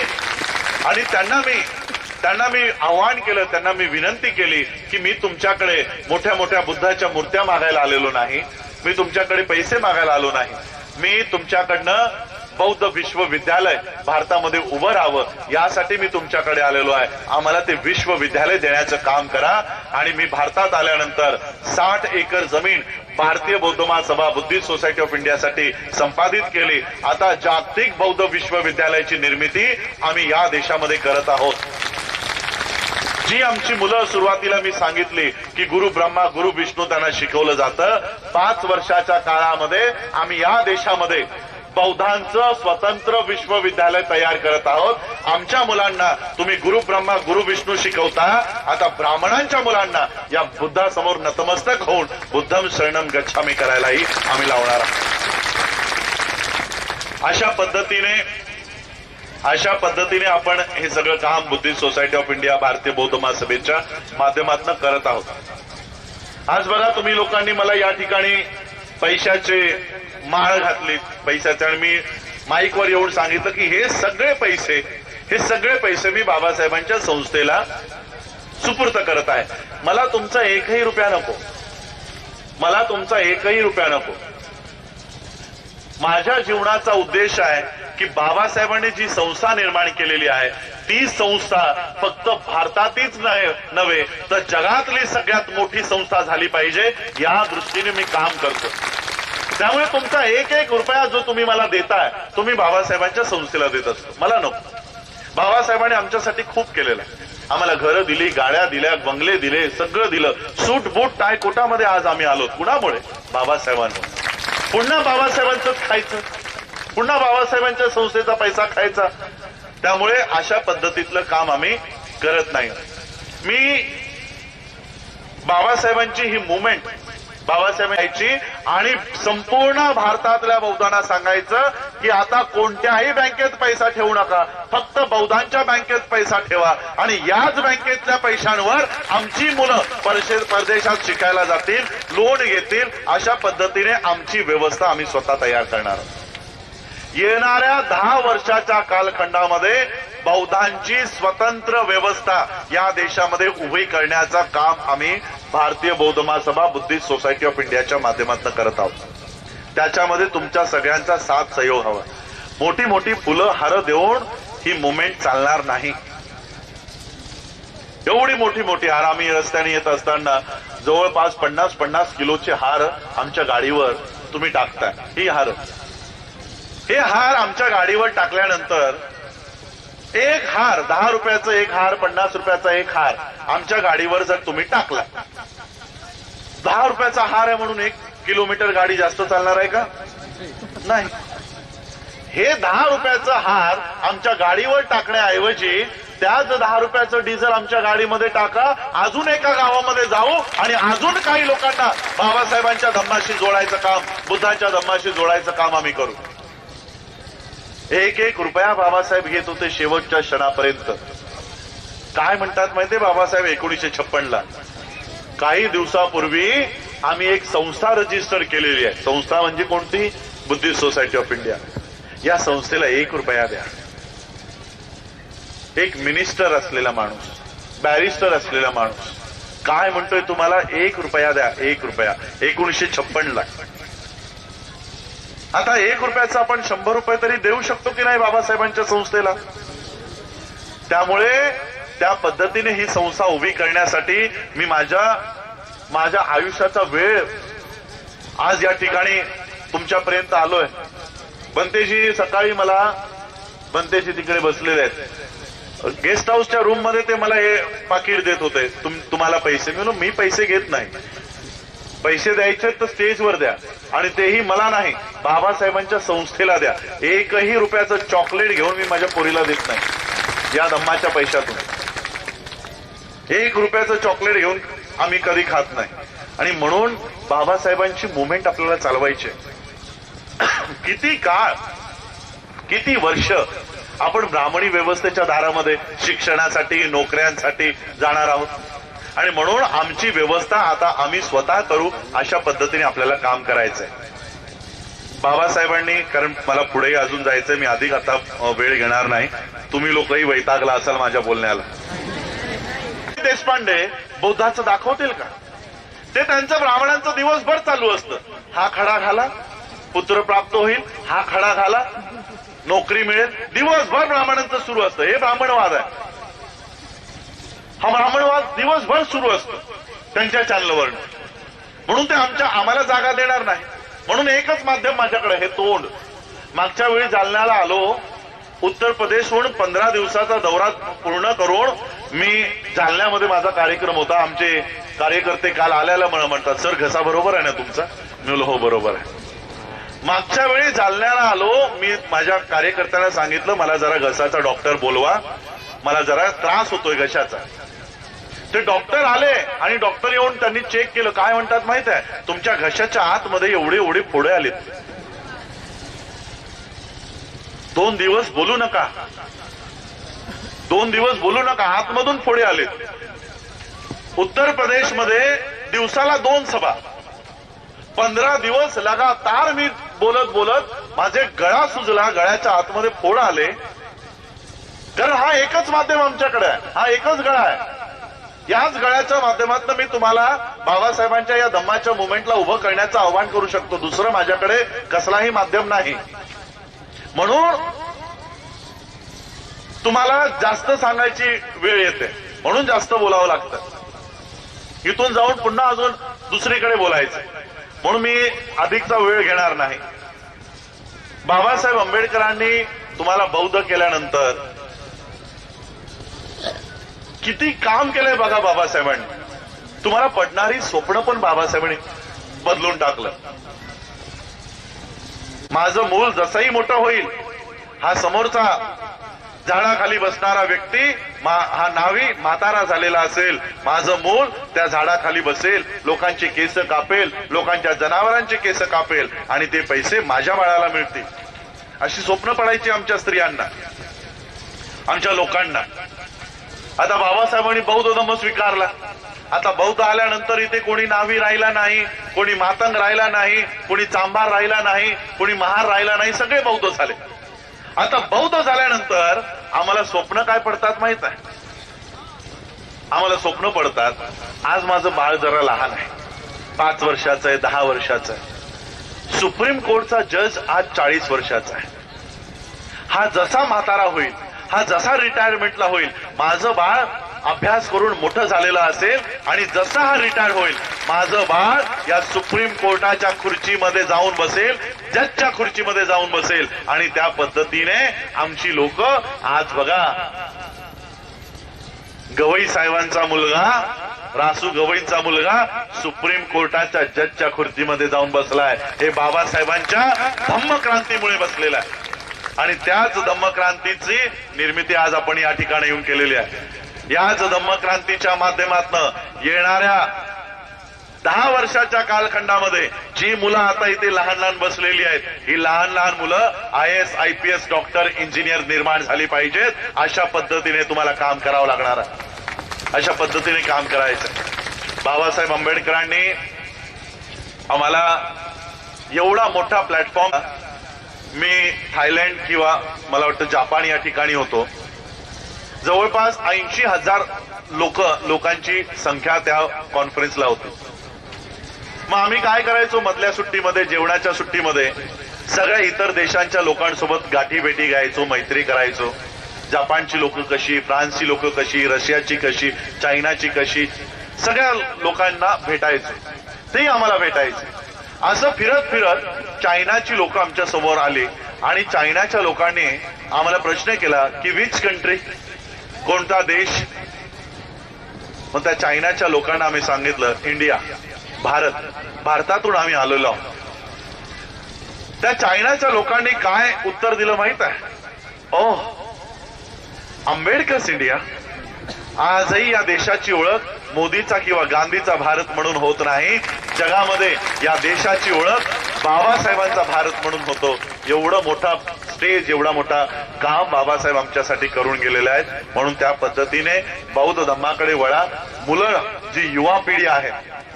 आणि त्यांना मी आव्हान केलं, त्यांना मी विनंती केली की मी तुमच्याकडे मोठ्या मोठ्या बुद्धाच्या मूर्त्या मागायला आलेलो नाही, मी तुमच्याकडे पैसे मागायला आलो नाही, मी तुमच्याकडनं बौद्ध विश्वविद्यालय भारतामध्ये उभं राहावं यासाठी मी तुमच्याकडे आलेलो आहे. आम्हाला ते विश्वविद्यालय देण्याचं काम करा. आणि मी भारतात आल्यानंतर 60 एकर जमीन भारतीय बौद्ध महासभा बुद्धिस्ट सोसायटी ऑफ इंडियासाठी संपादित केली. आता जागतिक बौद्ध विश्वविद्यालयाची निर्मिती आम्ही या देशामध्ये करत आहोत. जी आमची मुलं सुरुवातीला मी सांगितली की गुरु ब्रह्मा गुरु विष्णू त्यांना शिकवलं जातं, 5 वर्षाच्या काळामध्ये आम्ही या देशामध्ये बौद्धांचं स्वतंत्र विश्वविद्यालय तयार करत आहोत. आमच्या मुलांना तुम्ही गुरु ब्रह्मा गुरु विष्णू शिकवता, आता ब्राह्मणांच्या मुलांना या बुद्धासमोर नतमस्तक होऊन बुद्धम शरणम गच्छामी करायलाही आम्ही लावणार आहोत. अशा पद्धतीने आपण हे सगळं काम बुद्धिस्ट सोसायटी ऑफ इंडिया भारतीय बौद्ध महासभेच्या माध्यमातून करत आहोत. आज बघा तुम्ही लोकांनी मला या ठिकाणी पैशाचे माळ घातली पैशाचे, आणि मी माईकवर येऊन सांगितलं की हे सगळे पैसे मी बाबासाहेबांच्या संस्थेला सुपूर्द करत आहे. मला तुमचा 1ही रुपया नको. माझ्या जीवनाचा उद्देश आहे की बाबासाहेबांनी जी संस्था निर्माण केलेली आहे ती संस्था फक्त भारतातीच नव्हे तर जगातली सगळ्यात मोठी संस्था झाली पाहिजे, या दृष्टीने मी काम करतो. त्यामुळे तुमचा 1 रुपया जो तुम्ही मला देताय तुम्ही बाबासाहेबांच्या संस्थेला देत असतो, मला नको. बाबासाहेबांनी आमच्यासाठी खूप केलेलं आहे. आम्हाला घरं दिली, गाड्या दिल्या, बंगले दिले, सगळं दिलं. सूट बूट टाय कोटामध्ये आज आम्ही आलो. कुणामुळे? बाबासाहेबांमुळे. पुन्हा बाबासाहेबांचंच खायचं, पुन्हा बाबासाहेबांच्या संस्थेचा पैसा खायचा. त्यामुळे अशा पद्धतीतलं काम आम्ही करत नाही. मी बाबासाहेबांची ही मुवमेंट बाबासाहेब यायची आणि संपूर्ण भारतातल्या बौद्धांना सांगायचं की आता कोणत्याही बँकेत पैसा ठेवू नका, फक्त बौद्धांच्या बँकेत पैसा ठेवा आणि याच बँकेतल्या पैशांवर आमची मुलं परदेशात शिकायला जातील, लोन घेतील. अशा पद्धतीने आमची व्यवस्था आम्ही स्वतः तयार करणार आहोत. येणाऱ्या 10 वर्षाच्या कालखंडामध्ये बौद्धांची स्वतंत्र व्यवस्था या देशामध्ये उभी करण्याचं काम आम्ही भारतीय बौद्ध महासभा बुद्धिस्ट सोसायटी ऑफ इंडियाच्या माध्यमातून करत आहोत. त्याच्यामध्ये तुमच्या सगळ्यांचा साथ सहयोग हवा. मोठी मोठी फुलं हार देऊन ही मुवमेंट चालणार नाही. एवढी मोठी मोठी हार आम्ही रस्त्याने येत असताना जवळपास 50-50 किलोचे हार आमच्या गाडीवर तुम्ही टाकताय. हे हार आमच्या गाडीवर टाकल्यानंतर एक हार 10 रुपयाचा एक हार, 50 रुपयाचा एक हार आमच्या गाडीवर जर तुम्ही टाकला, 10 रुपयाचा हार आहे म्हणून 1 किलोमीटर गाडी जास्त चालणार आहे का? नाही. हे 10 रुपयाचा हार आमच्या गाडीवर टाकण्याऐवजी त्याच 10 रुपयाचं डिझेल आमच्या गाडीमध्ये टाका, अजून एका गावामध्ये जाऊ आणि अजून काही लोकांना बाबासाहेबांच्या धम्माशी जोडायचं काम, बुद्धांच्या धम्माशी जोडायचं काम आम्ही करू. 1-1 रुपया बाबासाहेब घेत होते शेवटच्या क्षणापर्यंत. काय म्हणतात माहितीये बाबासाहेब 1956ला काही दिवसापूर्वी आम्ही एक संस्था रजिस्टर केलेली आहे. संस्था म्हणजे कोणती? Buddhist society of India. या संस्थेला 1 रुपया द्या. एक मिनिस्टर असलेला माणूस, बॅरिस्टर असलेला माणूस काय म्हणतोय तुम्हाला 1 रुपया द्या, 1 रुपया 1956ला. आता 1 रुपयाचा आपण 100 रुपये तरी देऊ शकतो की नाही बाबासाहेबांच्या संस्थेला? त्यामुळे त्या पद्धतीने ही संस्था उभी करण्यासाठी मी माझ्या आयुष्याचा वेळ आज या ठिकाणी तुमच्यापर्यंत आलोय. बनतेजी सकाळी मला, बनतेजी तिकडे बसलेले आहेत, गेस्ट हाऊसच्या रूम मध्ये ते मला हे पाकिट देत होते, तुम्हाला पैसे. मी पैसे घेत नाही. पैसे द्यायचे तर स्टेजवर द्या आणि तेही मला नाही, बाबासाहेबांच्या संस्थेला द्या. 1ही रुपयाचं चॉकलेट घेऊन मी माझ्या पोरीला देत नाही या धम्माच्या पैशातून. 1 रुपयाचं चॉकलेट घेऊन आम्ही कधी खात नाही. आणि म्हणून बाबासाहेबांची मुवमेंट आपल्याला चालवायची. किती काळ, किती वर्ष आपण ब्राह्मणी व्यवस्थेच्या दारामध्ये शिक्षणासाठी, नोकऱ्यांसाठी जाणार आहोत. आणि म्हणून आमची व्यवस्था आता आम्ही स्वतः करू अशा पद्धतीने आपल्याला काम करायचंय. बाबासाहेबांनी, कारण मला पुढेही अजून जायचंय, मी अधिक आता वेळ घेणार नाही, तुम्ही लोकही वैतागला असाल माझ्या बोलण्याला. देशपांडे बौद्धाचं दाखवतील का? ते त्यांचं ब्राह्मणांचं दिवसभर चालू असतं. हा खडा घाला, पुत्र प्राप्त होईल, हा खडा घाला, नोकरी मिळेल, दिवसभर ब्राह्मणांचं सुरू असतं. हे ब्राह्मणवाद आहे. हा ब्राह्मणवाद दिवसभर सुरू असतो त्यांच्या चॅनलवर. म्हणून ते आम्हाला जागा देणार नाही. म्हणून एकच माध्यम माझ्याकडे, हे तोंड. मागच्या वेळी जालन्याला आलो, उत्तर प्रदेशहून 15 दिवसाचा दौरा पूर्ण करून मी जालन्यामध्ये माझा कार्यक्रम होता. आमचे कार्यकर्ते काल आल्याला मला म्हणतात, सर घसा बरोबर आहे ना तुमचा? मी बोललो हो बरोबर आहे. मागच्या वेळी जालन्याला आलो, मी माझ्या कार्यकर्त्यांना सांगितलं मला जरा घसाचा डॉक्टर बोलवा, मला जरा त्रास होतोय घशाचा. ते डॉक्टर आले आणि डॉक्टर येऊन त्यांनी चेक केलं. काय म्हणतात माहित आहे? तुमच्या घशाच्या आतमध्ये एवढे फोडे आलेत. 2 दिवस बोलू नका, 2 दिवस बोलू नका, आतमधून फोडे आलेत. उत्तर प्रदेशमध्ये दिवसाला 2 सभा, 15 दिवस लगातार मी बोलत माझे गळा सुजला, गळ्याच्या आतमध्ये फोड आले. कारण हा एकच माध्यम आमच्याकडे आहे, हा एकच गळा आहे. याच गळ्याच्या माध्यमातून मी तुम्हाला बाबासाहेबांच्या या धम्माच्या मुवमेंटला उभं करण्याचं आवाहन करू शकतो. दुसरं माझ्याकडे कसलाही माध्यम नाही. म्हणून तुम्हाला जास्त सांगायची वेळ येते, म्हणून जास्त बोलावं लागतं. इथून जाऊन पुन्हा अजून दुसरीकडे बोलायचं, म्हणून मी अधिकचा वेळ घेणार नाही. बाबासाहेब आंबेडकरांनी तुम्हाला बौद्ध केल्यानंतर किती काम केलंय बघा बाबासाहेबांनी. तुम्हाला पडणारी स्वप्न पण बाबासाहेबांनी बदलून टाकलं. माझं मूल जसंही मोठं होईल, हा समोरचा झाडाखाली बसणारा व्यक्ती हा नावी म्हातारा झालेला असेल, माझं मूल त्या झाडाखाली बसेल, लोकांचे केस कापेल, लोकांच्या जनावरांचे केस कापेल आणि ते पैसे माझ्या बाळाला मिळतील, अशी स्वप्न पडायची आमच्या स्त्रियांना, आमच्या लोकांना. आता बाबासाहेबांनी बौद्ध धम्म स्वीकारला. आता बौद्ध आल्यानंतर इथे कोणी नावी राहिला नाही, कोणी मातंग राहिला नाही, कोणी चांभार राहिला नाही, कोणी महार राहिला नाही, सगळे बौद्ध झाले. आता बौद्ध झाल्यानंतर आम्हाला स्वप्न काय पडतात माहित आहे? आम्हाला स्वप्न पडतात, आज माझं बाळ जरा लहान आहे, 5 वर्षाचं आहे, 10 वर्षाचं आहे. सुप्रीम कोर्टचा जज आज 40 वर्षाचा आहे. हा जसा म्हातारा होईल, हा जसा रिटायरमेंटला होईल, माझं बाळ अभ्यास करून मोठं झालेलं असेल आणि जसा हा रिटायर होईल, माझं बाळ या सुप्रीम कोर्टाच्या खुर्चीमध्ये जाऊन बसेल, जजच्या खुर्चीमध्ये जाऊन बसेल. आणि त्या पद्धतीने आमची लोक आज बघा, गवई साहेबांचा मुलगा, रासू गवईंचा मुलगा सुप्रीम कोर्टाच्या जजच्या खुर्चीमध्ये जाऊन बसलाय. हे बाबासाहेबांच्या धम्मक्रांतीमुळे बसलेला आहे आणि त्याच धम्मक्रांतीची निर्मिती आज आपण या ठिकाणी येऊन केलेली आहे. याच धम्मक्रांतीच्या माध्यमातून येणाऱ्या 10 वर्षाच्या कालखंडामध्ये जी मुलं आता इथे लहान लहान बसलेली आहेत, ही लहान लहान मुलं IAS, IPS, डॉक्टर, इंजिनियर निर्माण झाली पाहिजेत. अशा पद्धतीने तुम्हाला काम करावं लागणार आहे, अशा पद्धतीने काम करायचं. बाबासाहेब आंबेडकरांनी आम्हाला एवढा मोठा प्लॅटफॉर्म, मी थायलंड किंवा मला वाटतं जापान या ठिकाणी होतो, जवळपास 80,000 लोकांची संख्या त्या कॉन्फरन्सला होती. मग आम्ही काय करायचो, मधल्या सुट्टीमध्ये, जेवणाच्या सुट्टीमध्ये सगळ्या इतर देशांच्या लोकांसोबत गाठी भेटी घ्यायचो, मैत्री करायचो. जपानची लोक कशी, फ्रान्सची लोक कशी, रशियाची कशी, चायनाची कशी, सगळ्या लोकांना भेटायचो, तेही आम्हाला भेटायचे. असं फिरत फिरत चायनाची लोक आमच्या समोर आली आणि चायनाच्या लोकांनी आम्हाला प्रश्न केला की विच कंट्री, कोणता देश? मग त्या चायनाच्या लोकांना आम्ही सांगितलं इंडिया, भारत, भारतातून आम्ही आलेलो आहोत. त्या चायनाच्या लोकांनी काय उत्तर दिलं माहित आहे? ओह, आंबेडकर्स इंडिया. आजही या देशाची ओळख मोदीचा किंवा गांधीचा भारत म्हणून होत नाही, जगामध्ये या देशाची ओळख बाबासाहेबांचा भारत म्हणून होतो. एवढं मोठा स्टेज, एवढा मोठा काम बाबासाहेब आमच्यासाठी करून गेलेले आहेत. म्हणून त्या पद्धतीने बौद्ध धम्माकडे वळा. मुलं, जी युवा पिढी आहे,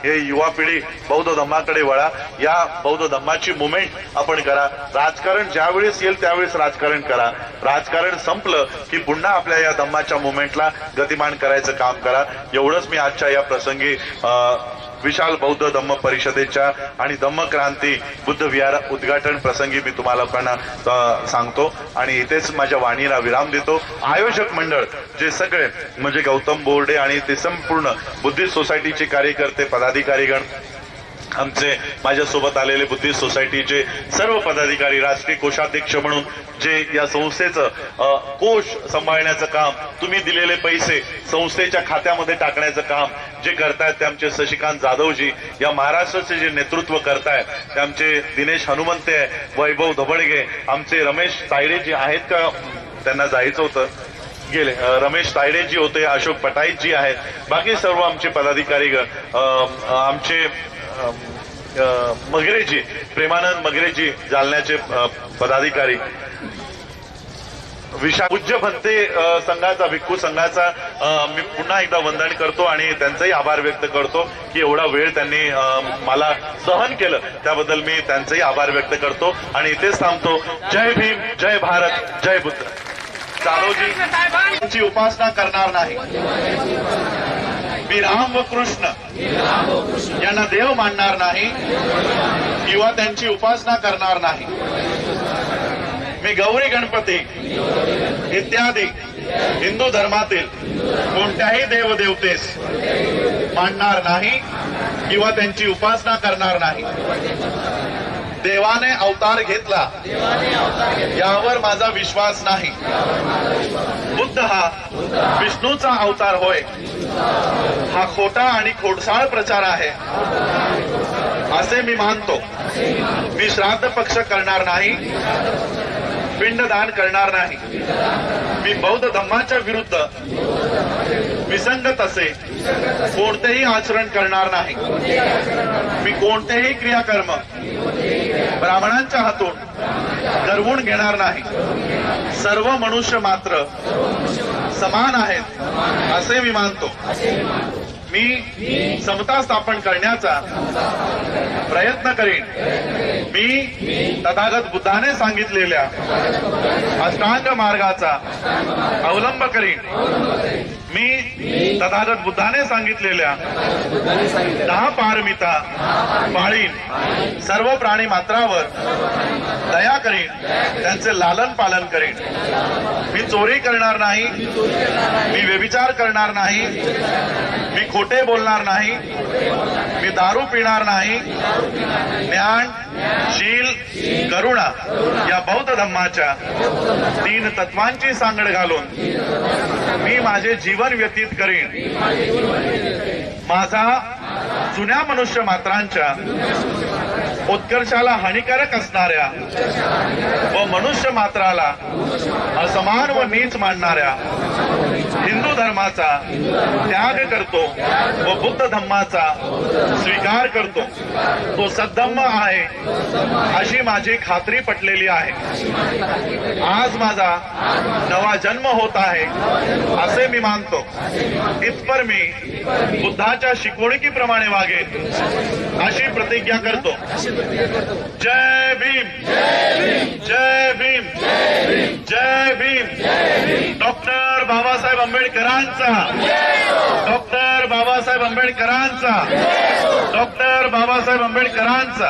हे युवा पिढी बौद्ध धम्माकडे वळा. या बौद्ध धम्माची मुवमेंट आपण करा. राजकारण ज्यावेळेस येईल त्यावेळेस राजकारण करा. राजकारण संपलं की पुन्हा आपल्या या धम्माच्या मुवमेंटला गतिमान करायचं काम करा. एवढंच मी आजच्या या प्रसंगी विशाल बौद्ध धम्म परिषदेच्या आणि धम्मक्रांती बुद्ध विहार उद्घाटन प्रसंगी मी तुम्हाला लोकांना सांगतो आणि इथेच माझ्या वाणीला विराम देतो. आयोजक मंडळ जे सगळे म्हणजे गौतम बोर्डे आणि ते संपूर्ण बुद्धिस्ट सोसायटीचे कार्यकर्ते, पदाधिकारीगण, आमचे माझ्यासोबत आलेले बुद्धिस्ट सोसायटीचे सर्व पदाधिकारी, राष्ट्रीय कोषाध्यक्ष म्हणून जे या संस्थेचं कोष सांभाळण्याचं काम, तुम्ही दिलेले पैसे संस्थेच्या खात्यामध्ये टाकण्याचं काम जे करतायत ते आमचे शशिकांत जाधवजी, या महाराष्ट्राचे जे नेतृत्व करतायत ते आमचे दिनेश हनुमंते, वैभव धबडगे, आमचे रमेश तायडेजी आहेत का, त्यांना जायचं होतं गेले, रमेश तायडेजी होते, अशोक पटाईजी आहेत, बाकी सर्व आमचे पदाधिकारी, आमचे मगरेजी, प्रेमानंद मगरेजी जालन्याचे पदाधिकारी, पूज्य भंते संघाचा, भिक्खू संघाचा मी पुन्हा एकदा वंदन करतो आणि त्यांचाही आभार व्यक्त करतो की एवढा वेळ त्यांनी मला सहन केलं, त्याबद्दल मी त्यांचाही आभार व्यक्त करतो आणि इथेच थांबतो. जय भीम, जय भारत, जय बुद्ध. जाधवजी उपासना करणार नाही, मी राम व कृष्ण यांना देव मानणार नाही किंवा त्यांची उपासना करणार नाही. मी गौरी गणपती इत्यादी हिंदू धर्मातील कोणत्याही देवदेवतेस मानणार नाही किंवा त्यांची उपासना करणार नाही. देवाने अवतार घेतला यावर माझा विश्वास नाही. बुद्ध हा विष्णूचा अवतार होय, हा खोटा आणि खोडसाळ प्रचार आहे असे मी मानतो. मी श्राद्ध पक्ष करणार नाही, पिंडदान करणार नाही. मी बौद्ध धम्माच्या विरुद्ध विसंगत असे कोणतेही आचरण करणार नाही. मी कोणतेही क्रियाकर्म ब्राह्मणांच्या हातून करवून घेणार नाही. सर्व मनुष्य मात्र समान आहेत असे मी मानतो. मी समता स्थापन करण्याचा प्रयत्न करीन. मी तथागत बुद्धाने सांगितलेल्या अष्टांग मार्गाचा अवलंब करीन. मी तथागत बुद्धाने सांगितलेल्या 10 पारमिता पाळीन. सर्व प्राणी मात्रावर दया करीन, त्यांचे लालन पालन करीन. मी चोरी करणार नाही, मी व्यभिचार करणार नाही, मी खोटे बोलणार नाही, मी दारू पिणार नाही. ज्ञान, शील, करुणा या बौद्ध धम्माच्या 3 तत्वांची सांगड घालून मी माझे जीवन व्यतीत करीन. माझा जुन्या मनुष्य मात्रांच्या उत्कर्षाला हानिकारक असणाऱ्या व मनुष्य मात्राला असमान व नीच मानणाऱ्या हिंदू धर्माचा त्याग करतो व बुद्ध धम्माचा स्वीकार करतो. तो सद्धम्म आहे अशी माझी खात्री पटलेली आहे. आज माझा नवा जन्म होत आहे असे मी मानतो. इथपर मी बुद्धाच्या शिकवणुकीप्रमाणे वागेन अशी प्रतिज्ञा करतो. जय भीम, जय भीम, जय भीम. डॉक्टर बाबासाहेब आंबेडकरांचा, डॉक्टर बाबासाहेब आंबेडकरांचा, डॉक्टर बाबासाहेब आंबेडकरांचा.